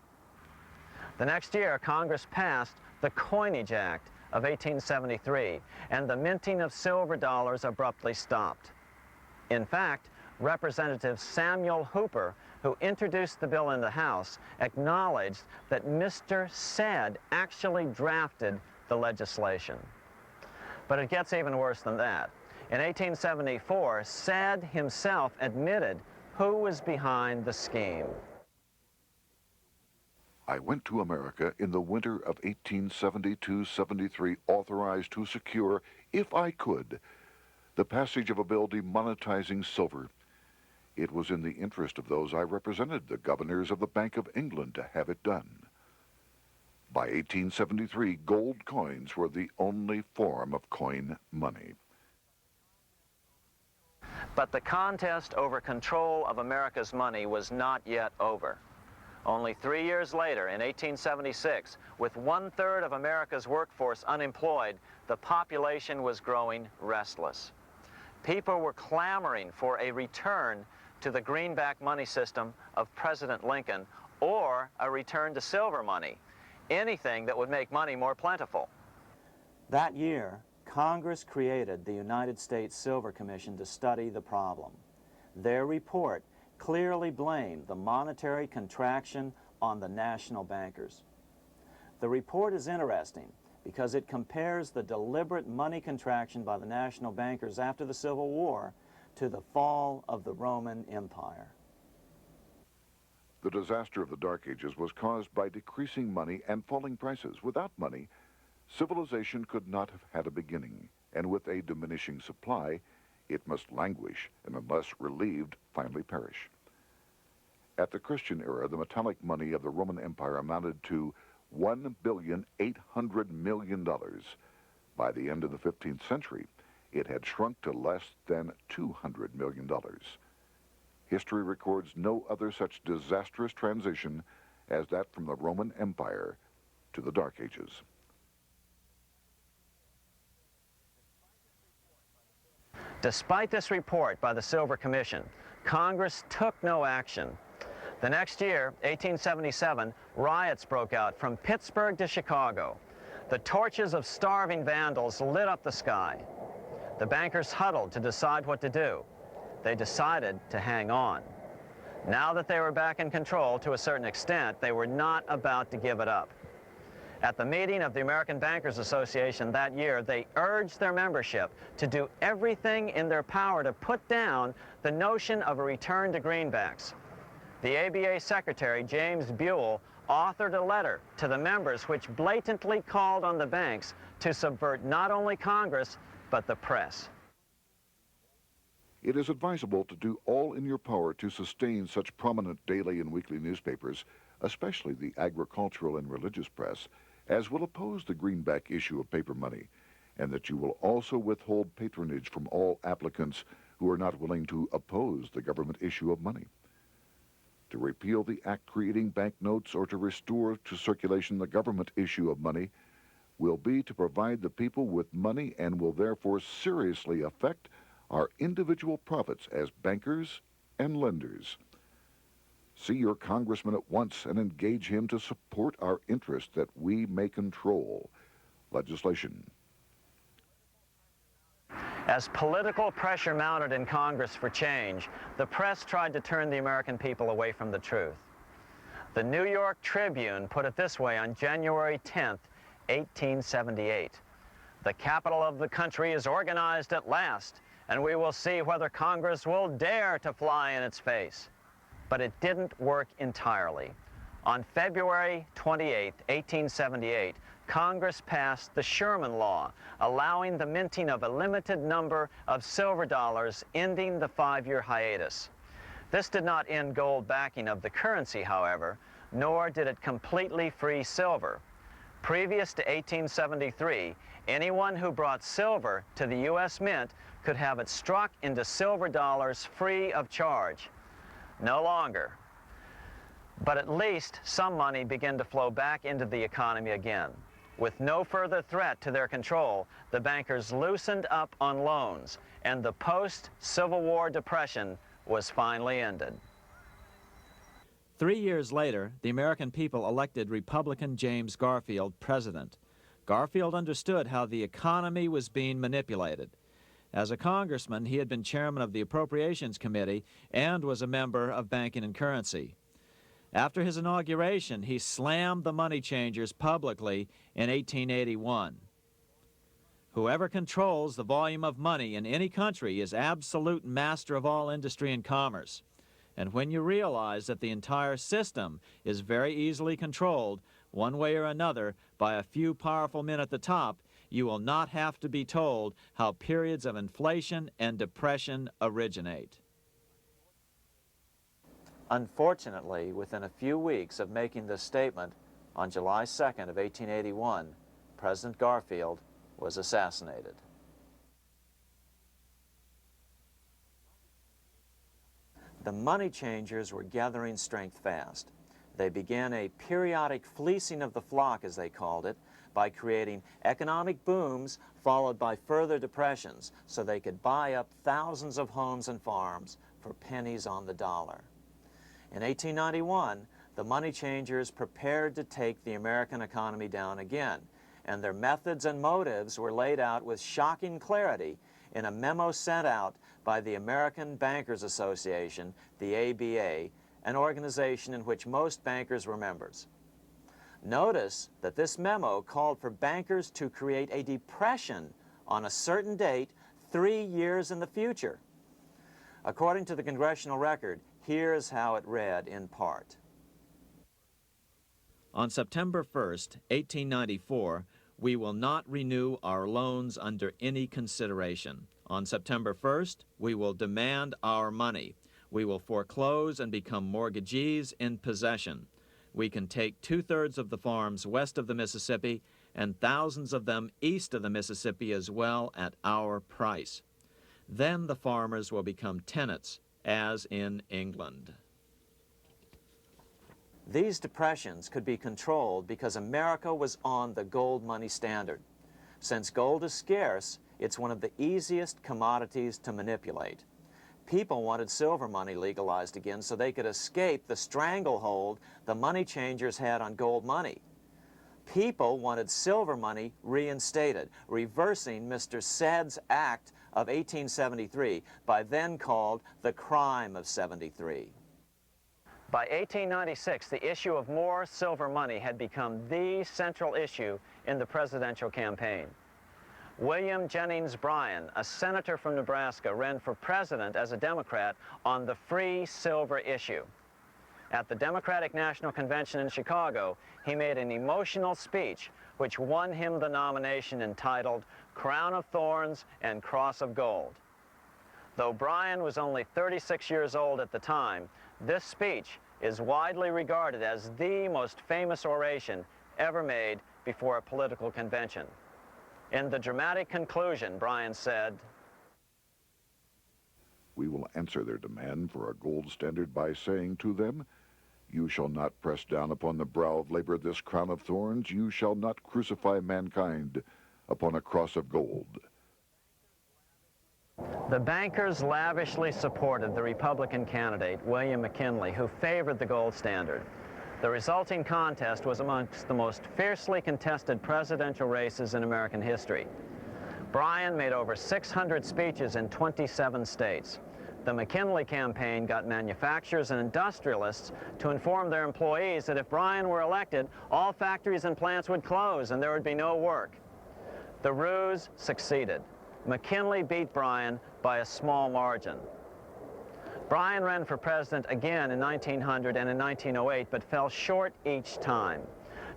The next year, Congress passed the Coinage Act of 1873, and the minting of silver dollars abruptly stopped. In fact, Representative Samuel Hooper, who introduced the bill in the House, acknowledged that Mr. Sed actually drafted the legislation. But it gets even worse than that. In 1874, Sed himself admitted who was behind the scheme. I went to America in the winter of 1872-73, authorized to secure, if I could, the passage of a bill demonetizing silver. It was in the interest of those I represented, the governors of the Bank of England, to have it done. By 1873, gold coins were the only form of coin money. But the contest over control of America's money was not yet over. Only 3 years later, in 1876, with 1/3 of America's workforce unemployed, the population was growing restless. People were clamoring for a return to the greenback money system of President Lincoln, or a return to silver money, anything that would make money more plentiful. That year, Congress created the United States Silver Commission to study the problem. Their report clearly blamed the monetary contraction on the national bankers. The report is interesting because it compares the deliberate money contraction by the national bankers after the Civil War to the fall of the Roman Empire. The disaster of the Dark Ages was caused by decreasing money and falling prices. Without money, civilization could not have had a beginning, and with a diminishing supply, it must languish and unless relieved, finally perish. At the Christian era, the metallic money of the Roman Empire amounted to $1,800,000,000. By the end of the 15th century, it had shrunk to less than $200 million. History records no other such disastrous transition as that from the Roman Empire to the Dark Ages. Despite this report by the Silver Commission, Congress took no action. The next year, 1877, riots broke out from Pittsburgh to Chicago. The torches of starving vandals lit up the sky. The bankers huddled to decide what to do. They decided to hang on. Now that they were back in control to a certain extent, they were not about to give it up. At the meeting of the American Bankers Association that year, they urged their membership to do everything in their power to put down the notion of a return to greenbacks. The ABA Secretary, James Buell, authored a letter to the members which blatantly called on the banks to subvert not only Congress, but the press. It is advisable to do all in your power to sustain such prominent daily and weekly newspapers, especially the agricultural and religious press, as will oppose the greenback issue of paper money, and that you will also withhold patronage from all applicants who are not willing to oppose the government issue of money. To repeal the act creating banknotes or to restore to circulation the government issue of money will be to provide the people with money and will therefore seriously affect our individual profits as bankers and lenders. See your congressman at once and engage him to support our interest that we may control legislation. As political pressure mounted in Congress for change, the press tried to turn the American people away from the truth. The New York Tribune put it this way on January 10th, 1878. "The capital of the country is organized at last, and we will see whether Congress will dare to fly in its face." But it didn't work entirely. On February 28, 1878, Congress passed the Sherman Law, allowing the minting of a limited number of silver dollars, ending the 5-year hiatus. This did not end gold backing of the currency, however, nor did it completely free silver. Previous to 1873, anyone who brought silver to the U.S. Mint could have it struck into silver dollars free of charge. No longer. But at least some money began to flow back into the economy again. With no further threat to their control, the bankers loosened up on loans, and the post-Civil War depression was finally ended. 3 years later, the American people elected Republican James Garfield president. Garfield understood how the economy was being manipulated. As a congressman, he had been chairman of the Appropriations Committee and was a member of Banking and Currency. After his inauguration, he slammed the money changers publicly in 1881. Whoever controls the volume of money in any country is absolute master of all industry and commerce. And when you realize that the entire system is very easily controlled, one way or another, by a few powerful men at the top, you will not have to be told how periods of inflation and depression originate. Unfortunately, within a few weeks of making this statement, on July 2nd of 1881, President Garfield was assassinated. The money changers were gathering strength fast. They began a periodic fleecing of the flock, as they called it, by creating economic booms followed by further depressions so they could buy up thousands of homes and farms for pennies on the dollar. In 1891, the money changers prepared to take the American economy down again, and their methods and motives were laid out with shocking clarity in a memo sent out by the American Bankers Association, the ABA, an organization in which most bankers were members. Notice that this memo called for bankers to create a depression on a certain date 3 years in the future. According to the Congressional Record, here's how it read in part. On September 1st, 1894, we will not renew our loans under any consideration. On September 1st, we will demand our money. We will foreclose and become mortgagees in possession. We can take 2/3 of the farms west of the Mississippi and thousands of them east of the Mississippi as well at our price. Then the farmers will become tenants, as in England. These depressions could be controlled because America was on the gold money standard. Since gold is scarce, it's one of the easiest commodities to manipulate. People wanted silver money legalized again so they could escape the stranglehold the money changers had on gold money. People wanted silver money reinstated, reversing Mr. Said's Act of 1873, by then called the Crime of '73. By 1896, the issue of more silver money had become the central issue in the presidential campaign. William Jennings Bryan, a senator from Nebraska, ran for president as a Democrat on the free silver issue. At the Democratic National Convention in Chicago, he made an emotional speech which won him the nomination entitled Crown of Thorns and Cross of Gold. Though Bryan was only 36 years old at the time, this speech is widely regarded as the most famous oration ever made before a political convention. In the dramatic conclusion, Bryan said, "We will answer their demand for a gold standard by saying to them, you shall not press down upon the brow of labor this crown of thorns. You shall not crucify mankind upon a cross of gold." The bankers lavishly supported the Republican candidate, William McKinley, who favored the gold standard. The resulting contest was amongst the most fiercely contested presidential races in American history. Bryan made over 600 speeches in 27 states. The McKinley campaign got manufacturers and industrialists to inform their employees that if Bryan were elected, all factories and plants would close and there would be no work. The ruse succeeded. McKinley beat Bryan by a small margin. Bryan ran for president again in 1900 and in 1908, but fell short each time.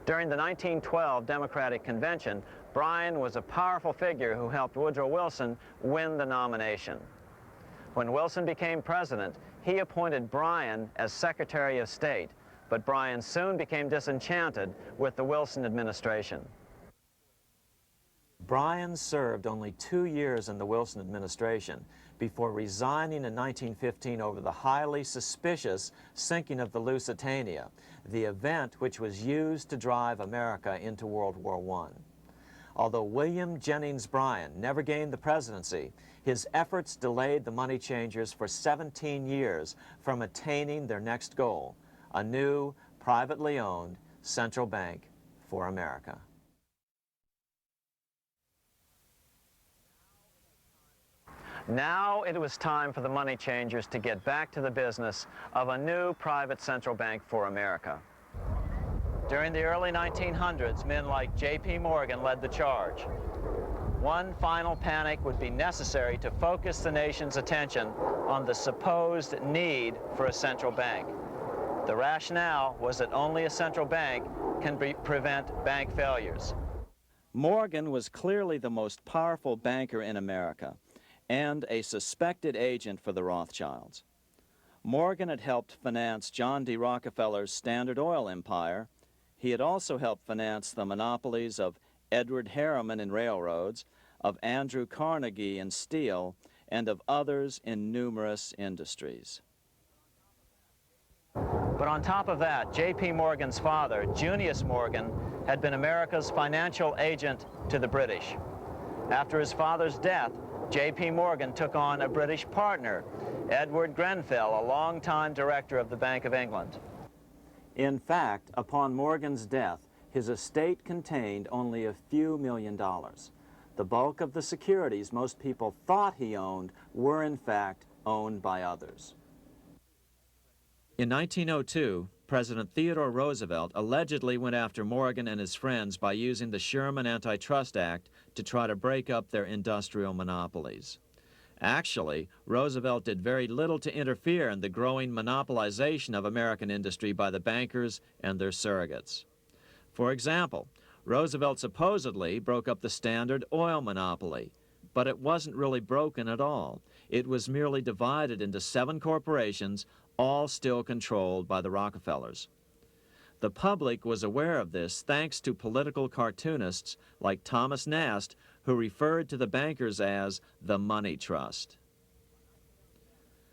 During the 1912 Democratic Convention, Bryan was a powerful figure who helped Woodrow Wilson win the nomination. When Wilson became president, he appointed Bryan as Secretary of State, but Bryan soon became disenchanted with the Wilson administration. Bryan served only 2 years in the Wilson administration before resigning in 1915 over the highly suspicious sinking of the Lusitania, the event which was used to drive America into World War I. Although William Jennings Bryan never gained the presidency, his efforts delayed the money changers for 17 years from attaining their next goal, a new, privately owned central bank for America. Now it was time for the money changers to get back to the business of a new private central bank for America. During the early 1900s, men like J.P. Morgan led the charge. One final panic would be necessary to focus the nation's attention on the supposed need for a central bank. The rationale was that only a central bank can prevent bank failures. Morgan was clearly the most powerful banker in America and a suspected agent for the Rothschilds. Morgan had helped finance John D. Rockefeller's Standard Oil empire. He had also helped finance the monopolies of Edward Harriman in railroads, of Andrew Carnegie in steel, and of others in numerous industries. But on top of that, J.P. Morgan's father, Junius Morgan, had been America's financial agent to the British. After his father's death, J.P. Morgan took on a British partner, Edward Grenfell, a longtime director of the Bank of England. In fact, upon Morgan's death, his estate contained only a few $1 million. The bulk of the securities most people thought he owned were in fact owned by others. In 1902, President Theodore Roosevelt allegedly went after Morgan and his friends by using the Sherman Antitrust Act to try to break up their industrial monopolies. Actually, Roosevelt did very little to interfere in the growing monopolization of American industry by the bankers and their surrogates. For example, Roosevelt supposedly broke up the Standard Oil monopoly, but it wasn't really broken at all. It was merely divided into 7 corporations, all still controlled by the Rockefellers. The public was aware of this thanks to political cartoonists like Thomas Nast, who referred to the bankers as the money trust.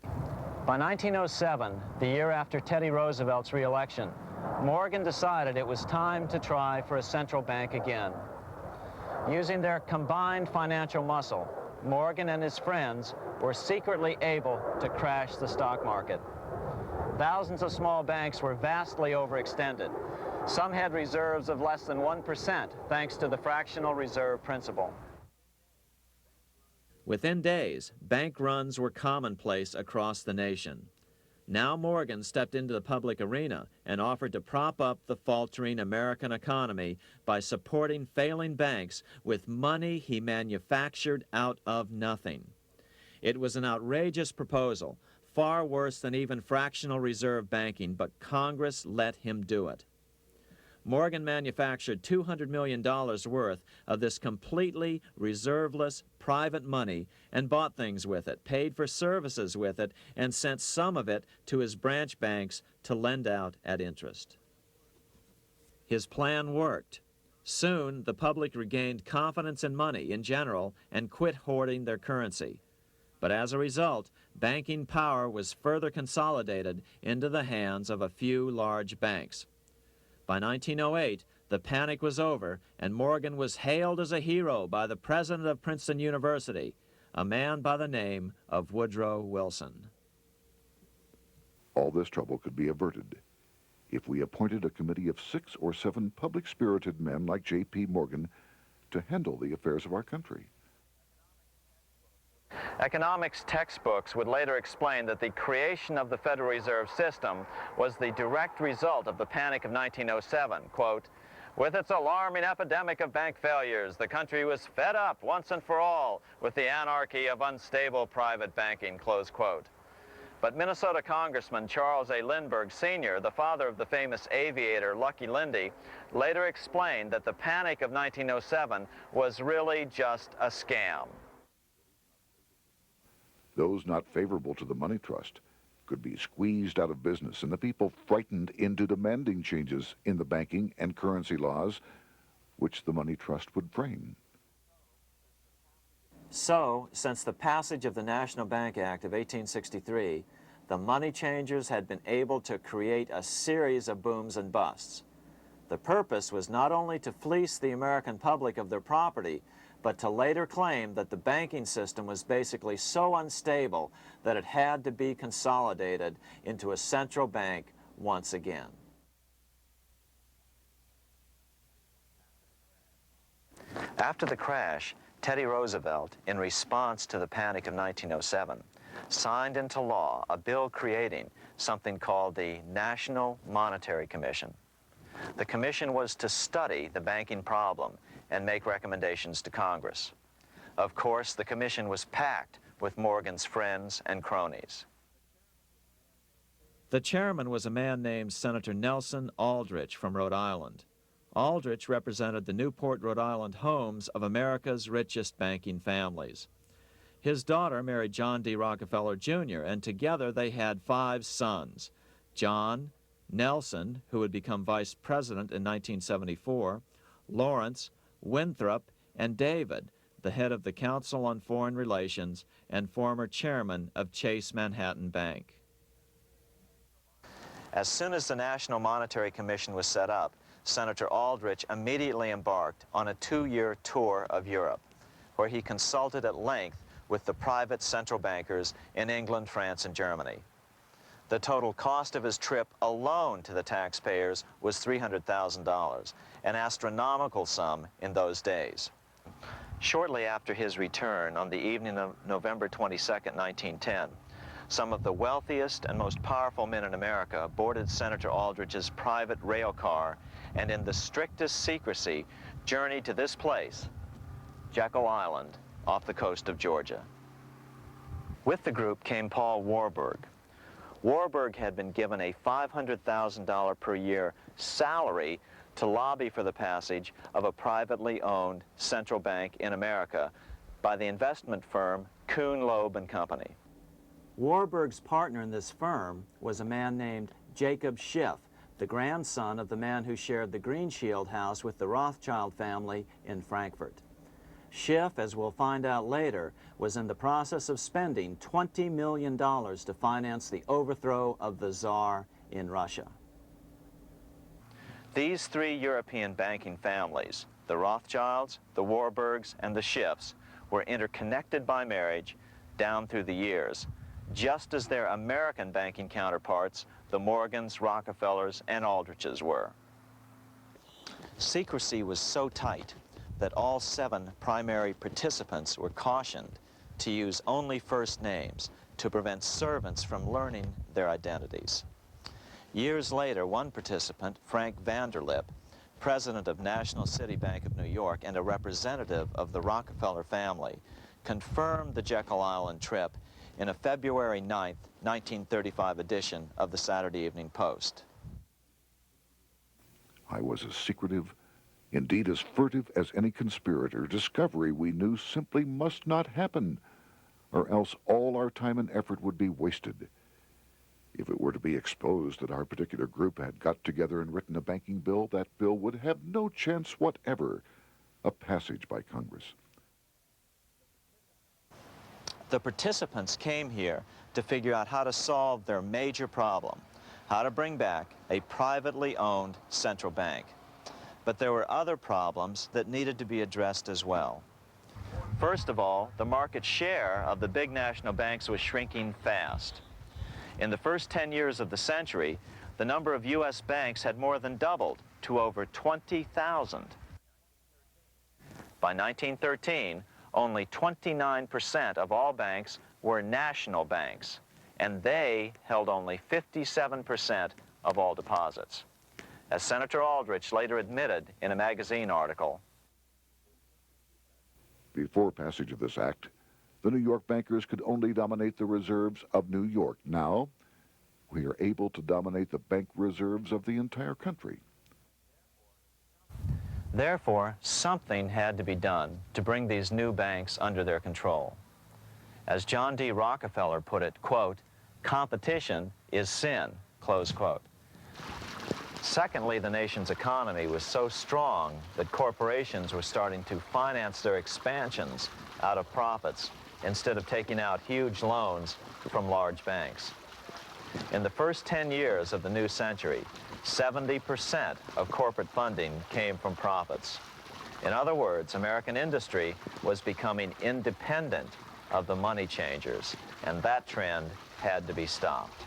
By 1907, the year after Teddy Roosevelt's re-election, Morgan decided it was time to try for a central bank again. Using their combined financial muscle, Morgan and his friends were secretly able to crash the stock market. Thousands of small banks were vastly overextended. Some had reserves of less than 1% thanks to the fractional reserve principle. Within days, bank runs were commonplace across the nation. Now Morgan stepped into the public arena and offered to prop up the faltering American economy by supporting failing banks with money he manufactured out of nothing. It was an outrageous proposal, far worse than even fractional reserve banking, but Congress let him do it. Morgan manufactured $200 million worth of this completely reserveless private money and bought things with it, paid for services with it, and sent some of it to his branch banks to lend out at interest. His plan worked. Soon, the public regained confidence in money in general and quit hoarding their currency. But as a result, banking power was further consolidated into the hands of a few large banks. By 1908, the panic was over, and Morgan was hailed as a hero by the president of Princeton University, a man by the name of Woodrow Wilson. All this trouble could be averted if we appointed a committee of 6 or 7 public-spirited men like J.P. Morgan to handle the affairs of our country. Economics textbooks would later explain that the creation of the Federal Reserve System was the direct result of the Panic of 1907. Quote, "With its alarming epidemic of bank failures, the country was fed up once and for all with the anarchy of unstable private banking," close quote. But Minnesota Congressman Charles A. Lindbergh Sr., the father of the famous aviator Lucky Lindy, later explained that the Panic of 1907 was really just a scam. Those not favorable to the money trust could be squeezed out of business, and the people frightened into demanding changes in the banking and currency laws which the money trust would frame. So, since the passage of the National Bank Act of 1863, the money changers had been able to create a series of booms and busts. The purpose was not only to fleece the American public of their property, but to later claim that the banking system was basically so unstable that it had to be consolidated into a central bank once again. After the crash, Teddy Roosevelt, in response to the Panic of 1907, signed into law a bill creating something called the National Monetary Commission. The commission was to study the banking problem and make recommendations to Congress. Of course, the commission was packed with Morgan's friends and cronies. The chairman was a man named Senator Nelson Aldrich from Rhode Island. Aldrich represented the Newport, Rhode Island homes of America's richest banking families. His daughter married John D. Rockefeller Jr., and together they had 5 sons: John, Nelson, who would become vice president in 1974, Lawrence, Winthrop, and David, the head of the Council on Foreign Relations and former chairman of Chase Manhattan Bank. As soon as the National Monetary Commission was set up, Senator Aldrich immediately embarked on a 2-year tour of Europe, where he consulted at length with the private central bankers in England, France, and Germany. The total cost of his trip alone to the taxpayers was $300,000, an astronomical sum in those days. Shortly after his return, on the evening of November 22, 1910, some of the wealthiest and most powerful men in America boarded Senator Aldrich's private rail car and in the strictest secrecy journeyed to this place, Jekyll Island, off the coast of Georgia. With the group came Paul Warburg. Warburg had been given a $500,000 per year salary to lobby for the passage of a privately owned central bank in America by the investment firm Kuhn, Loeb and Company. Warburg's partner in this firm was a man named Jacob Schiff, the grandson of the man who shared the Greenshield house with the Rothschild family in Frankfurt. Schiff, as we'll find out later, was in the process of spending $20 million to finance the overthrow of the Tsar in Russia. These three European banking families, the Rothschilds, the Warburgs, and the Schiffs, were interconnected by marriage down through the years, just as their American banking counterparts, the Morgans, Rockefellers, and Aldriches were. Secrecy was so tight that all 7 primary participants were cautioned to use only first names to prevent servants from learning their identities. Years later, one participant, Frank Vanderlip, president of National City Bank of New York and a representative of the Rockefeller family, confirmed the Jekyll Island trip in a February 9, 1935 edition of the Saturday Evening Post. I was as secretive, indeed as furtive as any conspirator. Discovery, we knew, simply must not happen, or else all our time and effort would be wasted. If it were to be exposed that our particular group had got together and written a banking bill, that bill would have no chance whatever of passage by Congress. The participants came here to figure out how to solve their major problem, how to bring back a privately owned central bank. But there were other problems that needed to be addressed as well. First of all, the market share of the big national banks was shrinking fast. In the first 10 years of the century, the number of U.S. banks had more than doubled to over 20,000. By 1913, only 29% of all banks were national banks, and they held only 57% of all deposits. As Senator Aldrich later admitted in a magazine article, before passage of this act, the New York bankers could only dominate the reserves of New York. Now, we are able to dominate the bank reserves of the entire country. Therefore, something had to be done to bring these new banks under their control. As John D. Rockefeller put it, quote, "Competition is sin," close quote. Secondly, the nation's economy was so strong that corporations were starting to finance their expansions out of profits instead of taking out huge loans from large banks. In the first 10 years of the new century, 70% of corporate funding came from profits. In other words, American industry was becoming independent of the money changers, and that trend had to be stopped.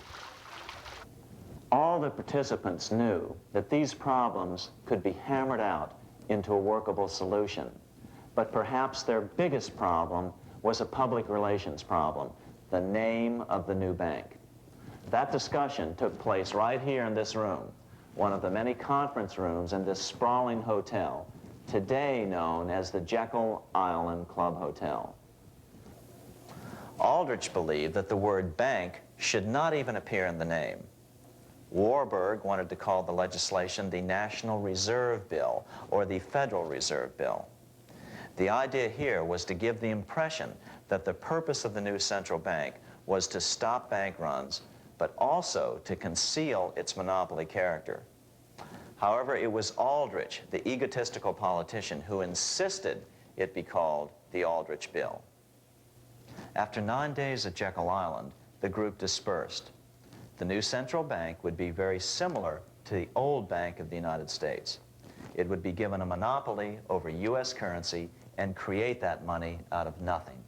All the participants knew that these problems could be hammered out into a workable solution, but perhaps their biggest problem was a public relations problem, the name of the new bank. That discussion took place right here in this room, one of the many conference rooms in this sprawling hotel, today known as the Jekyll Island Club Hotel. Aldrich believed that the word bank should not even appear in the name. Warburg wanted to call the legislation the National Reserve Bill or the Federal Reserve Bill. The idea here was to give the impression that the purpose of the new central bank was to stop bank runs, but also to conceal its monopoly character. However, it was Aldrich, the egotistical politician, who insisted it be called the Aldrich Bill. After 9 days at Jekyll Island, the group dispersed. The new central bank would be very similar to the old Bank of the United States. It would be given a monopoly over U.S. currency and create that money out of nothing.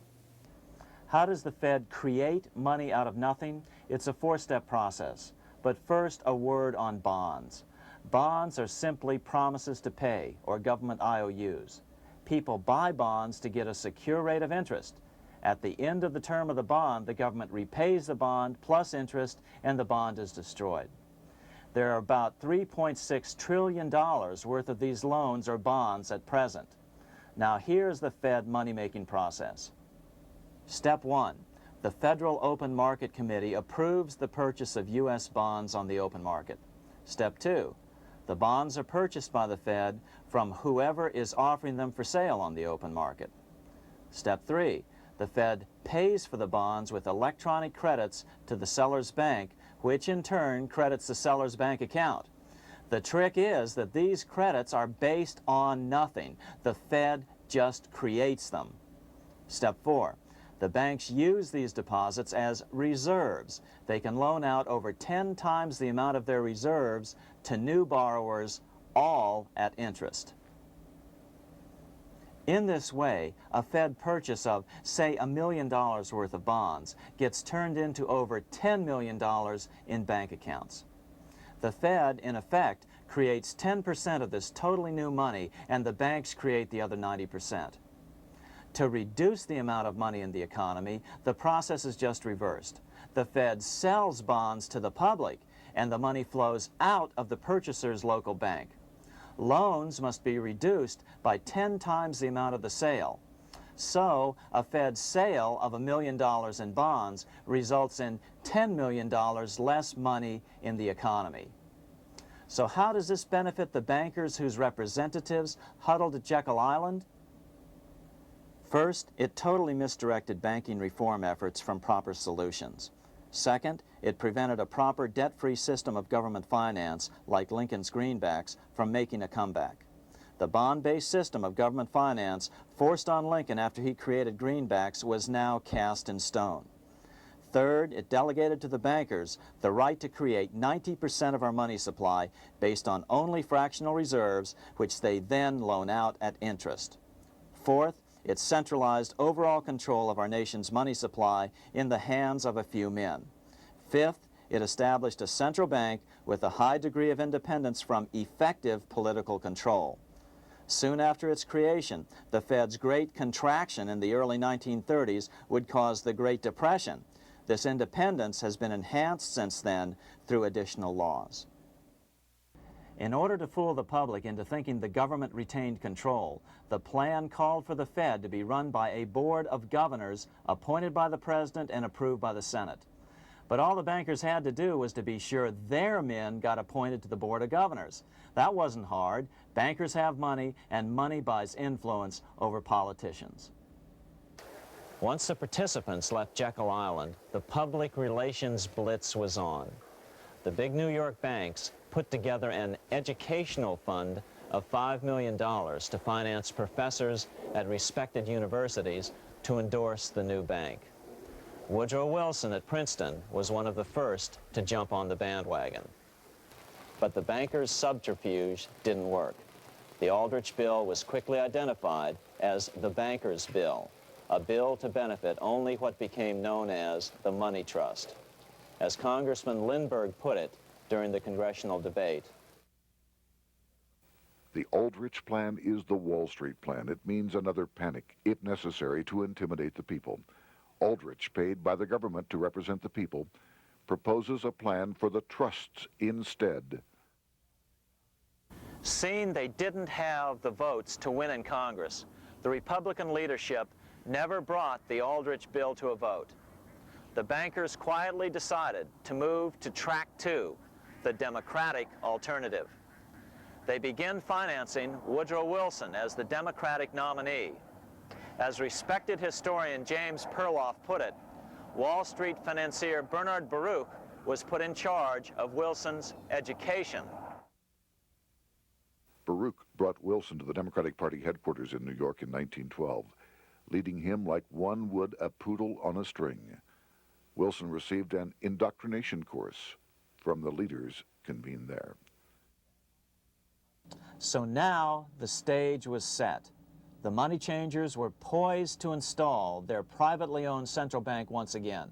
How does the Fed create money out of nothing? It's a four-step process. But first, a word on bonds. Bonds are simply promises to pay, or government IOUs. People buy bonds to get a secure rate of interest. At the end of the term of the bond, the government repays the bond plus interest, and the bond is destroyed. There are about $3.6 trillion worth of these loans or bonds at present. Now here's the Fed money-making process. Step 1. The Federal Open Market Committee approves the purchase of U.S. bonds on the open market. Step 2. The bonds are purchased by the Fed from whoever is offering them for sale on the open market. Step 3, the Fed pays for the bonds with electronic credits to the seller's bank, which in turn credits the seller's bank account. The trick is that these credits are based on nothing. The Fed just creates them. Step 4, the banks use these deposits as reserves. They can loan out over 10 times the amount of their reserves to new borrowers, all at interest. In this way, a Fed purchase of, say, $1 million worth of bonds gets turned into over $10 million in bank accounts. The Fed, in effect, creates 10% of this totally new money, and the banks create the other 90%. To reduce the amount of money in the economy, the process is just reversed. The Fed sells bonds to the public, and the money flows out of the purchaser's local bank. Loans must be reduced by 10 times the amount of the sale. So, a Fed sale of $1 million in bonds results in $10 million less money in the economy. So how does this benefit the bankers whose representatives huddled at Jekyll Island? First, it totally misdirected banking reform efforts from proper solutions. Second, it prevented a proper debt-free system of government finance, like Lincoln's greenbacks, from making a comeback. The bond-based system of government finance forced on Lincoln after he created greenbacks was now cast in stone. Third, it delegated to the bankers the right to create 90% of our money supply based on only fractional reserves, which they then loan out at interest. Fourth, it centralized overall control of our nation's money supply in the hands of a few men. Fifth, it established a central bank with a high degree of independence from effective political control. Soon after its creation, the Fed's great contraction in the early 1930s would cause the Great Depression. This independence has been enhanced since then through additional laws. In order to fool the public into thinking the government retained control, the plan called for the Fed to be run by a board of governors appointed by the President and approved by the Senate. But all the bankers had to do was to be sure their men got appointed to the board of governors. That wasn't hard. Bankers have money, and money buys influence over politicians. Once the participants left Jekyll Island, the public relations blitz was on. The big New York banks put together an educational fund of $5 million to finance professors at respected universities to endorse the new bank. Woodrow Wilson at Princeton was one of the first to jump on the bandwagon. But the bankers' subterfuge didn't work. The Aldrich Bill was quickly identified as the bankers' bill, a bill to benefit only what became known as the money trust. As Congressman Lindbergh put it during the congressional debate, the Aldrich Plan is the Wall Street plan. It means another panic, if necessary, to intimidate the people. Aldrich, paid by the government to represent the people, proposes a plan for the trusts instead. seeing they didn't have the votes to win in Congress, the Republican leadership never brought the Aldrich bill to a vote. The bankers quietly decided to move to track 2, the Democratic alternative. They began financing Woodrow Wilson as the Democratic nominee. As respected historian James Perloff put it, Wall Street financier Bernard Baruch was put in charge of Wilson's education. Baruch brought Wilson to the Democratic Party headquarters in New York in 1912, leading him like one would a poodle on a string. Wilson received an indoctrination course from the leaders convened there. So now the stage was set. The money changers were poised to install their privately owned central bank once again.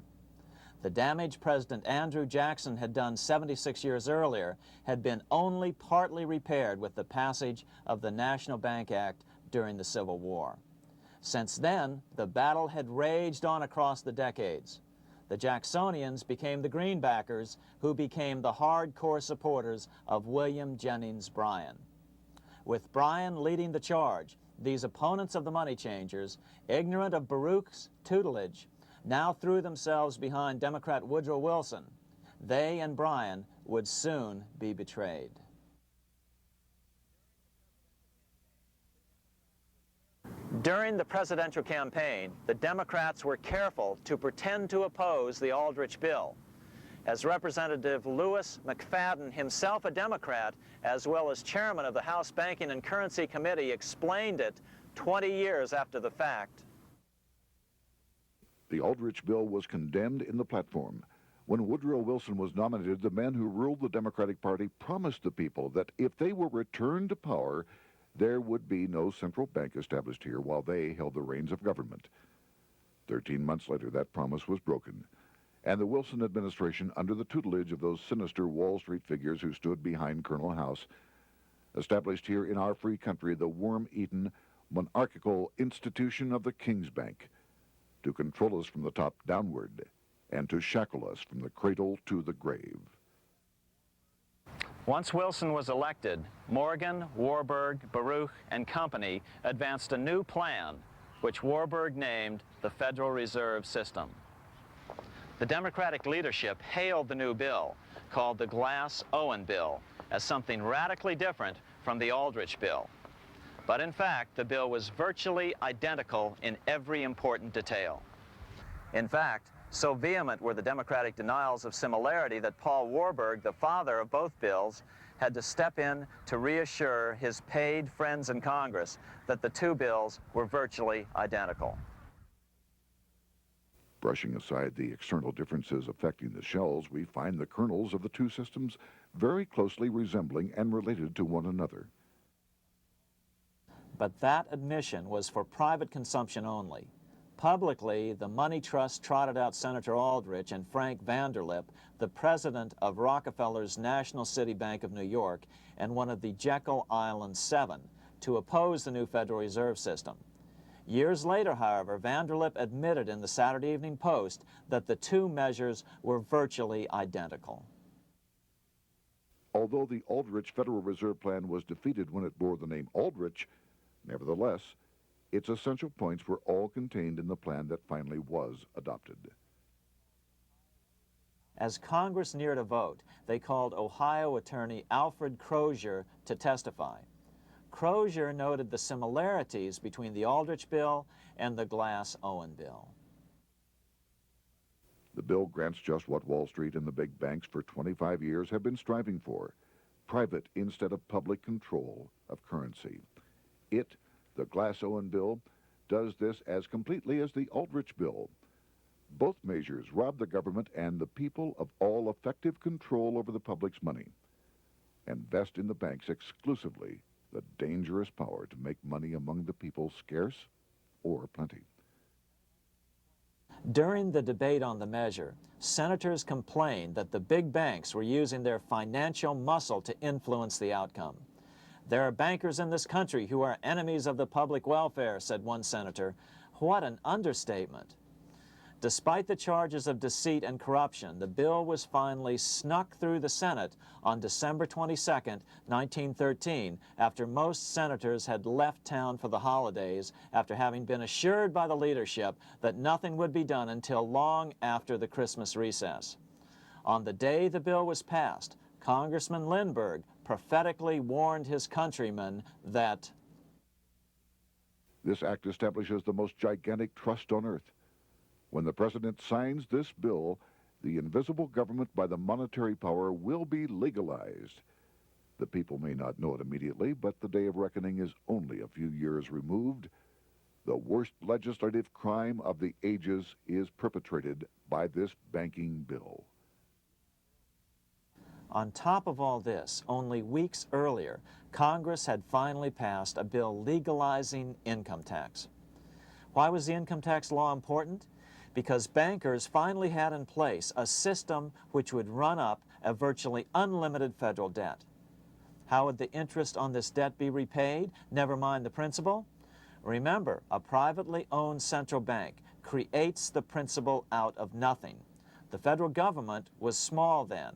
The damage President Andrew Jackson had done 76 years earlier had been only partly repaired with the passage of the National Bank Act during the Civil War. Since then, the battle had raged on across the decades. The Jacksonians became the greenbackers, who became the hardcore supporters of William Jennings Bryan. With Bryan leading the charge, these opponents of the money changers, ignorant of Baruch's tutelage, now threw themselves behind Democrat Woodrow Wilson. They and Bryan would soon be betrayed. During the presidential campaign, the Democrats were careful to pretend to oppose the Aldrich bill. As Representative Lewis McFadden, himself a Democrat, as well as chairman of the House Banking and Currency Committee, explained it 20 years after the fact. The Aldrich bill was condemned in the platform. When Woodrow Wilson was nominated, the men who ruled the Democratic Party promised the people that if they were returned to power, there would be no central bank established here while they held the reins of government. 13 months later, that promise was broken, and the Wilson administration, under the tutelage of those sinister Wall Street figures who stood behind Colonel House, established here in our free country the worm-eaten, monarchical institution of the King's Bank, to control us from the top downward and to shackle us from the cradle to the grave. Once Wilson was elected, Morgan, Warburg, Baruch, and company advanced a new plan, which Warburg named the Federal Reserve System. The Democratic leadership hailed the new bill, called the Glass-Owen Bill, as something radically different from the Aldrich bill. But in fact, the bill was virtually identical in every important detail. In fact, so vehement were the Democratic denials of similarity that Paul Warburg, the father of both bills, had to step in to reassure his paid friends in Congress that the two bills were virtually identical. Brushing aside the external differences affecting the shells, we find the kernels of the two systems very closely resembling and related to one another. But that admission was for private consumption only. Publicly, the money trust trotted out Senator Aldrich and Frank Vanderlip, the president of Rockefeller's National City Bank of New York and one of the Jekyll Island Seven, to oppose the new Federal Reserve System. Years later, however, Vanderlip admitted in the Saturday Evening Post that the two measures were virtually identical. Although the Aldrich Federal Reserve Plan was defeated when it bore the name Aldrich, nevertheless, its essential points were all contained in the plan that finally was adopted. As Congress neared a vote, they called Ohio attorney Alfred Crozier to testify. Crozier noted the similarities between the Aldrich bill and the Glass-Owen bill. The bill grants just what Wall Street and the big banks for 25 years have been striving for: private instead of public control of currency. It, the Glass-Owen bill, does this as completely as the Aldrich bill. Both measures rob the government and the people of all effective control over the public's money and vest in the banks exclusively the dangerous power to make money among the people scarce or plenty. During the debate on the measure, senators complained that the big banks were using their financial muscle to influence the outcome. "There are bankers in this country who are enemies of the public welfare," said one senator. What an understatement. Despite the charges of deceit and corruption, the bill was finally snuck through the Senate on December 22, 1913, after most senators had left town for the holidays, after having been assured by the leadership that nothing would be done until long after the Christmas recess. On the day the bill was passed, Congressman Lindbergh prophetically warned his countrymen that this act establishes the most gigantic trust on earth. When the president signs this bill, the invisible government by the monetary power will be legalized. The people may not know it immediately, but the day of reckoning is only a few years removed. The worst legislative crime of the ages is perpetrated by this banking bill. On top of all this, only weeks earlier, Congress had finally passed a bill legalizing income tax. Why was the income tax law important? Because bankers finally had in place a system which would run up a virtually unlimited federal debt. How would the interest on this debt be repaid? Never mind the principal. Remember, a privately owned central bank creates the principal out of nothing. The federal government was small then.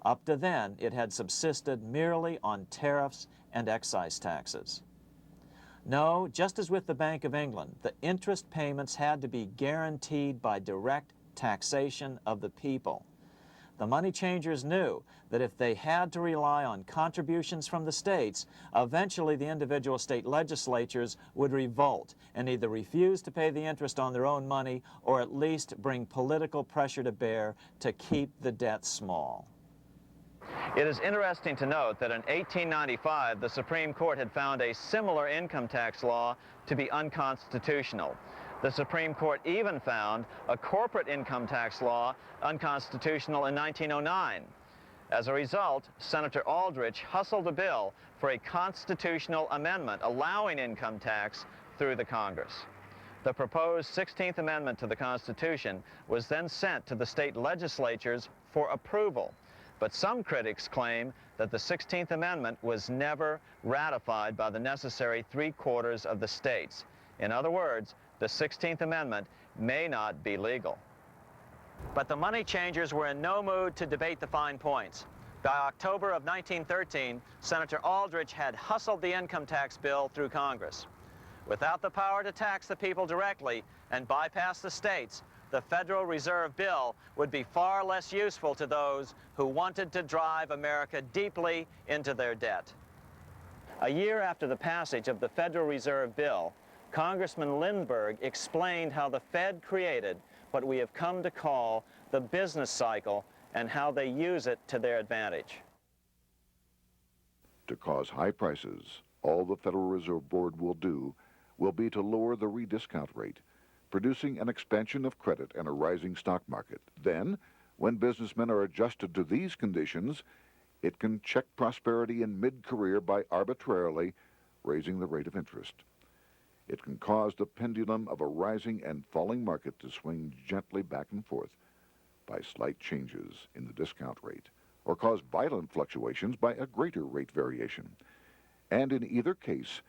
Up to then, it had subsisted merely on tariffs and excise taxes. No, just as with the Bank of England, the interest payments had to be guaranteed by direct taxation of the people. The money changers knew that if they had to rely on contributions from the states, eventually the individual state legislatures would revolt and either refuse to pay the interest on their own money or at least bring political pressure to bear to keep the debt small. It is interesting to note that in 1895, the Supreme Court had found a similar income tax law to be unconstitutional. The Supreme Court even found a corporate income tax law unconstitutional in 1909. As a result, Senator Aldrich hustled a bill for a constitutional amendment allowing income tax through the Congress. The proposed 16th Amendment to the Constitution was then sent to the state legislatures for approval. But some critics claim that the 16th Amendment was never ratified by the necessary 3/4 of the states. In other words, the 16th Amendment may not be legal. But the money changers were in no mood to debate the fine points. By October of 1913, Senator Aldrich had hustled the income tax bill through Congress. Without the power to tax the people directly and bypass the states, the Federal Reserve Bill would be far less useful to those who wanted to drive America deeply into their debt. A year after the passage of the Federal Reserve Bill, Congressman Lindbergh explained how the Fed created what we have come to call the business cycle and how they use it to their advantage. To cause high prices, all the Federal Reserve Board will do will be to lower the rediscount rate, producing an expansion of credit and a rising stock market. Then, when businessmen are adjusted to these conditions, it can check prosperity in mid-career by arbitrarily raising the rate of interest. It can cause the pendulum of a rising and falling market to swing gently back and forth by slight changes in the discount rate, or cause violent fluctuations by a greater rate variation. And in either case,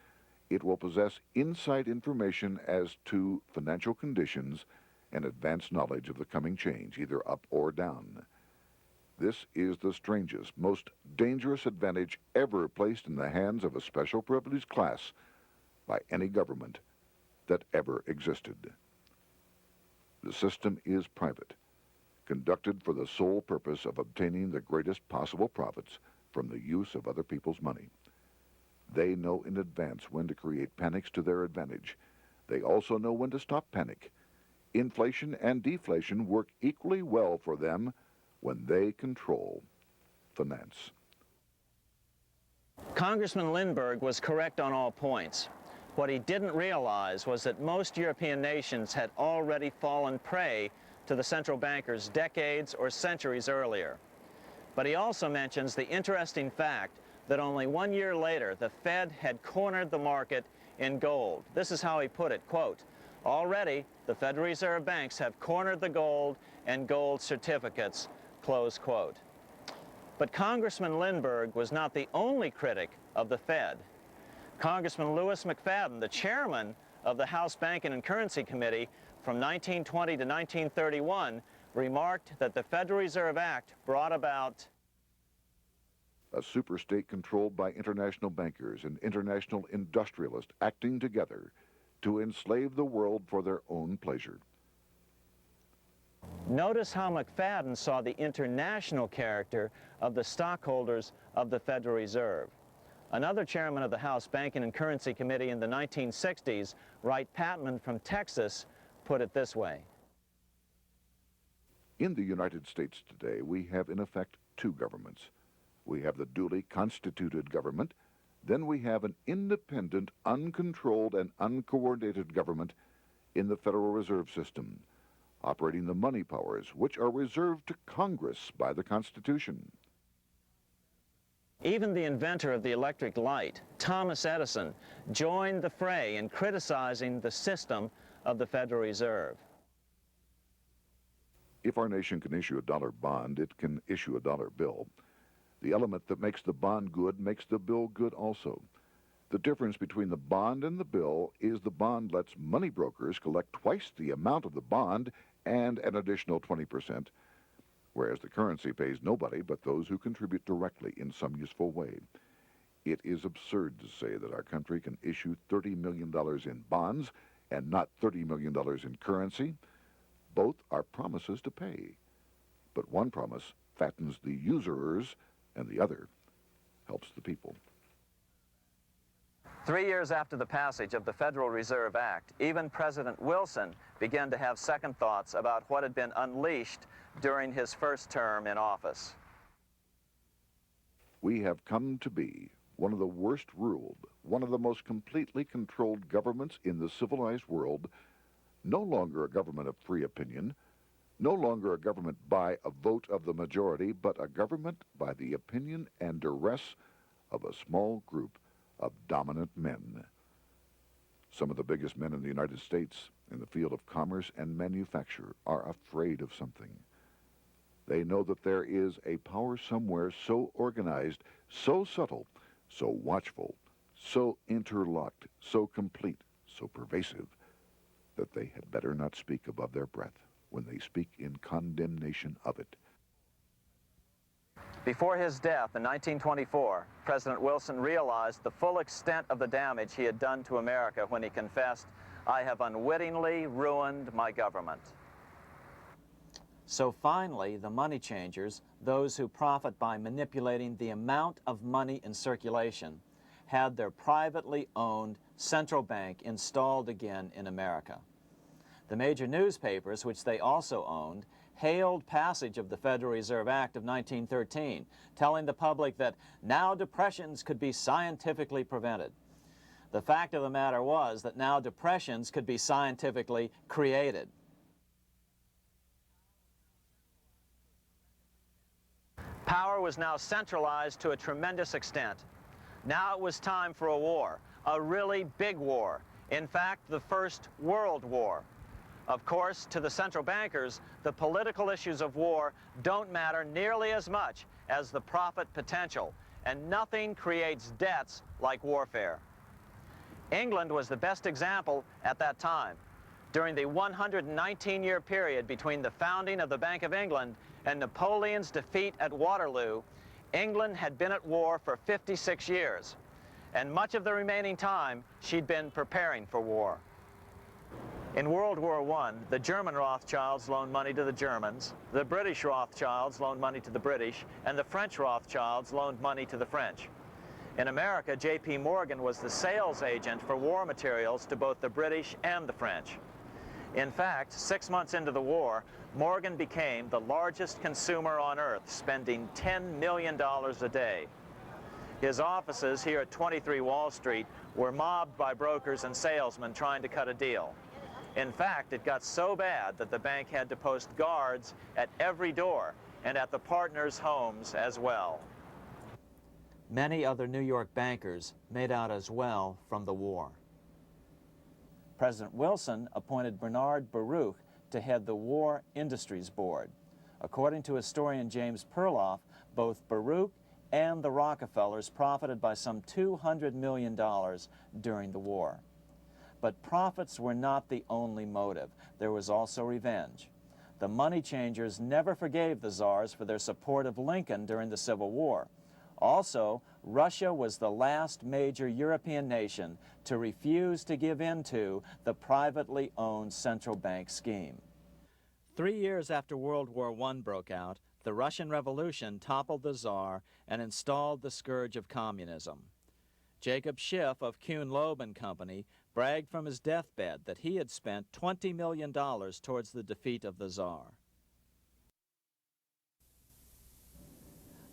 it will possess inside information as to financial conditions and advanced knowledge of the coming change, either up or down. This is the strangest, most dangerous advantage ever placed in the hands of a special privileged class by any government that ever existed. The system is private, conducted for the sole purpose of obtaining the greatest possible profits from the use of other people's money. They know in advance when to create panics to their advantage. They also know when to stop panic. Inflation and deflation work equally well for them when they control finance. Congressman Lindbergh was correct on all points. What he didn't realize was that most European nations had already fallen prey to the central bankers decades or centuries earlier. But he also mentions the interesting fact that only 1 year later, the Fed had cornered the market in gold. This is how he put it, quote, "Already, the Federal Reserve banks have cornered the gold and gold certificates," close quote. But Congressman Lindbergh was not the only critic of the Fed. Congressman Lewis McFadden, the chairman of the House Banking and Currency Committee from 1920 to 1931, remarked that the Federal Reserve Act brought about a superstate controlled by international bankers and international industrialists acting together to enslave the world for their own pleasure. Notice how McFadden saw the international character of the stockholders of the Federal Reserve. Another chairman of the House Banking and Currency Committee in the 1960s, Wright Patman from Texas, put it this way. In the United States today, we have in effect two governments. We have the duly constituted government, then we have an independent, uncontrolled, and uncoordinated government in the Federal Reserve System, operating the money powers which are reserved to Congress by the Constitution. Even the inventor of the electric light, Thomas Edison, joined the fray in criticizing the system of the Federal Reserve. If our nation can issue a dollar bond, it can issue a dollar bill. The element that makes the bond good makes the bill good also. The difference between the bond and the bill is the bond lets money brokers collect twice the amount of the bond and an additional 20%, whereas the currency pays nobody but those who contribute directly in some useful way. It is absurd to say that our country can issue $30 million in bonds and not $30 million in currency. Both are promises to pay, but one promise fattens the usurers, and the other helps the people. 3 years after the passage of the Federal Reserve Act, even President Wilson began to have second thoughts about what had been unleashed during his first term in office. We have come to be one of the worst ruled, one of the most completely controlled governments in the civilized world, no longer a government of free opinion, no longer a government by a vote of the majority, but a government by the opinion and duress of a small group of dominant men. Some of the biggest men in the United States in the field of commerce and manufacture are afraid of something. They know that there is a power somewhere so organized, so subtle, so watchful, so interlocked, so complete, so pervasive, that they had better not speak above their breath when they speak in condemnation of it. Before his death in 1924, President Wilson realized the full extent of the damage he had done to America when he confessed, "I have unwittingly ruined my government." So finally, the money changers, those who profit by manipulating the amount of money in circulation, had their privately owned central bank installed again in America. The major newspapers, which they also owned, hailed passage of the Federal Reserve Act of 1913, telling the public that now depressions could be scientifically prevented. The fact of the matter was that now depressions could be scientifically created. Power was now centralized to a tremendous extent. Now it was time for a war, a really big war. In fact, the First World War. Of course, to the central bankers, the political issues of war don't matter nearly as much as the profit potential, and nothing creates debts like warfare. England was the best example at that time. During the 119-year period between the founding of the Bank of England and Napoleon's defeat at Waterloo, England had been at war for 56 years, and much of the remaining time she'd been preparing for war. In World War I, the German Rothschilds loaned money to the Germans, the British Rothschilds loaned money to the British, and the French Rothschilds loaned money to the French. In America, J.P. Morgan was the sales agent for war materials to both the British and the French. In fact, 6 months into the war, Morgan became the largest consumer on earth, spending $10 million a day. His offices here at 23 Wall Street were mobbed by brokers and salesmen trying to cut a deal. In fact, it got so bad that the bank had to post guards at every door and at the partners' homes as well. Many other New York bankers made out as well from the war. President Wilson appointed Bernard Baruch to head the War Industries Board. According to historian James Perloff, both Baruch and the Rockefellers profited by some $200 million during the war. But profits were not the only motive. There was also revenge. The money changers never forgave the czars for their support of Lincoln during the Civil War. Also, Russia was the last major European nation to refuse to give in to the privately owned central bank scheme. 3 years after World War I broke out, the Russian Revolution toppled the Tsar and installed the scourge of communism. Jacob Schiff of Kuhn Loeb and Company bragged from his deathbed that he had spent $20 million towards the defeat of the Tsar.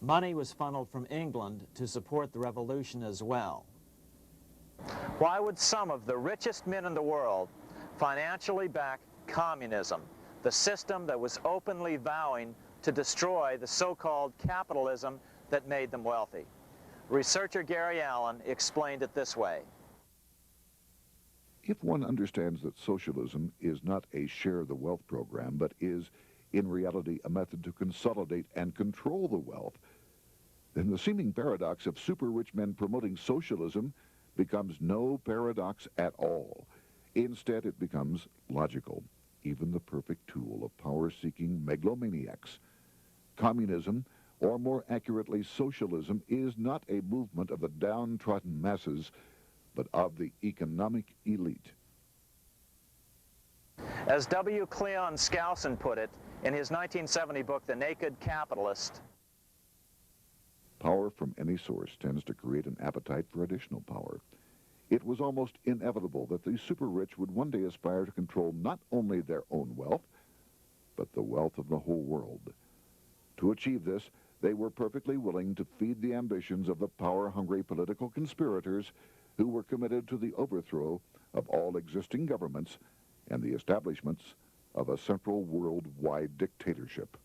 Money was funneled from England to support the revolution as well. Why would some of the richest men in the world financially back communism, the system that was openly vowing to destroy the so-called capitalism that made them wealthy? Researcher Gary Allen explained it this way. If one understands that socialism is not a share the wealth program, but is, in reality, a method to consolidate and control the wealth, then the seeming paradox of super-rich men promoting socialism becomes no paradox at all. Instead, it becomes logical, even the perfect tool of power-seeking megalomaniacs. Communism, or more accurately socialism, is not a movement of the downtrodden masses, but of the economic elite. As W. Cleon Skousen put it in his 1970 book, The Naked Capitalist, power from any source tends to create an appetite for additional power. It was almost inevitable that the super-rich would one day aspire to control not only their own wealth, but the wealth of the whole world. To achieve this, they were perfectly willing to feed the ambitions of the power-hungry political conspirators who were committed to the overthrow of all existing governments and the establishments of a central worldwide dictatorship.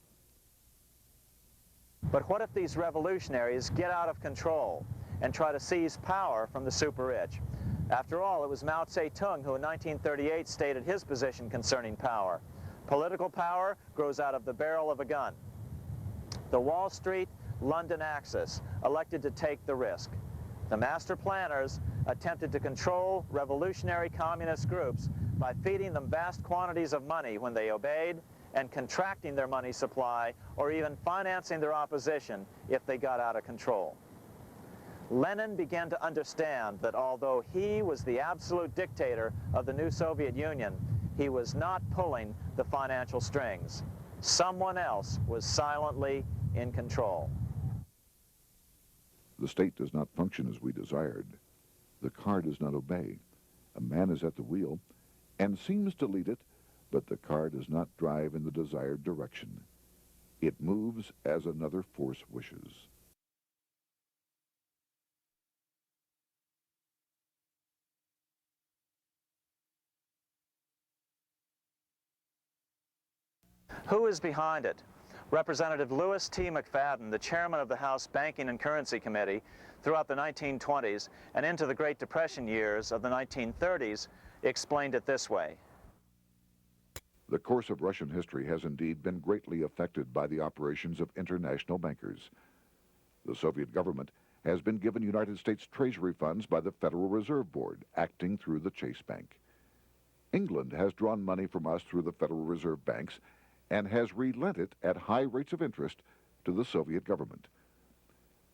but what if these revolutionaries get out of control and try to seize power from the super-rich? After all, it was Mao Zedong who in 1938 stated his position concerning power. Political power grows out of the barrel of a gun. The Wall Street, London axis elected to take the risk. The master planners attempted to control revolutionary communist groups by feeding them vast quantities of money when they obeyed and contracting their money supply or even financing their opposition if they got out of control. Lenin began to understand that although he was the absolute dictator of the new Soviet Union, he was not pulling the financial strings. Someone else was silently in control. The state does not function as we desired. The car does not obey. A man is at the wheel and seems to lead it, but the car does not drive in the desired direction. It moves as another force wishes. Who is behind it? Representative Louis T. McFadden, the chairman of the House Banking and Currency Committee throughout the 1920s and into the Great Depression years of the 1930s, explained it this way. The course of Russian history has indeed been greatly affected by the operations of international bankers. The Soviet government has been given United States Treasury funds by the Federal Reserve Board, acting through the Chase Bank. England has drawn money from us through the Federal Reserve banks and has relent it at high rates of interest to the Soviet government.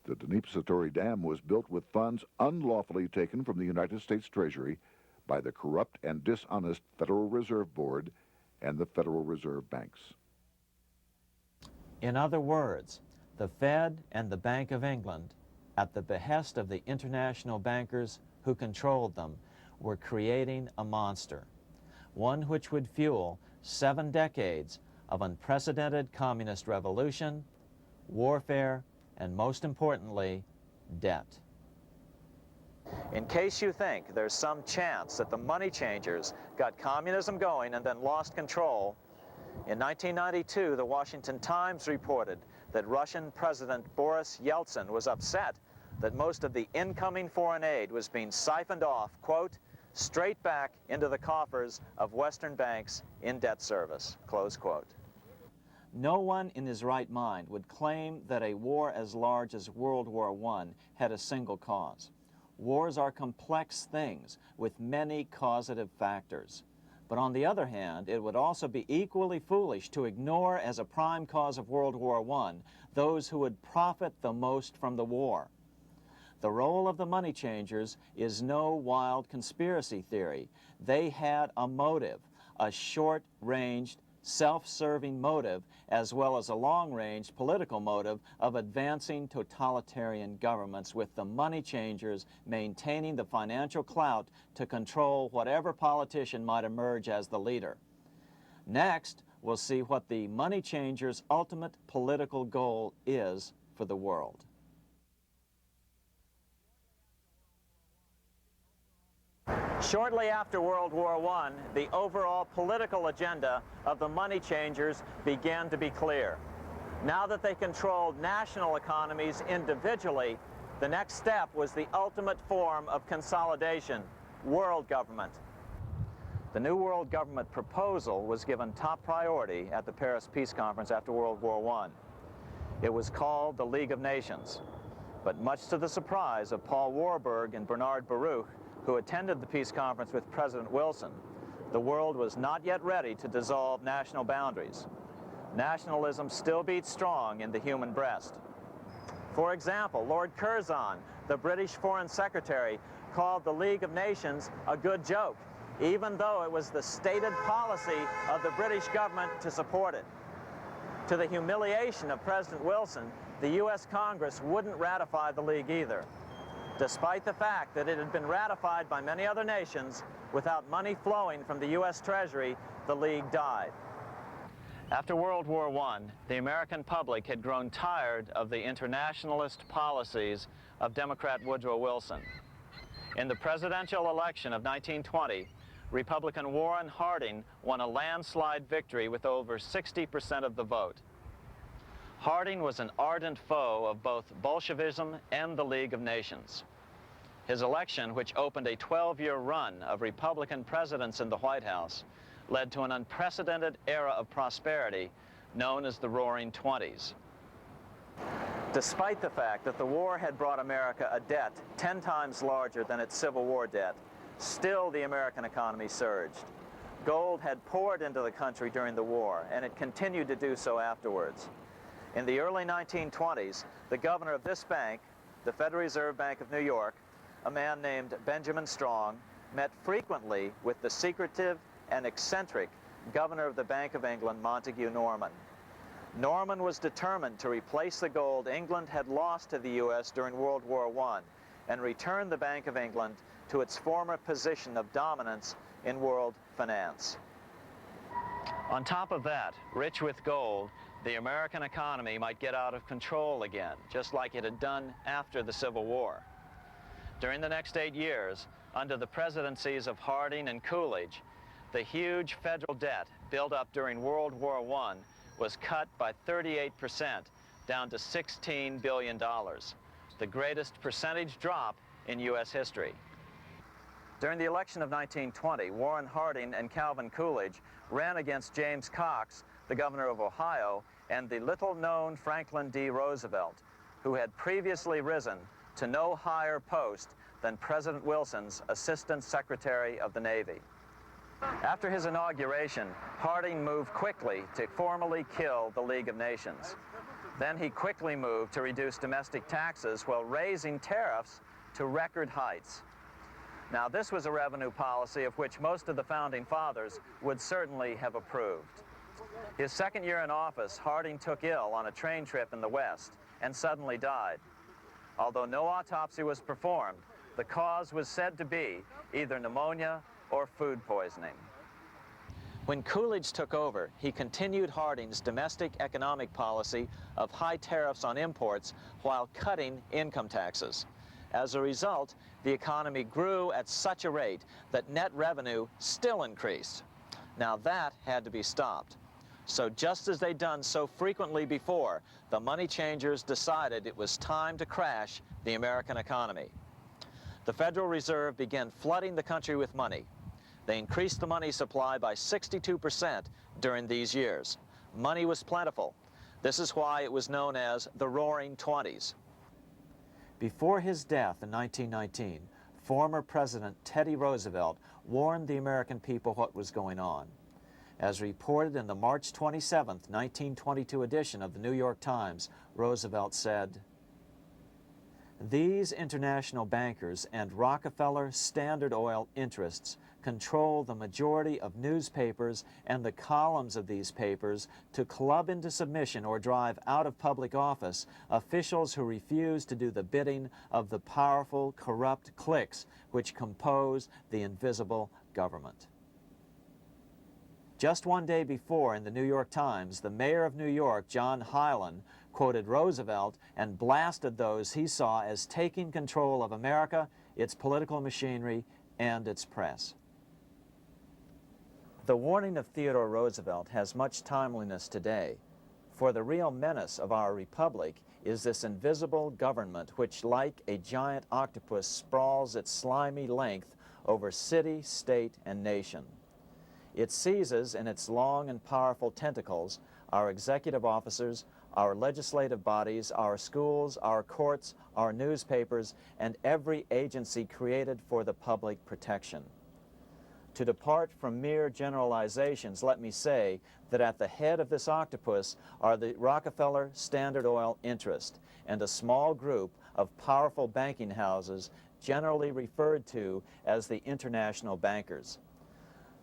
The Dnipro Dam was built with funds unlawfully taken from the United States Treasury by the corrupt and dishonest Federal Reserve Board and the Federal Reserve banks. In other words, the Fed and the Bank of England, at the behest of the international bankers who controlled them, were creating a monster, one which would fuel 7 decades of unprecedented communist revolution, warfare, and most importantly, debt. In case you think there's some chance that the money changers got communism going and then lost control, in 1992, the Washington Times reported that Russian President Boris Yeltsin was upset that most of the incoming foreign aid was being siphoned off, quote, straight back into the coffers of Western banks in debt service, close quote. No one in his right mind would claim that a war as large as World War I had a single cause. Wars are complex things with many causative factors. But on the other hand, it would also be equally foolish to ignore as a prime cause of World War I those who would profit the most from the war. The role of the money changers is no wild conspiracy theory. They had a motive, a short-ranged, self-serving motive, as well as a long-range political motive of advancing totalitarian governments, with the money changers maintaining the financial clout to control whatever politician might emerge as the leader. Next, we'll see what the money changers' ultimate political goal is for the world. Shortly after World War I, the overall political agenda of the money changers began to be clear. Now that they controlled national economies individually, the next step was the ultimate form of consolidation, world government. The new world government proposal was given top priority at the Paris Peace Conference after World War I. It was called the League of Nations, but much to the surprise of Paul Warburg and Bernard Baruch, who attended the peace conference with President Wilson, the world was not yet ready to dissolve national boundaries. Nationalism still beats strong in the human breast. For example, Lord Curzon, the British Foreign Secretary, called the League of Nations a good joke even though it was the stated policy of the British government to support it. To the humiliation of President Wilson, the U.S. Congress wouldn't ratify the League either, despite the fact that it had been ratified by many other nations. Without money flowing from the U.S. Treasury, the League died. After World War I, the American public had grown tired of the internationalist policies of Democrat Woodrow Wilson. In the presidential election of 1920, Republican Warren Harding won a landslide victory with over 60% of the vote. Harding was an ardent foe of both Bolshevism and the League of Nations. His election, which opened a 12-year run of Republican presidents in the White House, led to an unprecedented era of prosperity known as the Roaring Twenties. Despite the fact that the war had brought America a debt 10 times larger than its Civil War debt, still the American economy surged. Gold had poured into the country during the war, and it continued to do so afterwards. In the early 1920s, the governor of this bank, the Federal Reserve Bank of New York, a man named Benjamin Strong, met frequently with the secretive and eccentric governor of the Bank of England, Montague Norman. Norman was determined to replace the gold England had lost to the U.S. during World War I and return the Bank of England to its former position of dominance in world finance. On top of that, rich with gold, the American economy might get out of control again, just like it had done after the Civil War. During the next 8 years, under the presidencies of Harding and Coolidge, the huge federal debt built up during World War I was cut by 38%, down to $16 billion, the greatest percentage drop in U.S. history. During the election of 1920, Warren Harding and Calvin Coolidge ran against James Cox, the governor of Ohio, and the little-known Franklin D. Roosevelt, who had previously risen to no higher post than President Wilson's Assistant Secretary of the Navy. After his inauguration, Harding moved quickly to formally kill the League of Nations. Then he quickly moved to reduce domestic taxes while raising tariffs to record heights. Now, this was a revenue policy of which most of the founding fathers would certainly have approved. His second year in office, Harding took ill on a train trip in the West and suddenly died. Although no autopsy was performed, the cause was said to be either pneumonia or food poisoning. When Coolidge took over, he continued Harding's domestic economic policy of high tariffs on imports while cutting income taxes. As a result, the economy grew at such a rate that net revenue still increased. Now that had to be stopped. So just as they'd done so frequently before, the money changers decided it was time to crash the American economy. The Federal Reserve began flooding the country with money. They increased the money supply by 62% during these years. Money was plentiful. This is why it was known as the Roaring Twenties. Before his death in 1919, former President Teddy Roosevelt warned the American people what was going on. As reported in the March 27, 1922 edition of the New York Times, Roosevelt said, "These international bankers and Rockefeller Standard Oil interests control the majority of newspapers and the columns of these papers to club into submission or drive out of public office officials who refuse to do the bidding of the powerful, corrupt cliques which compose the invisible government." Just one day before, in the New York Times, the mayor of New York, John Hylan, quoted Roosevelt and blasted those he saw as taking control of America, its political machinery, and its press. The warning of Theodore Roosevelt has much timeliness today, for the real menace of our republic is this invisible government which, like a giant octopus, sprawls its slimy length over city, state, and nation. It seizes in its long and powerful tentacles our executive officers, our legislative bodies, our schools, our courts, our newspapers, and every agency created for the public protection. To depart from mere generalizations, let me say that at the head of this octopus are the Rockefeller Standard Oil interest and a small group of powerful banking houses generally referred to as the international bankers.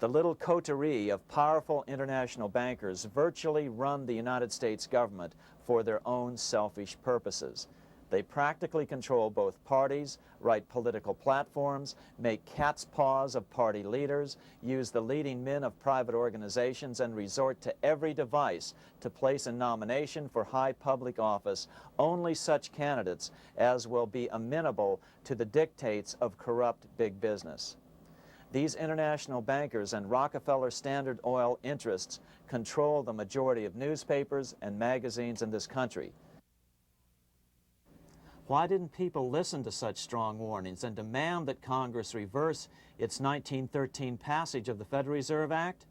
The little coterie of powerful international bankers virtually run the United States government for their own selfish purposes. They practically control both parties, write political platforms, make cat's paws of party leaders, use the leading men of private organizations, and resort to every device to place in nomination for high public office only such candidates as will be amenable to the dictates of corrupt big business. These international bankers and Rockefeller Standard Oil interests control the majority of newspapers and magazines in this country. Why didn't people listen to such strong warnings and demand that Congress reverse its 1913 passage of the Federal Reserve Act?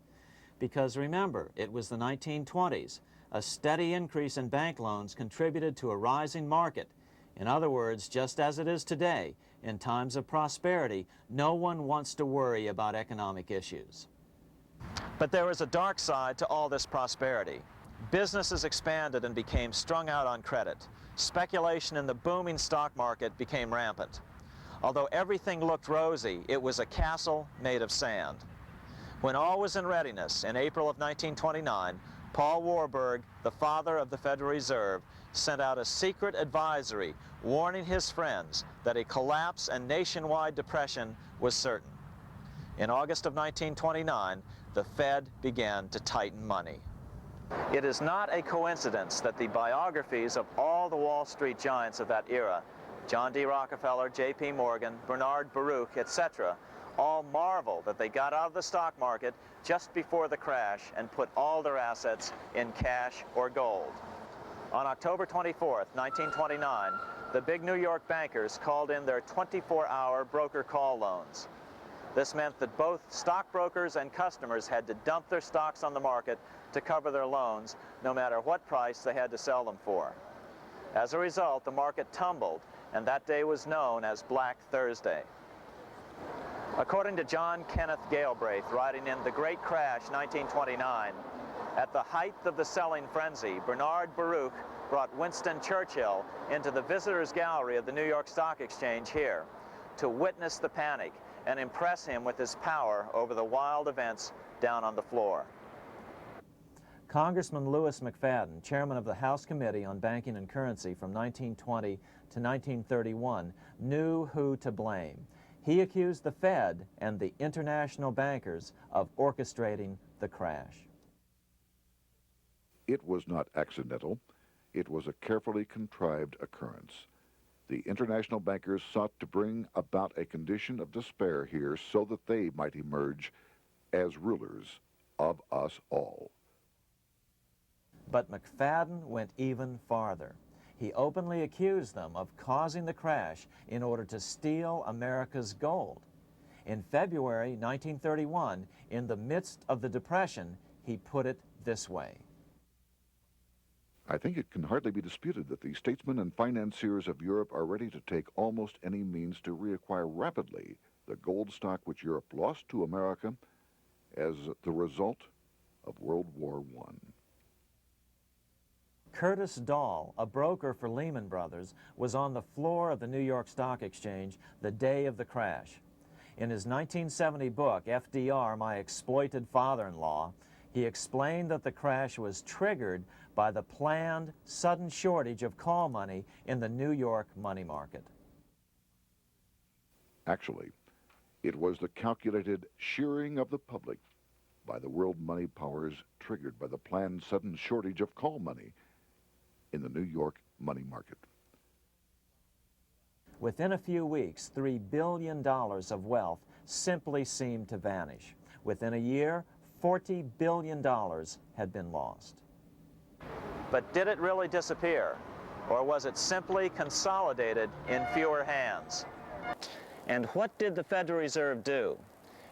Because remember, it was the 1920s. A steady increase in bank loans contributed to a rising market. In other words, just as it is today, in times of prosperity, no one wants to worry about economic issues. But there was a dark side to all this prosperity. Businesses expanded and became strung out on credit. Speculation in the booming stock market became rampant. Although everything looked rosy, it was a castle made of sand. When all was in readiness, in April of 1929, Paul Warburg, the father of the Federal Reserve, sent out a secret advisory warning his friends that a collapse and nationwide depression was certain. In August of 1929, the Fed began to tighten money. It is not a coincidence that the biographies of all the Wall Street giants of that era, John D. Rockefeller, J.P. Morgan, Bernard Baruch, etc., all marvel that they got out of the stock market just before the crash and put all their assets in cash or gold. On October 24th, 1929, the big New York bankers called in their 24-hour broker call loans. This meant that both stockbrokers and customers had to dump their stocks on the market to cover their loans, no matter what price they had to sell them for. As a result, the market tumbled, and that day was known as Black Thursday. According to John Kenneth Galbraith, writing in The Great Crash, 1929, at the height of the selling frenzy, Bernard Baruch brought Winston Churchill into the visitors' gallery of the New York Stock Exchange here to witness the panic and impress him with his power over the wild events down on the floor. Congressman Louis McFadden, chairman of the House Committee on Banking and Currency from 1920 to 1931, knew who to blame. He accused the Fed and the international bankers of orchestrating the crash. It was not accidental. It was a carefully contrived occurrence. The international bankers sought to bring about a condition of despair here so that they might emerge as rulers of us all. But McFadden went even farther. He openly accused them of causing the crash in order to steal America's gold. In February 1931, in the midst of the Depression, he put it this way. I think it can hardly be disputed that the statesmen and financiers of Europe are ready to take almost any means to reacquire rapidly the gold stock which Europe lost to America as the result of World War I. Curtis Dahl, a broker for Lehman Brothers, was on the floor of the New York Stock Exchange the day of the crash. In his 1970 book, FDR, My Exploited Father-in-Law, he explained that the crash was triggered by the planned sudden shortage of call money in the New York money market. Actually, it was the calculated shearing of the public by the world money powers triggered by the planned sudden shortage of call money in the New York money market. Within a few weeks, $3 billion of wealth simply seemed to vanish. Within a year, $40 billion had been lost. But did it really disappear? Or was it simply consolidated in fewer hands? And what did the Federal Reserve do?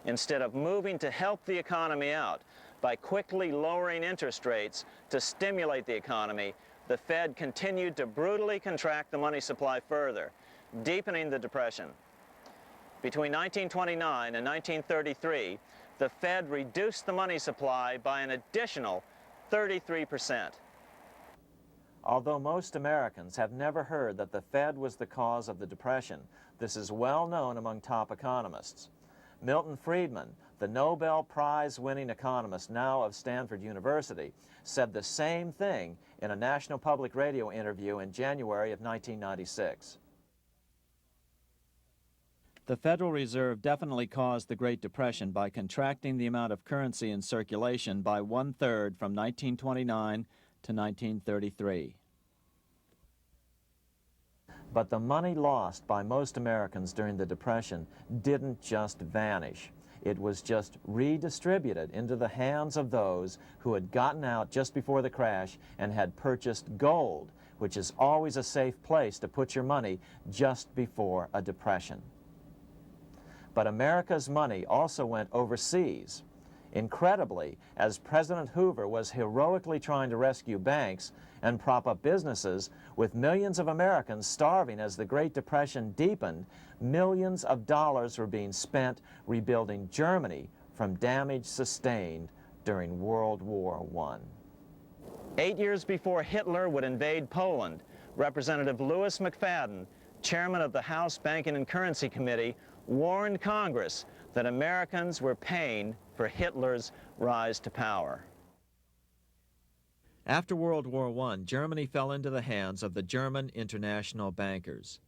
Instead of moving to help the economy out by quickly lowering interest rates to stimulate the economy, the Fed continued to brutally contract the money supply further, deepening the Depression. Between 1929 and 1933, the Fed reduced the money supply by an additional 33%. Although most Americans have never heard that the Fed was the cause of the Depression, this is well known among top economists. Milton Friedman, the Nobel Prize-winning economist now of Stanford University, said the same thing in a National Public Radio interview in January of 1996. The Federal Reserve definitely caused the Great Depression by contracting the amount of currency in circulation by 1/3 from 1929 to 1933. But the money lost by most Americans during the Depression didn't just vanish. It was just redistributed into the hands of those who had gotten out just before the crash and had purchased gold, which is always a safe place to put your money just before a depression. But America's money also went overseas. Incredibly, as President Hoover was heroically trying to rescue banks and prop up businesses, with millions of Americans starving as the Great Depression deepened, millions of dollars were being spent rebuilding Germany from damage sustained during World War I. 8 years before Hitler would invade Poland, Representative Louis McFadden, chairman of the House Banking and Currency Committee, warned Congress that Americans were paying for Hitler's rise to power. After World War I, Germany fell into the hands of the German international bankers.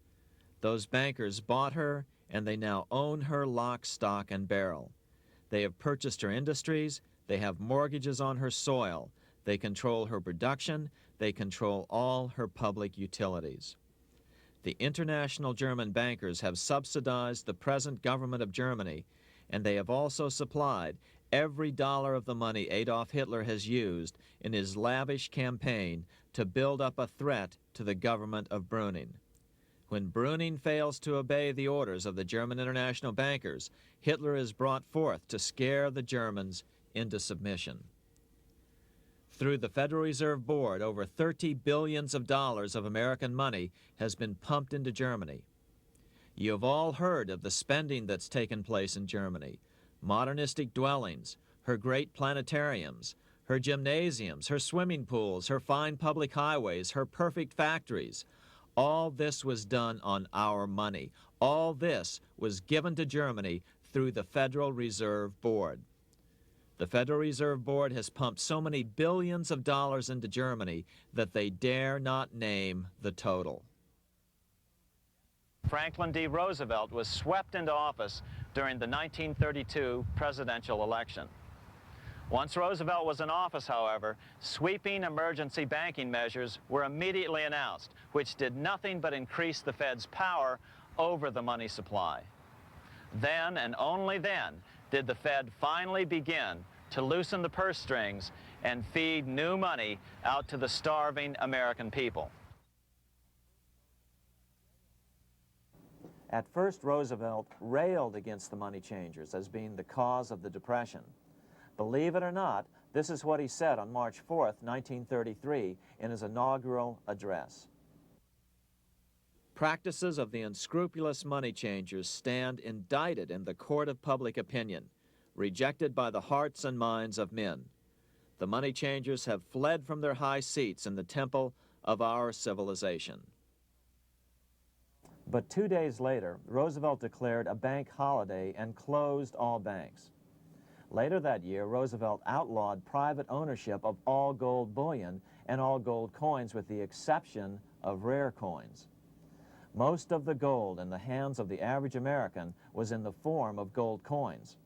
Those bankers bought her, and they now own her lock, stock, and barrel. They have purchased her industries, they have mortgages on her soil, they control her production, they control all her public utilities. The international German bankers have subsidized the present government of Germany, and they have also supplied every dollar of the money Adolf Hitler has used in his lavish campaign to build up a threat to the government of Brüning. When Brüning fails to obey the orders of the German international bankers, Hitler is brought forth to scare the Germans into submission. Through the Federal Reserve Board, over $30 billion of American money has been pumped into Germany. You have all heard of the spending that's taken place in Germany. Modernistic dwellings, her great planetariums, her gymnasiums, her swimming pools, her fine public highways, her perfect factories. All this was done on our money. All this was given to Germany through the Federal Reserve Board. The Federal Reserve Board has pumped so many billions of dollars into Germany that they dare not name the total. Franklin D. Roosevelt was swept into office during the 1932 presidential election. Once Roosevelt was in office, however, sweeping emergency banking measures were immediately announced, which did nothing but increase the Fed's power over the money supply. Then, and only then, did the Fed finally begin to loosen the purse strings and feed new money out to the starving American people. At first, Roosevelt railed against the money changers as being the cause of the Depression. Believe it or not, this is what he said on March 4th, 1933, in his inaugural address. Practices of the unscrupulous money changers stand indicted in the court of public opinion, rejected by the hearts and minds of men. The money changers have fled from their high seats in the temple of our civilization. But 2 days later, Roosevelt declared a bank holiday and closed all banks. Later that year, Roosevelt outlawed private ownership of all gold bullion and all gold coins with the exception of rare coins. Most of the gold in the hands of the average American was in the form of gold coins.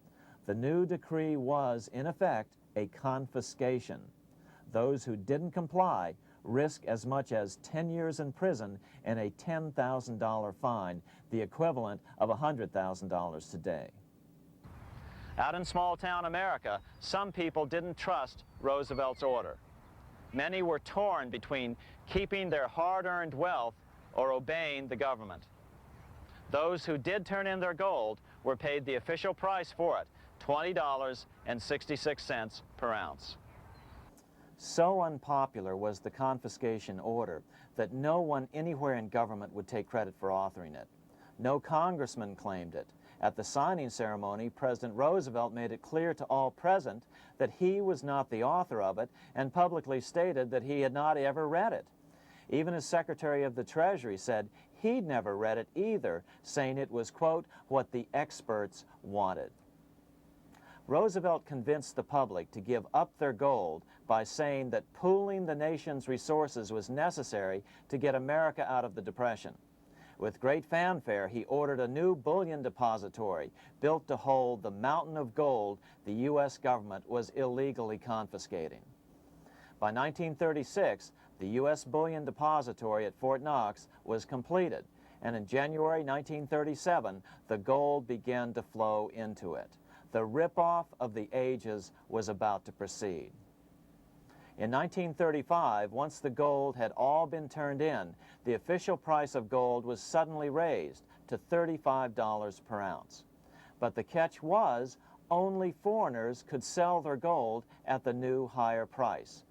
The new decree was, in effect, a confiscation. Those who didn't comply risk as much as 10 years in prison and a $10,000 fine, the equivalent of $100,000 today. Out in small-town America, some people didn't trust Roosevelt's order. Many were torn between keeping their hard-earned wealth or obeying the government. Those who did turn in their gold were paid the official price for it, $20.66 per ounce. So unpopular was the confiscation order that no one anywhere in government would take credit for authoring it. No congressman claimed it. At the signing ceremony, President Roosevelt made it clear to all present that he was not the author of it and publicly stated that he had not ever read it. Even his Secretary of the Treasury said he'd never read it either, saying it was, quote, what the experts wanted. Roosevelt convinced the public to give up their gold by saying that pooling the nation's resources was necessary to get America out of the Depression. With great fanfare, he ordered a new bullion depository built to hold the mountain of gold the U.S. government was illegally confiscating. By 1936, the U.S. bullion depository at Fort Knox was completed, and in January 1937, the gold began to flow into it. The rip-off of the ages was about to proceed. In 1935, once the gold had all been turned in, the official price of gold was suddenly raised to $35 per ounce. But the catch was, only foreigners could sell their gold at the new higher price.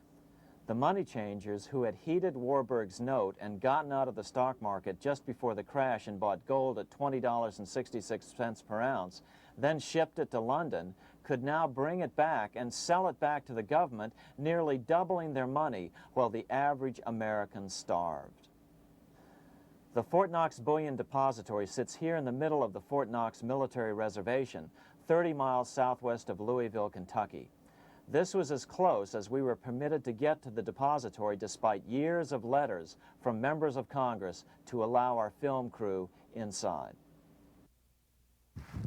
The money changers who had heeded Warburg's note and gotten out of the stock market just before the crash and bought gold at $20.66 per ounce, then shipped it to London, could now bring it back and sell it back to the government, nearly doubling their money while the average American starved. The Fort Knox Bullion Depository sits here in the middle of the Fort Knox Military Reservation, 30 miles southwest of Louisville, Kentucky. This was as close as we were permitted to get to the depository despite years of letters from members of Congress to allow our film crew inside.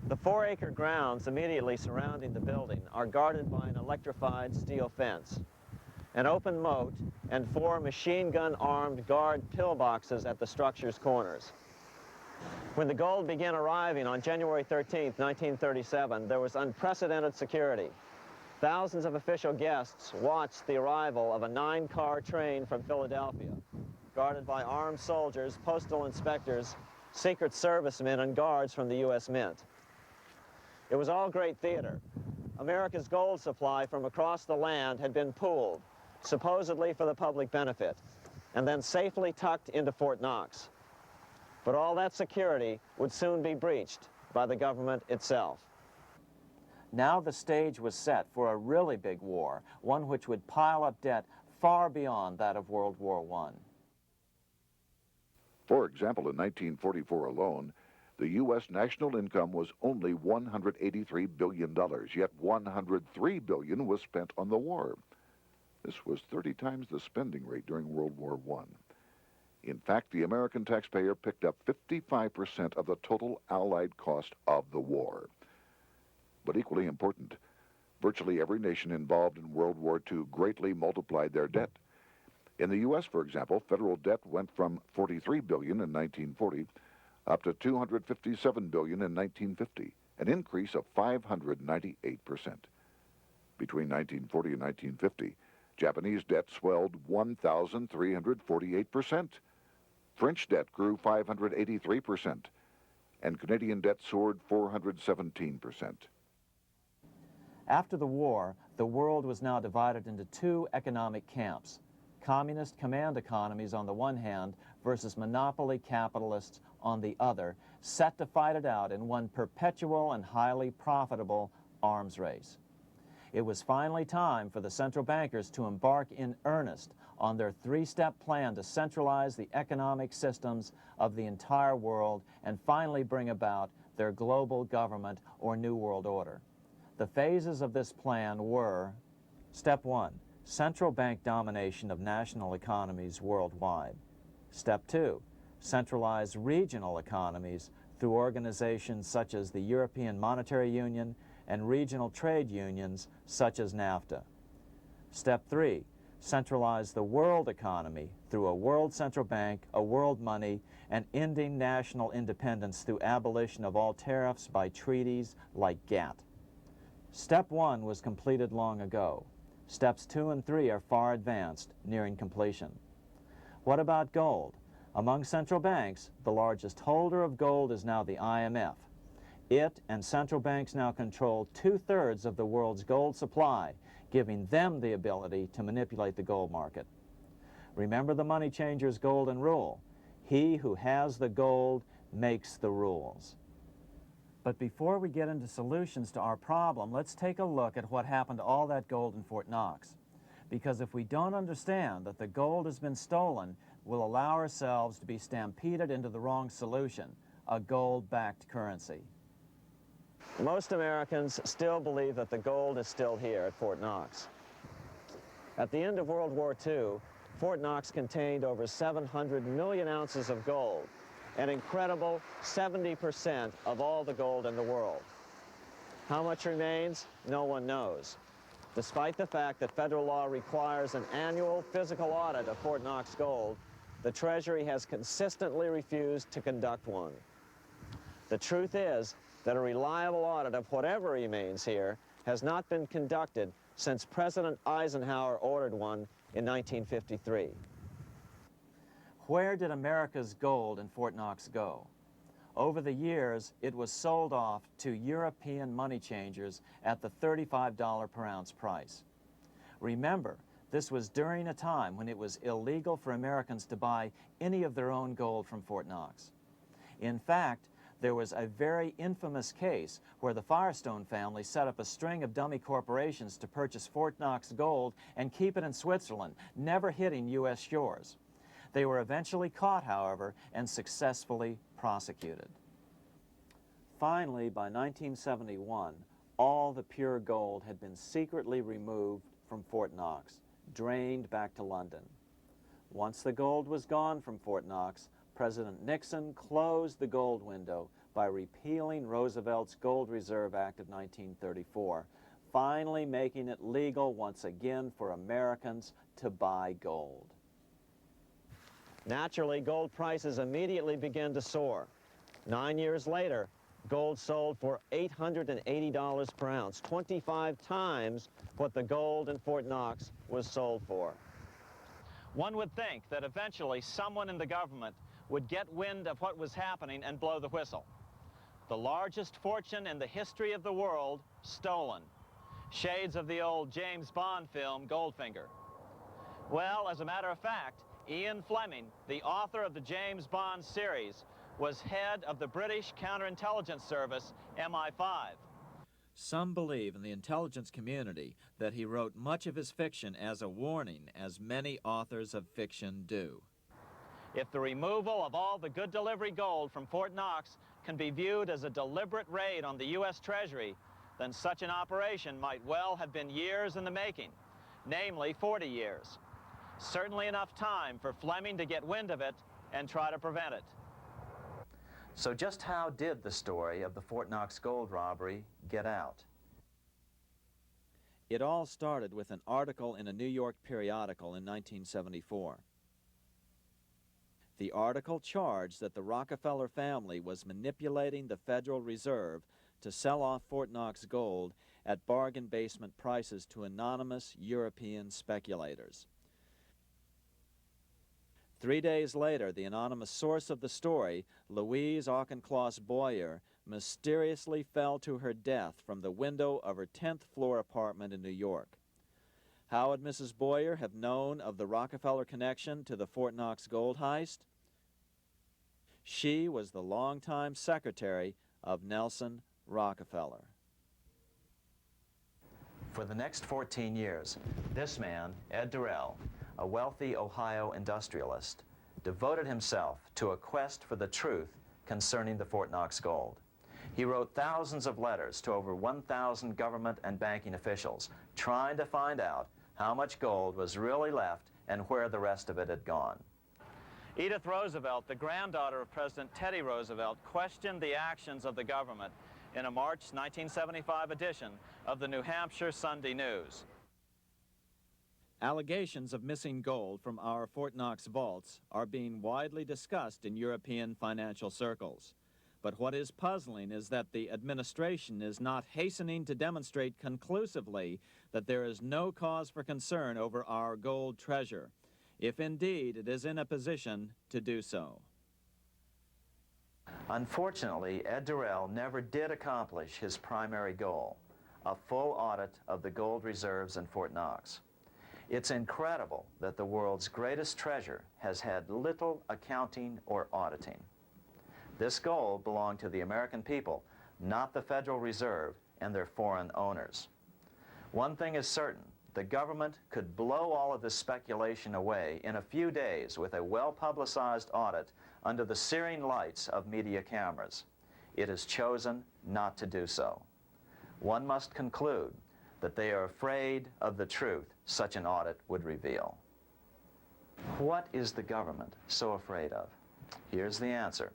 The 4-acre grounds immediately surrounding the building are guarded by an electrified steel fence, an open moat, and 4 machine-gun-armed guard pillboxes at the structure's corners. When the gold began arriving on January 13, 1937, there was unprecedented security. Thousands of official guests watched the arrival of a 9-car train from Philadelphia, guarded by armed soldiers, postal inspectors, Secret Servicemen, and guards from the U.S. Mint. It was all great theater. America's gold supply from across the land had been pooled, supposedly for the public benefit, and then safely tucked into Fort Knox. But all that security would soon be breached by the government itself. Now the stage was set for a really big war, one which would pile up debt far beyond that of World War I. For example, in 1944 alone, the U.S. national income was only $183 billion, yet $103 billion was spent on the war. This was 30 times the spending rate during World War I. In fact, the American taxpayer picked up 55% of the total Allied cost of the war. But equally important, virtually every nation involved in World War II greatly multiplied their debt. In the U.S., for example, federal debt went from $43 billion in 1940 up to $257 billion in 1950, an increase of 598%. Between 1940 and 1950, Japanese debt swelled 1,348%. French debt grew 583%, and Canadian debt soared 417%. After the war, the world was now divided into 2 economic camps: communist command economies on the one hand versus monopoly capitalists on the other, set to fight it out in one perpetual and highly profitable arms race. It was finally time for the central bankers to embark in earnest on their 3-step plan to centralize the economic systems of the entire world and finally bring about their global government or New World Order. The phases of this plan were: Step 1, central bank domination of national economies worldwide. Step 2, centralize regional economies through organizations such as the European Monetary Union and regional trade unions such as NAFTA. Step 3, centralize the world economy through a world central bank, a world money, and ending national independence through abolition of all tariffs by treaties like GATT. Step 1 was completed long ago. Steps 2 and 3 are far advanced, nearing completion. What about gold? Among central banks, the largest holder of gold is now the IMF. It and central banks now control 2/3 of the world's gold supply, giving them the ability to manipulate the gold market. Remember the money changer's golden rule: he who has the gold makes the rules. But before we get into solutions to our problem, let's take a look at what happened to all that gold in Fort Knox. Because if we don't understand that the gold has been stolen, will allow ourselves to be stampeded into the wrong solution, a gold-backed currency. Most Americans still believe that the gold is still here at Fort Knox. At the end of World War II, Fort Knox contained over 700 million ounces of gold, an incredible 70% of all the gold in the world. How much remains? No one knows. Despite the fact that federal law requires an annual physical audit of Fort Knox gold, the Treasury has consistently refused to conduct one. The truth is that a reliable audit of whatever remains here has not been conducted since President Eisenhower ordered one in 1953. Where did America's gold in Fort Knox go? Over the years, it was sold off to European money changers at the $35 per ounce price. Remember, this was during a time when it was illegal for Americans to buy any of their own gold from Fort Knox. In fact, there was a very infamous case where the Firestone family set up a string of dummy corporations to purchase Fort Knox gold and keep it in Switzerland, never hitting U.S. shores. They were eventually caught, however, and successfully prosecuted. Finally, by 1971, all the pure gold had been secretly removed from Fort Knox, drained back to London. Once the gold was gone from Fort Knox, President Nixon closed the gold window by repealing Roosevelt's Gold Reserve Act of 1934, finally making it legal once again for Americans to buy gold. Naturally, gold prices immediately began to soar. 9 years later, gold sold for $880 per ounce, 25 times what the gold in Fort Knox was sold for. One would think that eventually someone in the government would get wind of what was happening and blow the whistle. The largest fortune in the history of the world stolen. Shades of the old James Bond film, Goldfinger. Well, as a matter of fact, Ian Fleming, the author of the James Bond series, was head of the British counterintelligence service, MI5. Some believe in the intelligence community that he wrote much of his fiction as a warning, as many authors of fiction do. If the removal of all the good delivery gold from Fort Knox can be viewed as a deliberate raid on the U.S. Treasury, then such an operation might well have been years in the making, namely 40 years. Certainly enough time for Fleming to get wind of it and try to prevent it. So just how did the story of the Fort Knox gold robbery get out? It all started with an article in a New York periodical in 1974. The article charged that the Rockefeller family was manipulating the Federal Reserve to sell off Fort Knox gold at bargain basement prices to anonymous European speculators. 3 days later, the anonymous source of the story, Louise Auchincloss Boyer, mysteriously fell to her death from the window of her 10th floor apartment in New York. How would Mrs. Boyer have known of the Rockefeller connection to the Fort Knox gold heist? She was the longtime secretary of Nelson Rockefeller. For the next 14 years, this man, Ed Durrell, a wealthy Ohio industrialist, devoted himself to a quest for the truth concerning the Fort Knox gold. He wrote thousands of letters to over 1,000 government and banking officials, trying to find out how much gold was really left and where the rest of it had gone. Edith Roosevelt, the granddaughter of President Teddy Roosevelt, questioned the actions of the government in a March 1975 edition of the New Hampshire Sunday News. Allegations of missing gold from our Fort Knox vaults are being widely discussed in European financial circles. But what is puzzling is that the administration is not hastening to demonstrate conclusively that there is no cause for concern over our gold treasure, if indeed it is in a position to do so. Unfortunately, Ed Durrell never did accomplish his primary goal, a full audit of the gold reserves in Fort Knox. It's incredible that the world's greatest treasure has had little accounting or auditing. This gold belonged to the American people, not the Federal Reserve and their foreign owners. One thing is certain, the government could blow all of this speculation away in a few days with a well-publicized audit under the searing lights of media cameras. It has chosen not to do so. One must conclude that they are afraid of the truth such an audit would reveal. What is the government so afraid of? Here's the answer.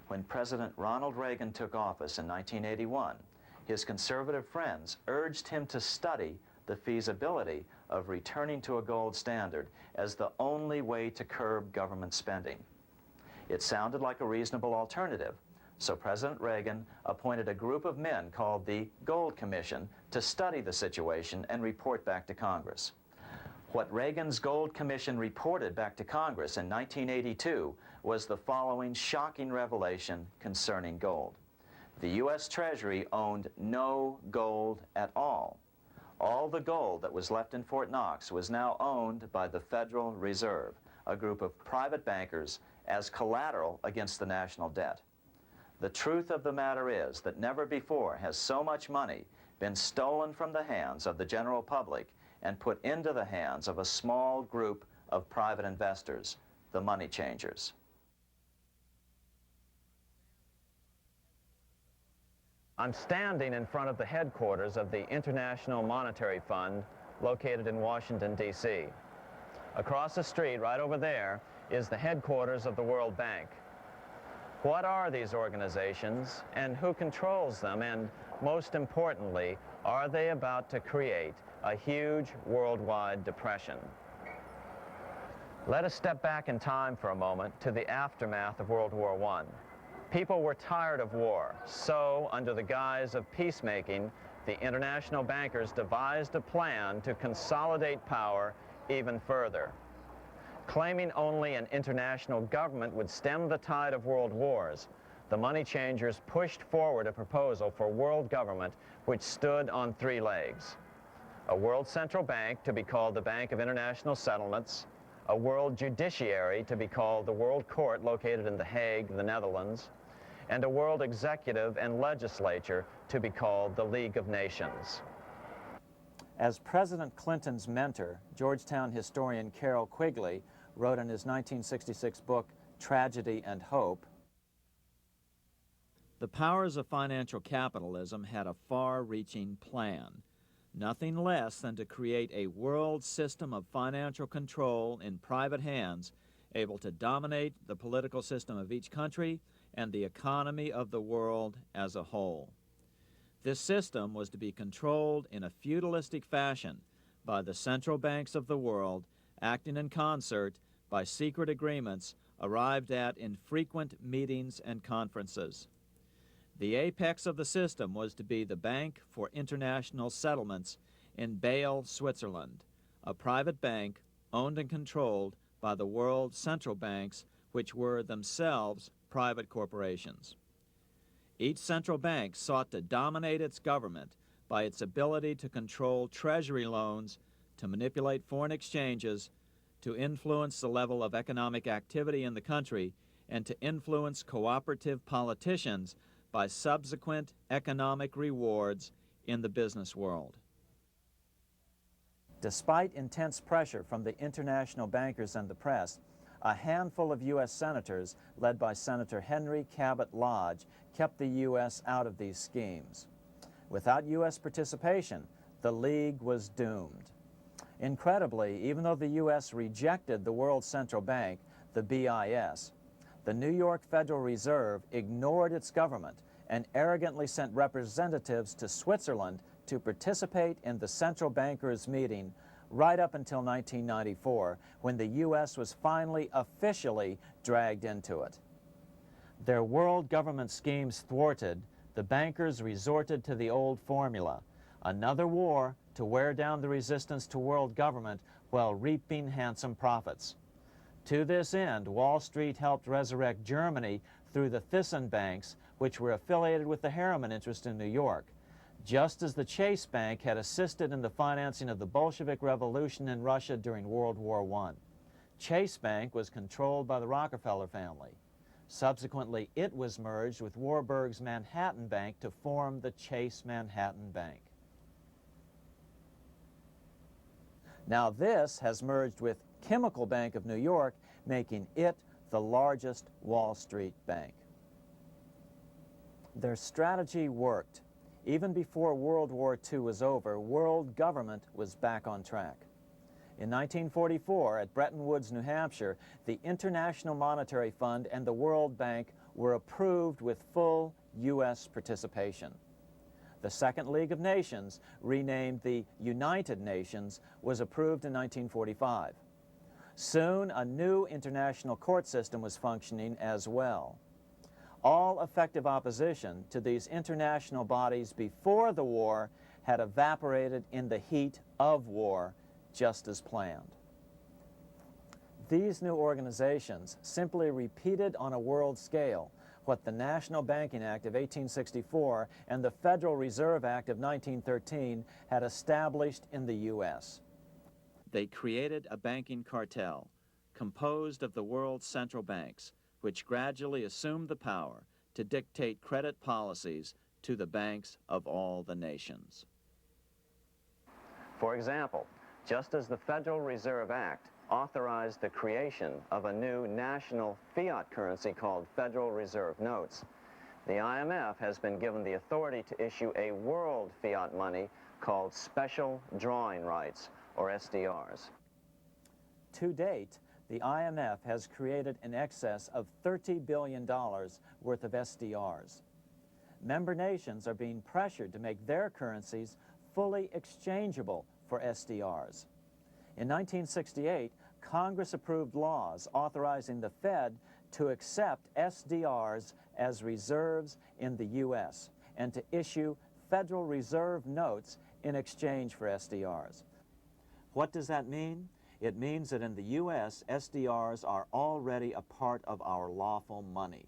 When President Ronald Reagan took office in 1981, his conservative friends urged him to study the feasibility of returning to a gold standard as the only way to curb government spending. It sounded like a reasonable alternative, so President Reagan appointed a group of men called the Gold Commission to study the situation and report back to Congress. What Reagan's Gold Commission reported back to Congress in 1982 was the following shocking revelation concerning gold. The U.S. Treasury owned no gold at all. All the gold that was left in Fort Knox was now owned by the Federal Reserve, a group of private bankers, as collateral against the national debt. The truth of the matter is that never before has so much money been stolen from the hands of the general public and put into the hands of a small group of private investors, the money changers. I'm standing in front of the headquarters of the International Monetary Fund located in Washington, D.C. Across the street, right over there, is the headquarters of the World Bank. What are these organizations and who controls them? And most importantly, are they about to create a huge worldwide depression? Let us step back in time for a moment to the aftermath of World War I. People were tired of war, so under the guise of peacemaking, the international bankers devised a plan to consolidate power even further. Claiming only an international government would stem the tide of world wars, the money changers pushed forward a proposal for world government which stood on three legs. A world central bank to be called the Bank of International Settlements, a world judiciary to be called the World Court located in The Hague, the Netherlands, and a world executive and legislature to be called the League of Nations. As President Clinton's mentor, Georgetown historian Carroll Quigley wrote in his 1966 book, Tragedy and Hope, the powers of financial capitalism had a far-reaching plan, nothing less than to create a world system of financial control in private hands, able to dominate the political system of each country and the economy of the world as a whole. This system was to be controlled in a feudalistic fashion by the central banks of the world, acting in concert by secret agreements arrived at in frequent meetings and conferences. The apex of the system was to be the Bank for International Settlements in Bâle, Switzerland, a private bank owned and controlled by the world central banks, which were themselves private corporations. Each central bank sought to dominate its government by its ability to control treasury loans, to manipulate foreign exchanges, to influence the level of economic activity in the country, and to influence cooperative politicians by subsequent economic rewards in the business world. Despite intense pressure from the international bankers and the press, a handful of U.S. senators, led by Senator Henry Cabot Lodge, kept the U.S. out of these schemes. Without U.S. participation, the League was doomed. Incredibly, even though the U.S. rejected the World Central Bank, the BIS, the New York Federal Reserve ignored its government and arrogantly sent representatives to Switzerland to participate in the central bankers' meeting right up until 1994, when the U.S. was finally officially dragged into it. Their world government schemes thwarted, the bankers resorted to the old formula, another war to wear down the resistance to world government while reaping handsome profits. To this end, Wall Street helped resurrect Germany through the Thyssen banks, which were affiliated with the Harriman interest in New York, just as the Chase Bank had assisted in the financing of the Bolshevik Revolution in Russia during World War I. Chase Bank was controlled by the Rockefeller family. Subsequently, it was merged with Warburg's Manhattan Bank to form the Chase Manhattan Bank. Now this has merged with Chemical Bank of New York, making it the largest Wall Street bank. Their strategy worked. Even before World War II was over, world government was back on track. In 1944, at Bretton Woods, New Hampshire, the International Monetary Fund and the World Bank were approved with full U.S. participation. The Second League of Nations, renamed the United Nations, was approved in 1945. Soon, a new international court system was functioning as well. All effective opposition to these international bodies before the war had evaporated in the heat of war, just as planned. These new organizations simply repeated on a world scale what the National Banking Act of 1864 and the Federal Reserve Act of 1913 had established in the U.S. They created a banking cartel composed of the world's central banks, which gradually assumed the power to dictate credit policies to the banks of all the nations. For example, just as the Federal Reserve Act authorized the creation of a new national fiat currency called Federal Reserve Notes, the IMF has been given the authority to issue a world fiat money called Special Drawing Rights, or SDRs. To date, the IMF has created in excess of $30 billion worth of SDRs. Member nations are being pressured to make their currencies fully exchangeable for SDRs. In 1968, Congress approved laws authorizing the Fed to accept SDRs as reserves in the U.S. and to issue Federal Reserve notes in exchange for SDRs. What does that mean? It means that in the U.S., SDRs are already a part of our lawful money.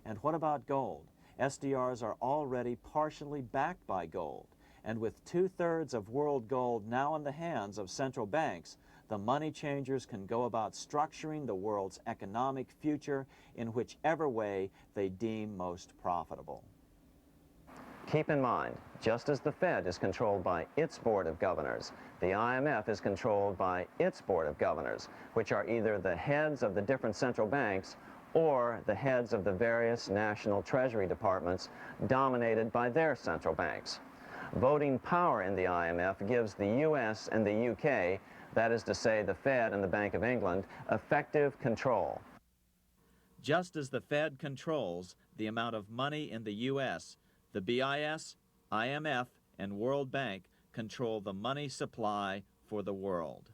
And what about gold? SDRs are already partially backed by gold. And with 2/3 of world gold now in the hands of central banks, the money changers can go about structuring the world's economic future in whichever way they deem most profitable. Keep in mind, just as the Fed is controlled by its Board of Governors, the IMF is controlled by its Board of Governors, which are either the heads of the different central banks or the heads of the various national treasury departments dominated by their central banks. Voting power in the IMF gives the U.S. and the UK, that is to say the Fed and the Bank of England, effective control. Just as the Fed controls the amount of money in the U.S., the BIS, IMF, and World Bank control the money supply for the world.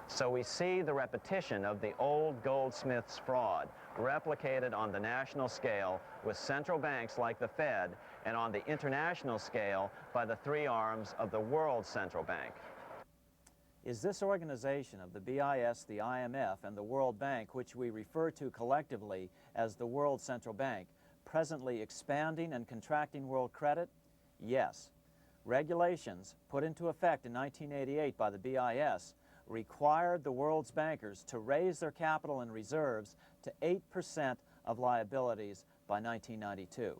So we see the repetition of the old goldsmith's fraud replicated on the national scale with central banks like the Fed and on the international scale by the three arms of the World Central Bank. Is this organization of the BIS, the IMF, and the World Bank, which we refer to collectively as the World Central Bank, presently expanding and contracting world credit? Yes. Regulations put into effect in 1988 by the BIS required the world's bankers to raise their capital and reserves to 8% of liabilities by 1992.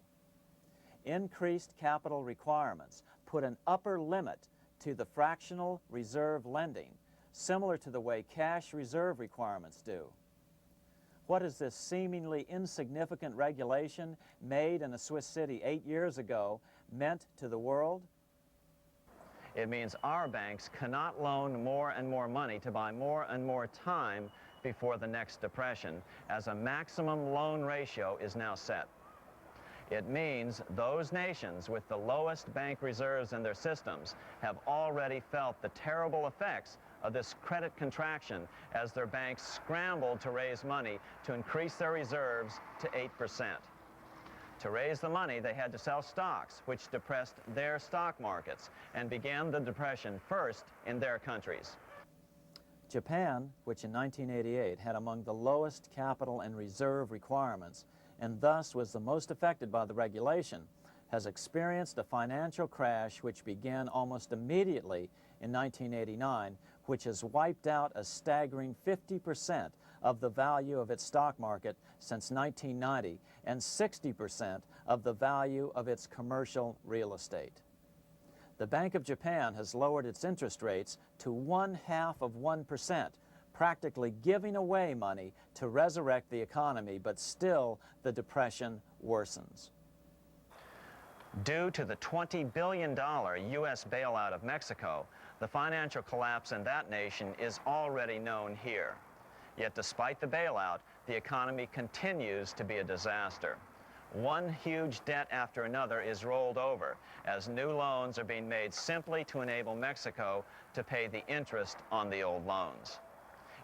Increased capital requirements put an upper limit to the fractional reserve lending, similar to the way cash reserve requirements do. What is this seemingly insignificant regulation made in a Swiss city 8 years ago meant to the world? It means our banks cannot loan more and more money to buy more and more time before the next depression, as a maximum loan ratio is now set. It means those nations with the lowest bank reserves in their systems have already felt the terrible effects of this credit contraction as their banks scrambled to raise money to increase their reserves to 8%. To raise the money, they had to sell stocks, which depressed their stock markets and began the depression first in their countries. Japan, which in 1988 had among the lowest capital and reserve requirements and thus was the most affected by the regulation, has experienced a financial crash which began almost immediately in 1989, which has wiped out a staggering 50% of the value of its stock market since 1990 and 60% of the value of its commercial real estate. The Bank of Japan has lowered its interest rates to 0.5%, practically giving away money to resurrect the economy, but still the depression worsens. Due to the $20 billion U.S. bailout of Mexico, the financial collapse in that nation is already known here. Yet despite the bailout, the economy continues to be a disaster. One huge debt after another is rolled over as new loans are being made simply to enable Mexico to pay the interest on the old loans.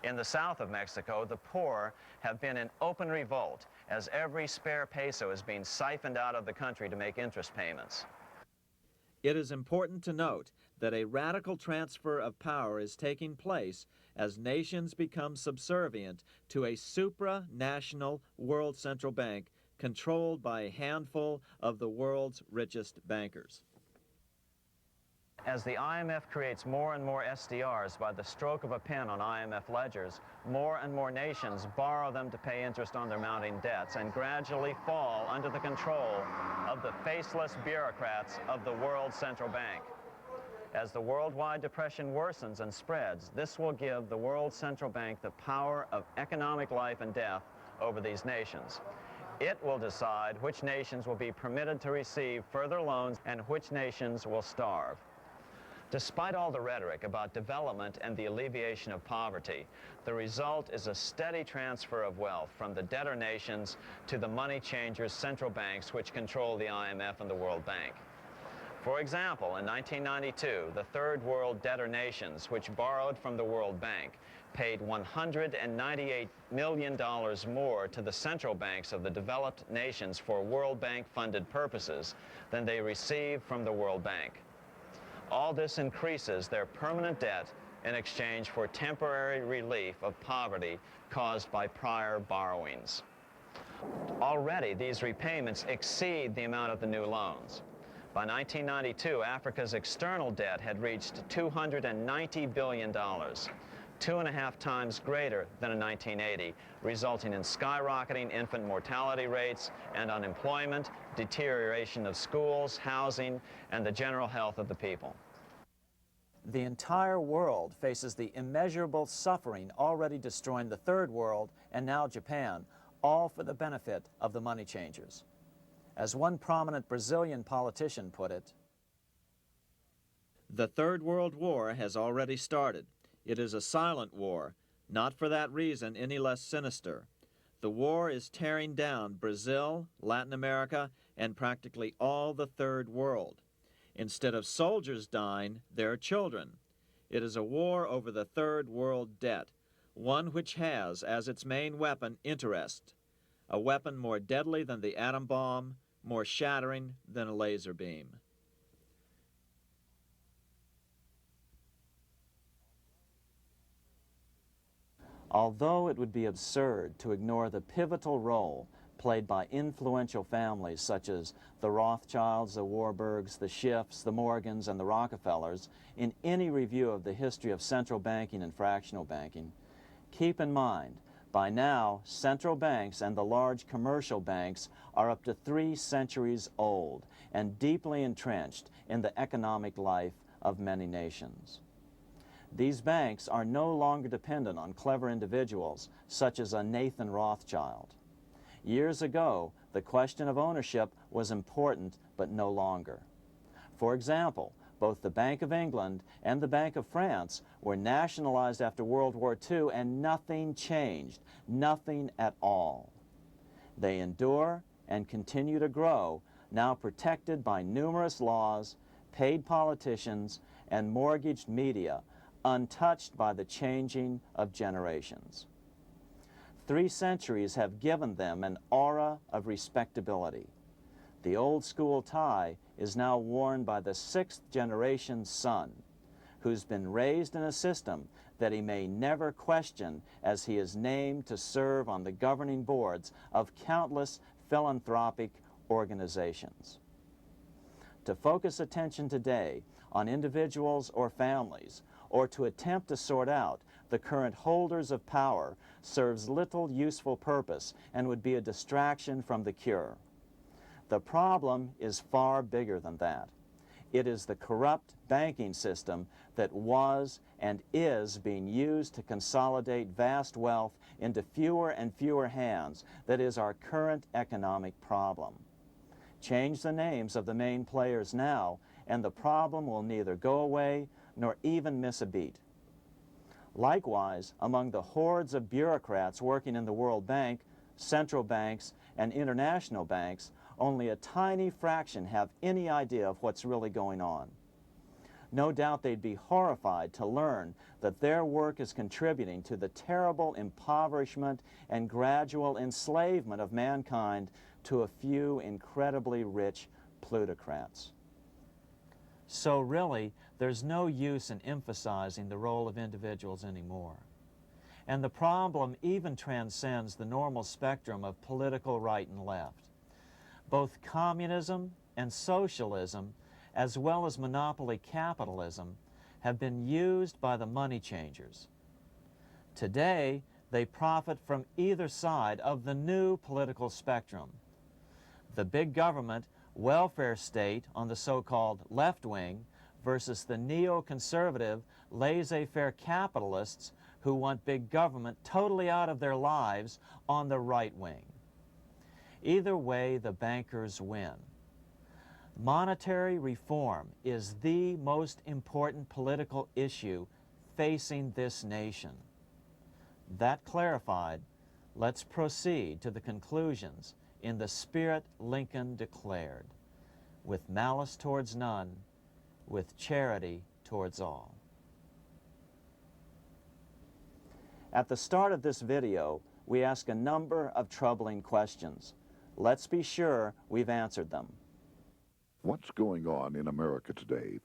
In the south of Mexico, the poor have been in open revolt as every spare peso is being siphoned out of the country to make interest payments. It is important to note that a radical transfer of power is taking place as nations become subservient to a supranational world central bank controlled by a handful of the world's richest bankers. As the IMF creates more and more SDRs by the stroke of a pen on IMF ledgers, more and more nations borrow them to pay interest on their mounting debts and gradually fall under the control of the faceless bureaucrats of the World Central Bank. As the worldwide depression worsens and spreads, this will give the World Central Bank the power of economic life and death over these nations. It will decide which nations will be permitted to receive further loans and which nations will starve. Despite all the rhetoric about development and the alleviation of poverty, the result is a steady transfer of wealth from the debtor nations to the money changers' central banks which control the IMF and the World Bank. For example, in 1992, the Third World debtor nations, which borrowed from the World Bank, paid $198 million more to the central banks of the developed nations for World Bank-funded purposes than they received from the World Bank. All this increases their permanent debt in exchange for temporary relief of poverty caused by prior borrowings. Already, these repayments exceed the amount of the new loans. By 1992, Africa's external debt had reached $290 billion, 2.5 times greater than in 1980, resulting in skyrocketing infant mortality rates and unemployment, deterioration of schools, housing, and the general health of the people. The entire world faces the immeasurable suffering already destroying the Third World and now Japan, all for the benefit of the money changers. As one prominent Brazilian politician put it, "The Third World War has already started. It is a silent war, not for that reason any less sinister. The war is tearing down Brazil, Latin America, and practically all the Third World. Instead of soldiers dying, there are children. It is a war over the Third World debt, one which has as its main weapon interest, a weapon more deadly than the atom bomb, more shattering than a laser beam." Although it would be absurd to ignore the pivotal role played by influential families such as the Rothschilds, the Warburgs, the Schiffs, the Morgans, and the Rockefellers in any review of the history of central banking and fractional banking, keep in mind, by now, central banks and the large commercial banks are up to 3 centuries old and deeply entrenched in the economic life of many nations. These banks are no longer dependent on clever individuals such as a Nathan Rothschild. Years ago, the question of ownership was important, but no longer. For example, both the Bank of England and the Bank of France were nationalized after World War II, and nothing changed, nothing at all. They endure and continue to grow, now protected by numerous laws, paid politicians, and mortgaged media, untouched by the changing of generations. 3 centuries have given them an aura of respectability. The old school tie is now worn by the 6th generation son, who's been raised in a system that he may never question as he is named to serve on the governing boards of countless philanthropic organizations. To focus attention today on individuals or families, or to attempt to sort out the current holders of power, serves little useful purpose and would be a distraction from the cure. The problem is far bigger than that. It is the corrupt banking system that was and is being used to consolidate vast wealth into fewer and fewer hands that is our current economic problem. Change the names of the main players now, and the problem will neither go away nor even miss a beat. Likewise, among the hordes of bureaucrats working in the World Bank, central banks, and international banks, only a tiny fraction have any idea of what's really going on. No doubt they'd be horrified to learn that their work is contributing to the terrible impoverishment and gradual enslavement of mankind to a few incredibly rich plutocrats. So really, there's no use in emphasizing the role of individuals anymore. And the problem even transcends the normal spectrum of political right and left. Both communism and socialism, as well as monopoly capitalism, have been used by the money changers. Today, they profit from either side of the new political spectrum. The big government, welfare state on the so-called left wing versus the neoconservative, laissez-faire capitalists who want big government totally out of their lives on the right wing. Either way, the bankers win. Monetary reform is the most important political issue facing this nation. That clarified, let's proceed to the conclusions in the spirit Lincoln declared, with malice towards none, with charity towards all. At the start of this video, we ask a number of troubling questions. Let's be sure we've answered them. What's going on in America today?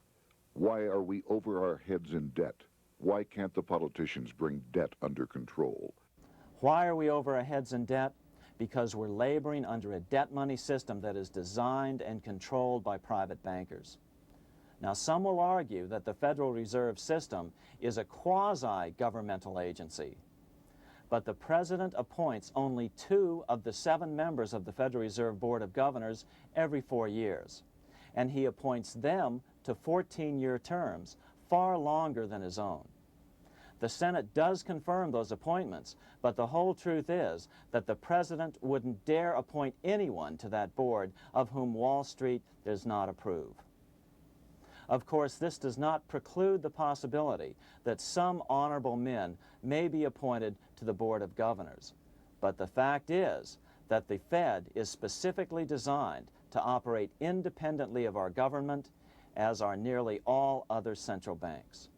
Why are we over our heads in debt? Why can't the politicians bring debt under control? Why are we over our heads in debt? Because we're laboring under a debt money system that is designed and controlled by private bankers. Now, some will argue that the Federal Reserve System is a quasi-governmental agency. But the President appoints only 2 of the 7 members of the Federal Reserve Board of Governors every 4 years. And he appoints them to 14-year terms, far longer than his own. The Senate does confirm those appointments, but the whole truth is that the President wouldn't dare appoint anyone to that board of whom Wall Street does not approve. Of course, this does not preclude the possibility that some honorable men may be appointed to the Board of Governors. But the fact is that the Fed is specifically designed to operate independently of our government, as are nearly all other central banks.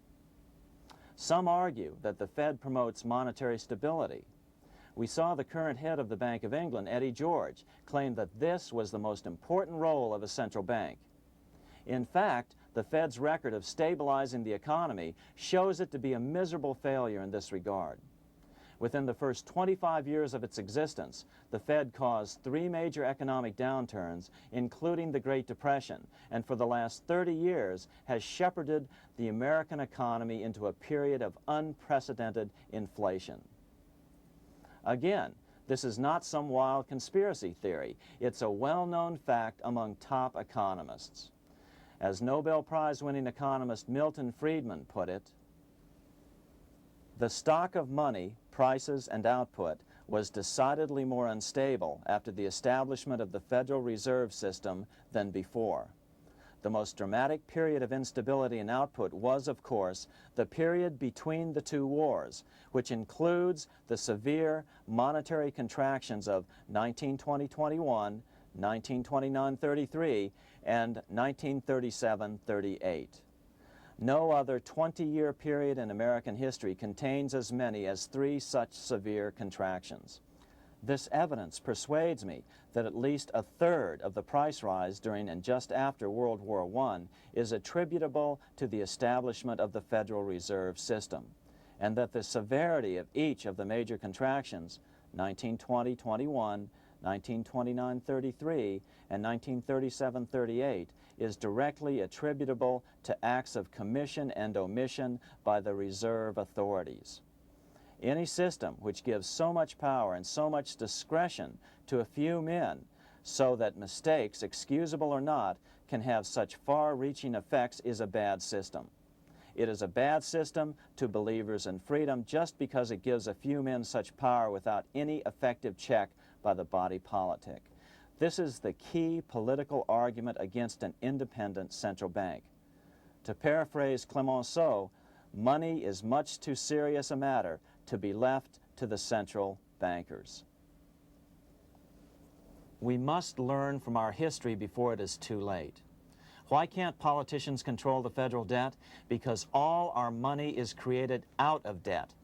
Some argue that the Fed promotes monetary stability. We saw the current head of the Bank of England, Eddie George, claim that this was the most important role of a central bank. In fact, the Fed's record of stabilizing the economy shows it to be a miserable failure in this regard. Within the first 25 years of its existence, the Fed caused 3 major economic downturns, including the Great Depression, and for the last 30 years has shepherded the American economy into a period of unprecedented inflation. Again, this is not some wild conspiracy theory. It's a well-known fact among top economists. As Nobel Prize-winning economist Milton Friedman put it, the stock of money, prices, and output was decidedly more unstable after the establishment of the Federal Reserve System than before. The most dramatic period of instability in output was, of course, the period between the 2 wars, which includes the severe monetary contractions of 1920-21, 1929-33, and 1937-38. No other 20-year period in American history contains as many as 3 such severe contractions. This evidence persuades me that at least a third of the price rise during and just after World War I is attributable to the establishment of the Federal Reserve System, and that the severity of each of the major contractions, 1920-21, 1929-33, and 1937-38, is directly attributable to acts of commission and omission by the reserve authorities. Any system which gives so much power and so much discretion to a few men so that mistakes, excusable or not, can have such far-reaching effects is a bad system. It is a bad system to believers in freedom just because it gives a few men such power without any effective check by the body politic. This is the key political argument against an independent central bank. To paraphrase Clemenceau, money is much too serious a matter to be left to the central bankers. We must learn from our history before it is too late. Why can't politicians control the federal debt? Because all our money is created out of debt.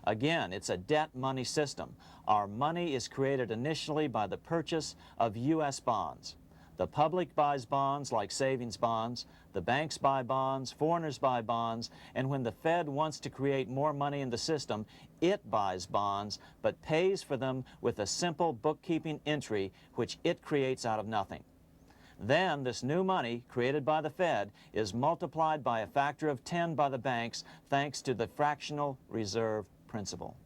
Again, it's a debt money system. Our money is created initially by the purchase of U.S. bonds. The public buys bonds like savings bonds, the banks buy bonds, foreigners buy bonds, and when the Fed wants to create more money in the system, it buys bonds, but pays for them with a simple bookkeeping entry which it creates out of nothing. Then this new money created by the Fed is multiplied by a factor of 10 by the banks thanks to the fractional reserve principle.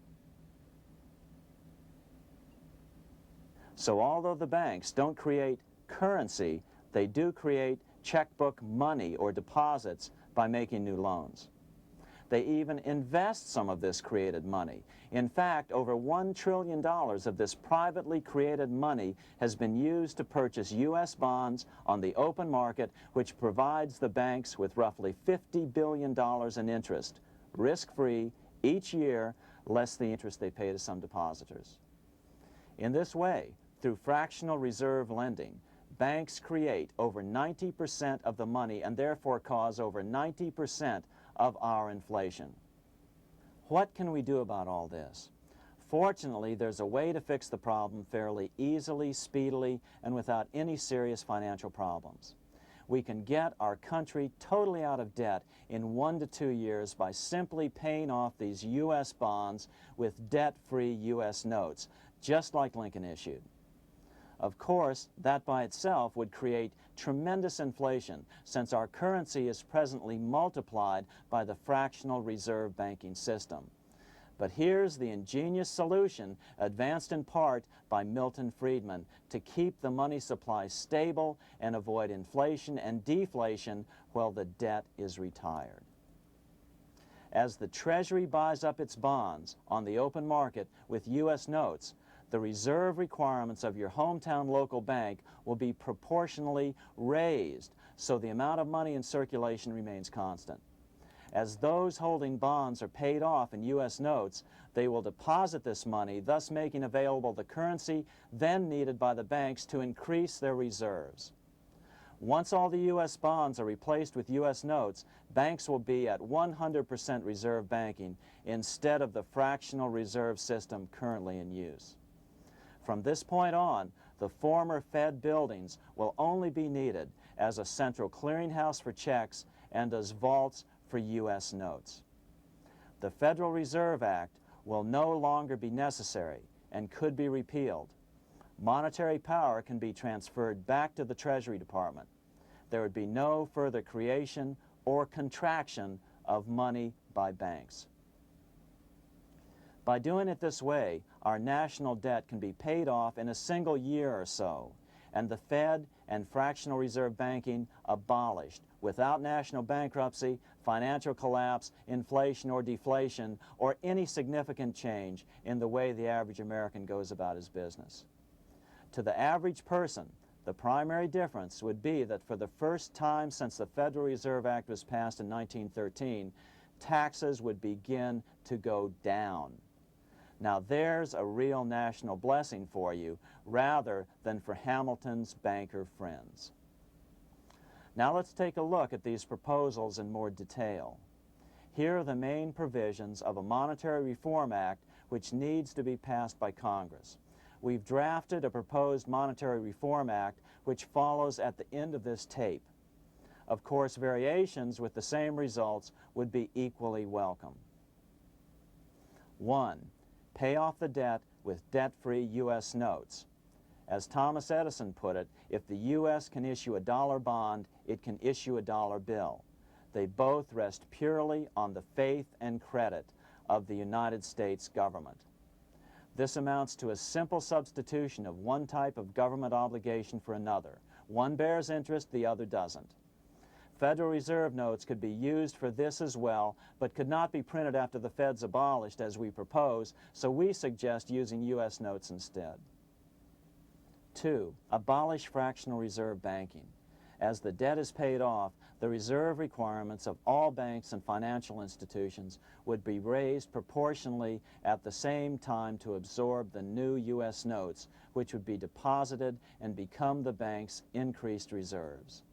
So although the banks don't create currency, they do create checkbook money or deposits by making new loans. They even invest some of this created money. In fact, over $1 trillion of this privately created money has been used to purchase U.S. bonds on the open market, which provides the banks with roughly $50 billion in interest, risk-free, each year, less the interest they pay to some depositors. In this way, through fractional reserve lending, banks create over 90% of the money and therefore cause over 90% of our inflation. What can we do about all this? Fortunately, there's a way to fix the problem fairly easily, speedily, and without any serious financial problems. We can get our country totally out of debt in 1 to 2 years by simply paying off these U.S. bonds with debt-free U.S. notes, just like Lincoln issued. Of course, that by itself would create tremendous inflation, since our currency is presently multiplied by the fractional reserve banking system. But here's the ingenious solution, advanced in part by Milton Friedman, to keep the money supply stable and avoid inflation and deflation while the debt is retired. As the Treasury buys up its bonds on the open market with U.S. notes, the reserve requirements of your hometown local bank will be proportionally raised, so the amount of money in circulation remains constant. As those holding bonds are paid off in U.S. notes, they will deposit this money, thus making available the currency then needed by the banks to increase their reserves. Once all the U.S. bonds are replaced with U.S. notes, banks will be at 100% reserve banking instead of the fractional reserve system currently in use. From this point on, the former Fed buildings will only be needed as a central clearinghouse for checks and as vaults for U.S. notes. The Federal Reserve Act will no longer be necessary and could be repealed. Monetary power can be transferred back to the Treasury Department. There would be no further creation or contraction of money by banks. By doing it this way, our national debt can be paid off in a single year or so, and the Fed and fractional reserve banking abolished without national bankruptcy, financial collapse, inflation or deflation, or any significant change in the way the average American goes about his business. To the average person, the primary difference would be that for the first time since the Federal Reserve Act was passed in 1913, taxes would begin to go down. Now there's a real national blessing for you, rather than for Hamilton's banker friends. Now let's take a look at these proposals in more detail. Here are the main provisions of a Monetary Reform Act which needs to be passed by Congress. We've drafted a proposed Monetary Reform Act which follows at the end of this tape. Of course, variations with the same results would be equally welcome. 1. Pay off the debt with debt-free U.S. notes. As Thomas Edison put it, if the U.S. can issue a dollar bond, it can issue a dollar bill. They both rest purely on the faith and credit of the United States government. This amounts to a simple substitution of one type of government obligation for another, One bears interest, the other doesn't. Federal Reserve notes could be used for this as well, but could not be printed after the Fed's abolished as we propose, so we suggest using U.S. notes instead. 2. Abolish fractional reserve banking. As the debt is paid off, the reserve requirements of all banks and financial institutions would be raised proportionally at the same time to absorb the new U.S. notes, which would be deposited and become the bank's increased reserves.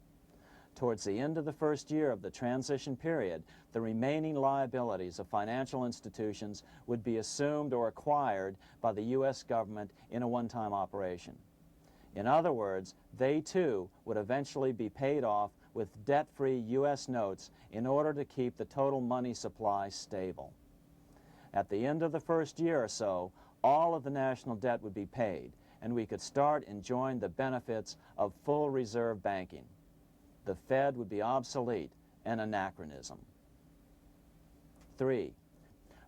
Towards the end of the first year of the transition period, the remaining liabilities of financial institutions would be assumed or acquired by the U.S. government in a one-time operation. In other words, they too would eventually be paid off with debt-free U.S. notes in order to keep the total money supply stable. At the end of the first year or so, all of the national debt would be paid, and we could start enjoying the benefits of full reserve banking. The Fed would be obsolete, an anachronism. 3.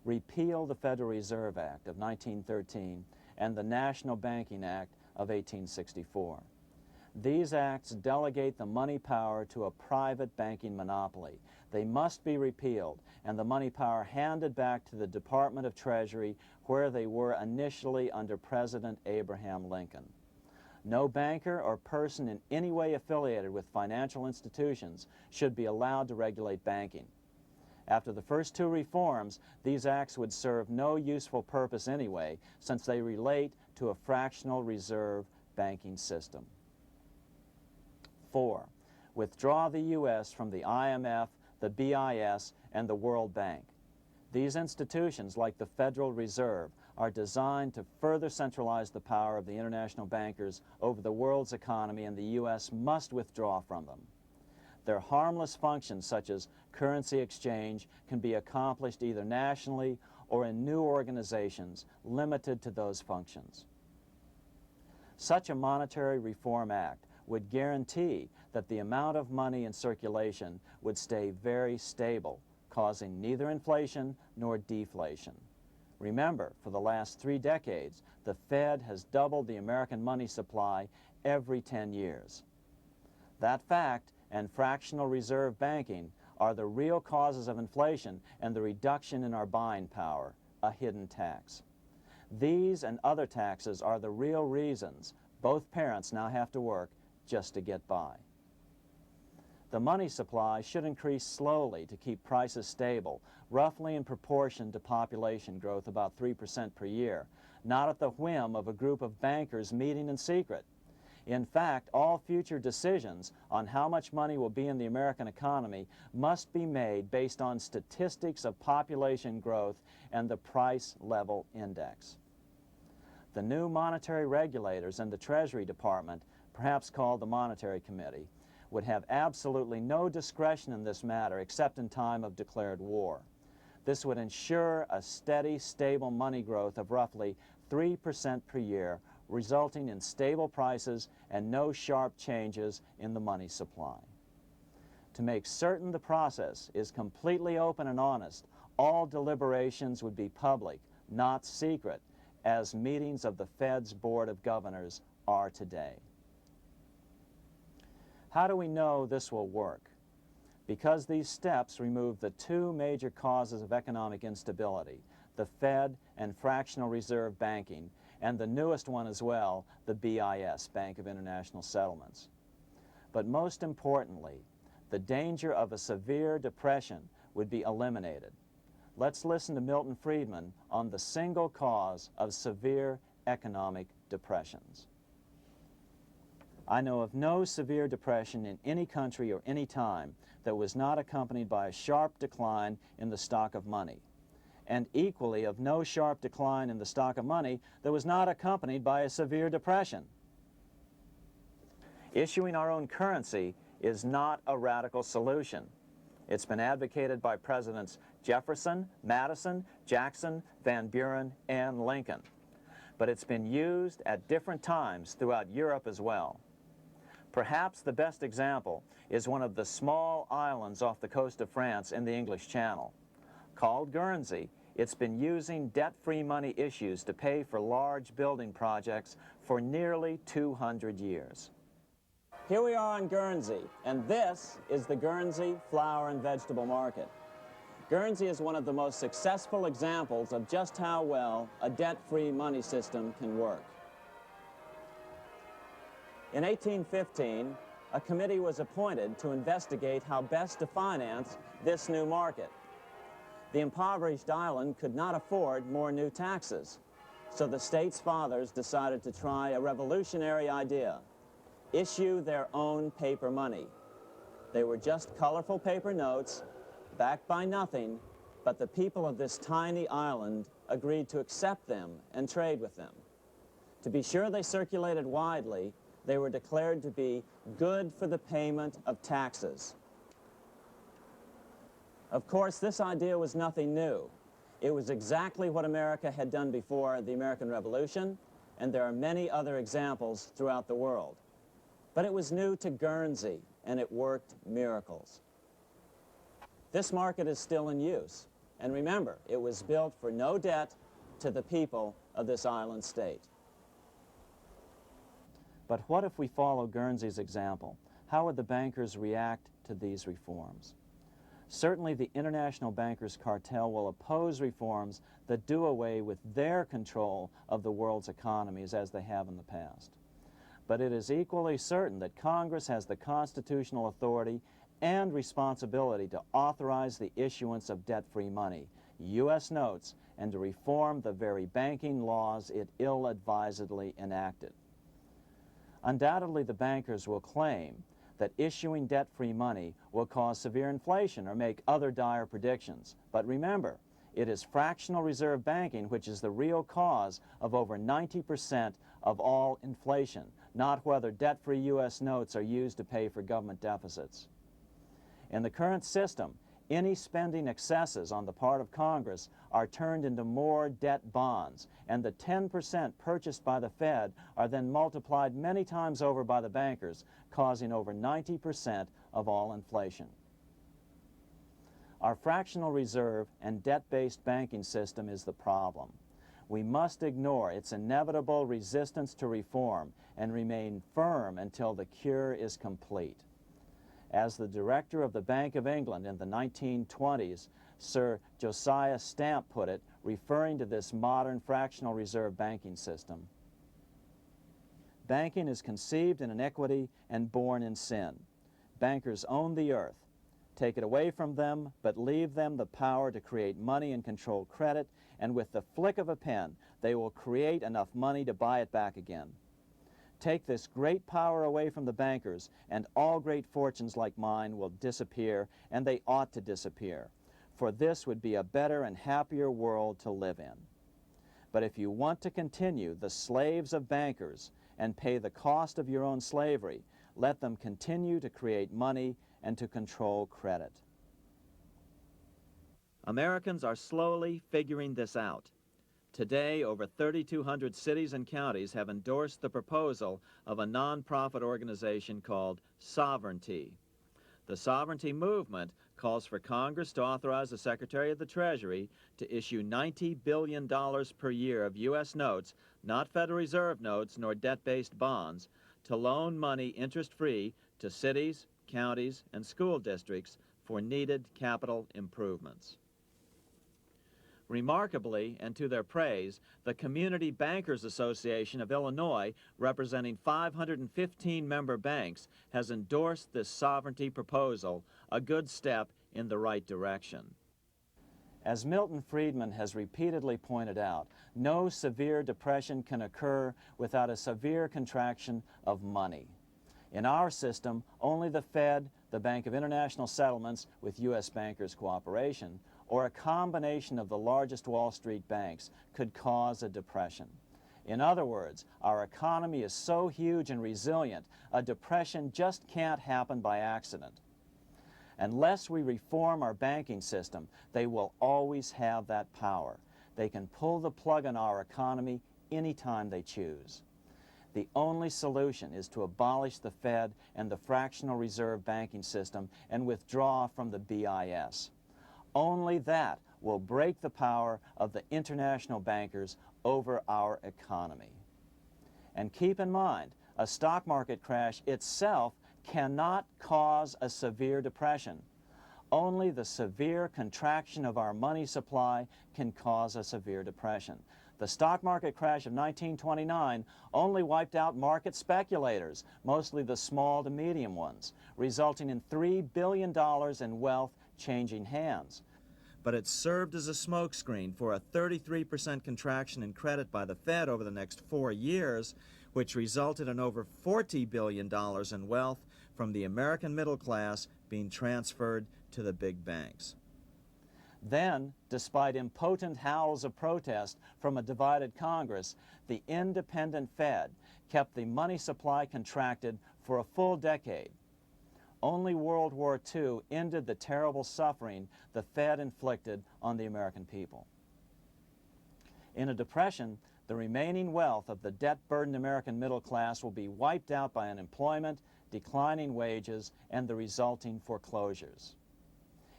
Repeal the Federal Reserve Act of 1913 and the National Banking Act of 1864. These acts delegate the money power to a private banking monopoly. They must be repealed and the money power handed back to the Department of Treasury where they were initially under President Abraham Lincoln. No banker or person in any way affiliated with financial institutions should be allowed to regulate banking. After the first two reforms, these acts would serve no useful purpose anyway, since they relate to a fractional reserve banking system. 4. Withdraw the U.S. from the IMF, the BIS, and the World Bank. These institutions, like the Federal Reserve, are designed to further centralize the power of the international bankers over the world's economy, and the U.S. must withdraw from them. Their harmless functions, such as currency exchange, can be accomplished either nationally or in new organizations limited to those functions. Such a monetary reform act would guarantee that the amount of money in circulation would stay very stable, causing neither inflation nor deflation. Remember, for the last 3 decades, the Fed has doubled the American money supply every 10 years. That fact and fractional reserve banking are the real causes of inflation and the reduction in our buying power, a hidden tax. These and other taxes are the real reasons both parents now have to work just to get by. The money supply should increase slowly to keep prices stable, roughly in proportion to population growth, about 3% per year, not at the whim of a group of bankers meeting in secret. In fact, all future decisions on how much money will be in the American economy must be made based on statistics of population growth and the price level index. The new monetary regulators and the Treasury Department, perhaps called the Monetary Committee, would have absolutely no discretion in this matter except in time of declared war. This would ensure a steady, stable money growth of roughly 3% per year, resulting in stable prices and no sharp changes in the money supply. To make certain the process is completely open and honest, all deliberations would be public, not secret, as meetings of the Fed's Board of Governors are today. How do we know this will work? Because these steps remove the 2 major causes of economic instability, the Fed and fractional reserve banking, and the newest one as well, the BIS, Bank of International Settlements. But most importantly, the danger of a severe depression would be eliminated. Let's listen to Milton Friedman on the single cause of severe economic depressions. I know of no severe depression in any country or any time that was not accompanied by a sharp decline in the stock of money, and equally of no sharp decline in the stock of money that was not accompanied by a severe depression. Issuing our own currency is not a radical solution. It's been advocated by Presidents Jefferson, Madison, Jackson, Van Buren, and Lincoln. But it's been used at different times throughout Europe as well. Perhaps the best example is one of the small islands off the coast of France in the English Channel. Called Guernsey, it's been using debt-free money issues to pay for large building projects for nearly 200 years. Here we are on Guernsey, and this is the Guernsey flower and vegetable market. Guernsey is one of the most successful examples of just how well a debt-free money system can work. In 1815, a committee was appointed to investigate how best to finance this new market. The impoverished island could not afford more new taxes, so the state's fathers decided to try a revolutionary idea: issue their own paper money. They were just colorful paper notes, backed by nothing, but the people of this tiny island agreed to accept them and trade with them. To be sure they circulated widely, they were declared to be good for the payment of taxes. Of course, this idea was nothing new. It was exactly what America had done before the American Revolution, and there are many other examples throughout the world. But it was new to Guernsey, and it worked miracles. This market is still in use, and remember, it was built for no debt to the people of this island state. But what if we follow Guernsey's example? How would the bankers react to these reforms? Certainly the international bankers' cartel will oppose reforms that do away with their control of the world's economies as they have in the past. But it is equally certain that Congress has the constitutional authority and responsibility to authorize the issuance of debt-free money, U.S. notes, and to reform the very banking laws it ill-advisedly enacted. Undoubtedly, the bankers will claim that issuing debt-free money will cause severe inflation or make other dire predictions. But remember, it is fractional reserve banking which is the real cause of over 90% of all inflation, not whether debt-free U.S. notes are used to pay for government deficits. In the current system, any spending excesses on the part of Congress are turned into more debt bonds, and the 10% purchased by the Fed are then multiplied many times over by the bankers, causing over 90% of all inflation. Our fractional reserve and debt-based banking system is the problem. We must ignore its inevitable resistance to reform and remain firm until the cure is complete. As the director of the Bank of England in the 1920s, Sir Josiah Stamp put it, referring to this modern fractional reserve banking system, banking is conceived in iniquity and born in sin. Bankers own the earth. Take it away from them, but leave them the power to create money and control credit, and with the flick of a pen, they will create enough money to buy it back again. Take this great power away from the bankers, and all great fortunes like mine will disappear, and they ought to disappear, for this would be a better and happier world to live in. But if you want to continue the slaves of bankers and pay the cost of your own slavery, let them continue to create money and to control credit. Americans are slowly figuring this out. Today, over 3,200 cities and counties have endorsed the proposal of a nonprofit organization called Sovereignty. The Sovereignty movement calls for Congress to authorize the Secretary of the Treasury to issue $90 billion per year of U.S. notes, not Federal Reserve notes nor debt-based bonds, to loan money interest-free to cities, counties, and school districts for needed capital improvements. Remarkably, and to their praise, the Community Bankers Association of Illinois, representing 515 member banks, has endorsed this sovereignty proposal, a good step in the right direction. As Milton Friedman has repeatedly pointed out, no severe depression can occur without a severe contraction of money. In our system, only the Fed, the Bank of International Settlements, with U.S. bankers' cooperation, or a combination of the largest Wall Street banks could cause a depression. In other words, our economy is so huge and resilient, a depression just can't happen by accident. Unless we reform our banking system, they will always have that power. They can pull the plug on our economy anytime they choose. The only solution is to abolish the Fed and the fractional reserve banking system and withdraw from the BIS. Only that will break the power of the international bankers over our economy. And keep in mind, a stock market crash itself cannot cause a severe depression. Only the severe contraction of our money supply can cause a severe depression. The stock market crash of 1929 only wiped out market speculators, mostly the small to medium ones, resulting in $3 billion in wealth changing hands. But it served as a smokescreen for a 33% contraction in credit by the Fed over the next 4 years, which resulted in over $40 billion in wealth from the American middle class being transferred to the big banks. Then, despite impotent howls of protest from a divided Congress, the independent Fed kept the money supply contracted for a full decade. Only World War II ended the terrible suffering the Fed inflicted on the American people. In a depression, the remaining wealth of the debt-burdened American middle class will be wiped out by unemployment, declining wages, and the resulting foreclosures.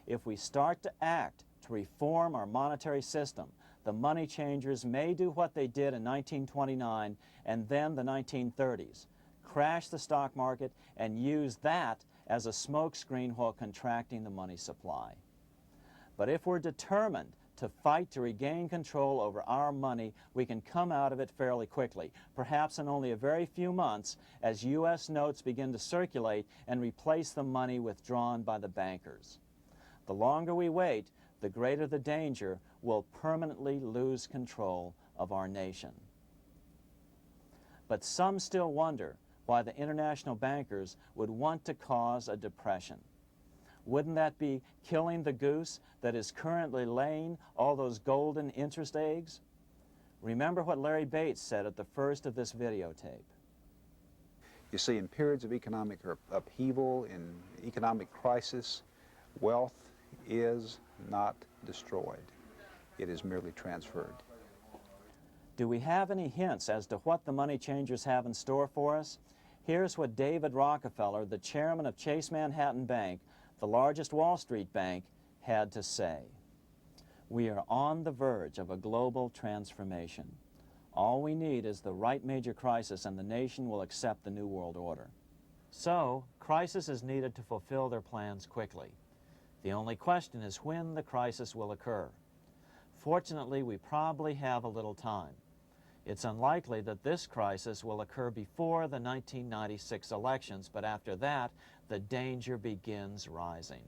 If we start to act to reform our monetary system, the money changers may do what they did in 1929 and then the 1930s, crash the stock market and use that as a smokescreen while contracting the money supply. But if we're determined to fight to regain control over our money, we can come out of it fairly quickly, perhaps in only a very few months, as U.S. notes begin to circulate and replace the money withdrawn by the bankers. The longer we wait, the greater the danger we'll permanently lose control of our nation. But some still wonder why the international bankers would want to cause a depression. Wouldn't that be killing the goose that is currently laying all those golden interest eggs? Remember what Larry Bates said at the first of this videotape. You see, in periods of economic upheaval, in economic crisis, wealth is not destroyed. It is merely transferred. Do we have any hints as to what the money changers have in store for us? Here's what David Rockefeller, the chairman of Chase Manhattan Bank, the largest Wall Street bank, had to say. We are on the verge of a global transformation. All we need is the right major crisis and the nation will accept the New World Order. So, crisis is needed to fulfill their plans quickly. The only question is when the crisis will occur. Fortunately, we probably have a little time. It's unlikely that this crisis will occur before the 1996 elections, but after that, the danger begins rising.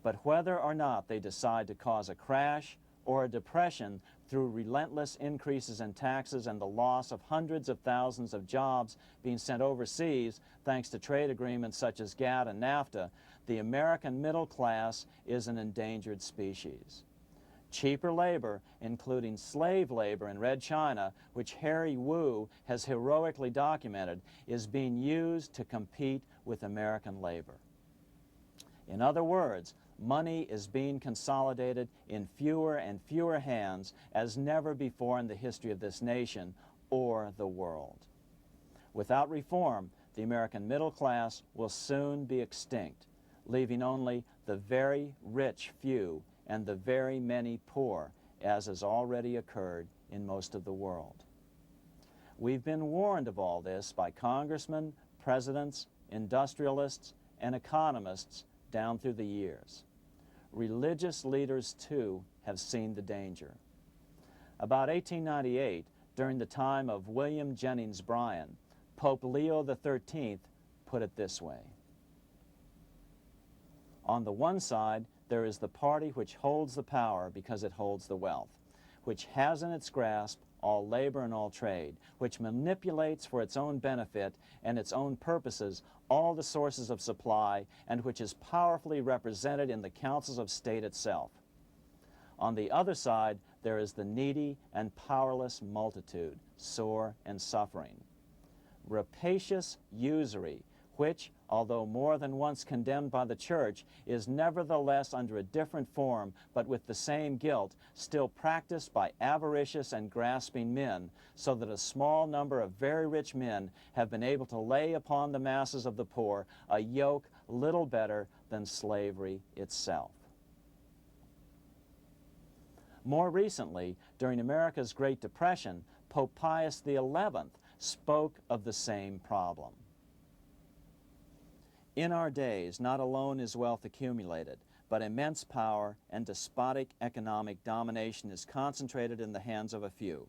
But whether or not they decide to cause a crash or a depression through relentless increases in taxes and the loss of hundreds of thousands of jobs being sent overseas thanks to trade agreements such as GATT and NAFTA, the American middle class is an endangered species. Cheaper labor, including slave labor in Red China, which Harry Wu has heroically documented, is being used to compete with American labor. In other words, money is being consolidated in fewer and fewer hands as never before in the history of this nation or the world. Without reform, the American middle class will soon be extinct, leaving only the very rich few and the very many poor, as has already occurred in most of the world. We've been warned of all this by congressmen, presidents, industrialists, and economists down through the years. Religious leaders, too, have seen the danger. About 1898, during the time of William Jennings Bryan, Pope Leo XIII put it this way. On the one side, there is the party which holds the power because it holds the wealth, which has in its grasp all labor and all trade, which manipulates for its own benefit and its own purposes all the sources of supply, and which is powerfully represented in the councils of state itself. On the other side, there is the needy and powerless multitude, sore and suffering. Rapacious usury, which, although more than once condemned by the Church, is nevertheless under a different form, but with the same guilt, still practiced by avaricious and grasping men, so that a small number of very rich men have been able to lay upon the masses of the poor a yoke little better than slavery itself. More recently, during America's Great Depression, Pope Pius XI spoke of the same problem. In our days, not alone is wealth accumulated, but immense power and despotic economic domination is concentrated in the hands of a few.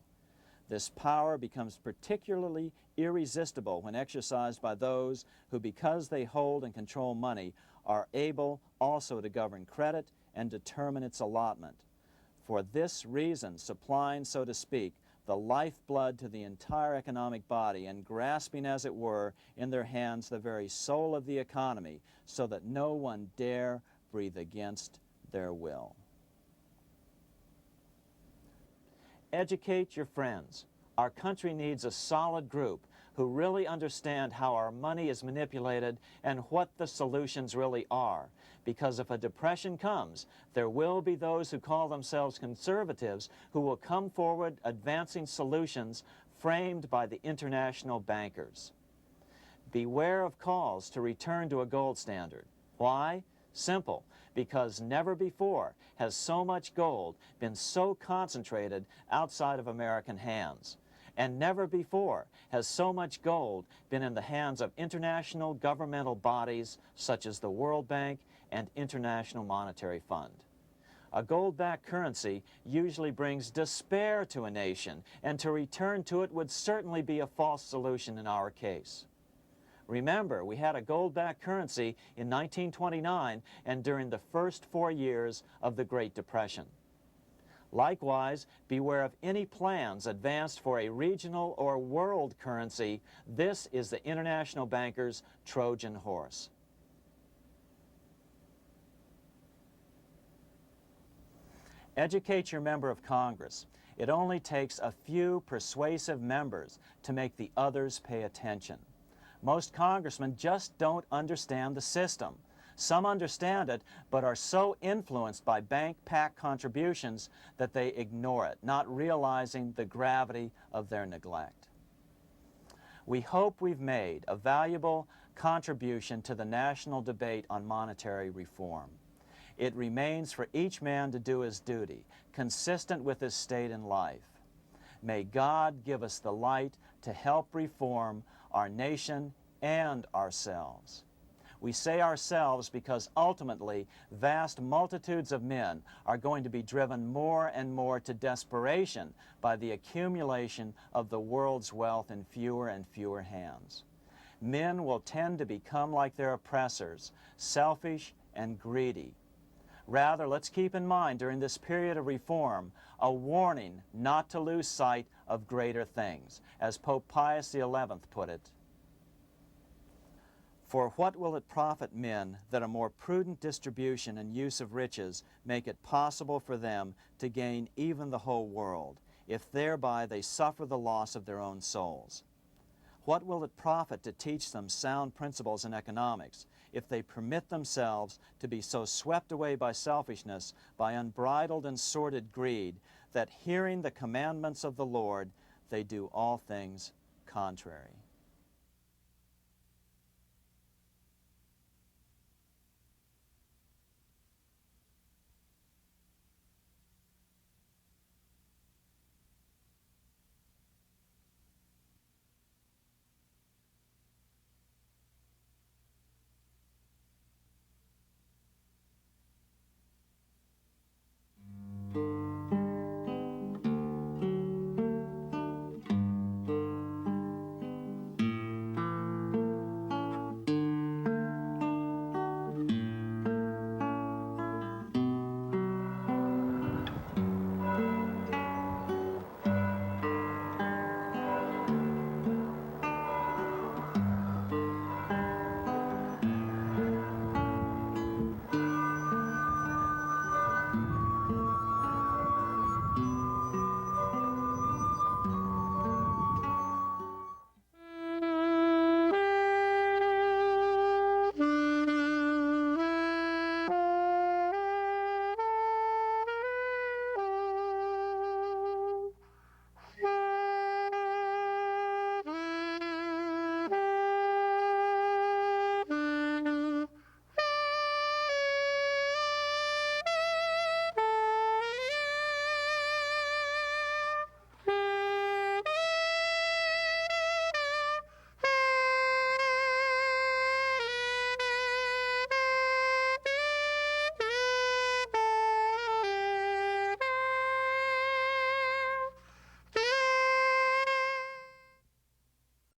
This power becomes particularly irresistible when exercised by those who, because they hold and control money, are able also to govern credit and determine its allotment. For this reason, supplying, so to speak, the lifeblood to the entire economic body and grasping, as it were, in their hands the very soul of the economy, so that no one dare breathe against their will. Educate your friends. Our country needs a solid group who really understand how our money is manipulated and what the solutions really are. Because if a depression comes, there will be those who call themselves conservatives who will come forward advancing solutions framed by the international bankers. Beware of calls to return to a gold standard. Why? Simple, because never before has so much gold been so concentrated outside of American hands. And never before has so much gold been in the hands of international governmental bodies such as the World Bank and International Monetary Fund. A gold-backed currency usually brings despair to a nation, and to return to it would certainly be a false solution in our case. Remember, we had a gold-backed currency in 1929 and during the first 4 years of the Great Depression. Likewise, beware of any plans advanced for a regional or world currency. This is the international bankers' Trojan horse. Educate your member of Congress. It only takes a few persuasive members to make the others pay attention. Most congressmen just don't understand the system. Some understand it, but are so influenced by bank PAC contributions that they ignore it, not realizing the gravity of their neglect. We hope we've made a valuable contribution to the national debate on monetary reform. It remains for each man to do his duty, consistent with his state in life. May God give us the light to help reform our nation and ourselves. We say ourselves because ultimately vast multitudes of men are going to be driven more and more to desperation by the accumulation of the world's wealth in fewer and fewer hands. Men will tend to become like their oppressors, selfish and greedy. Rather, let's keep in mind during this period of reform a warning not to lose sight of greater things, as Pope Pius XI put it. For what will it profit men that a more prudent distribution and use of riches make it possible for them to gain even the whole world, if thereby they suffer the loss of their own souls? What will it profit to teach them sound principles in economics, if they permit themselves to be so swept away by selfishness, by unbridled and sordid greed, that hearing the commandments of the Lord, they do all things contrary?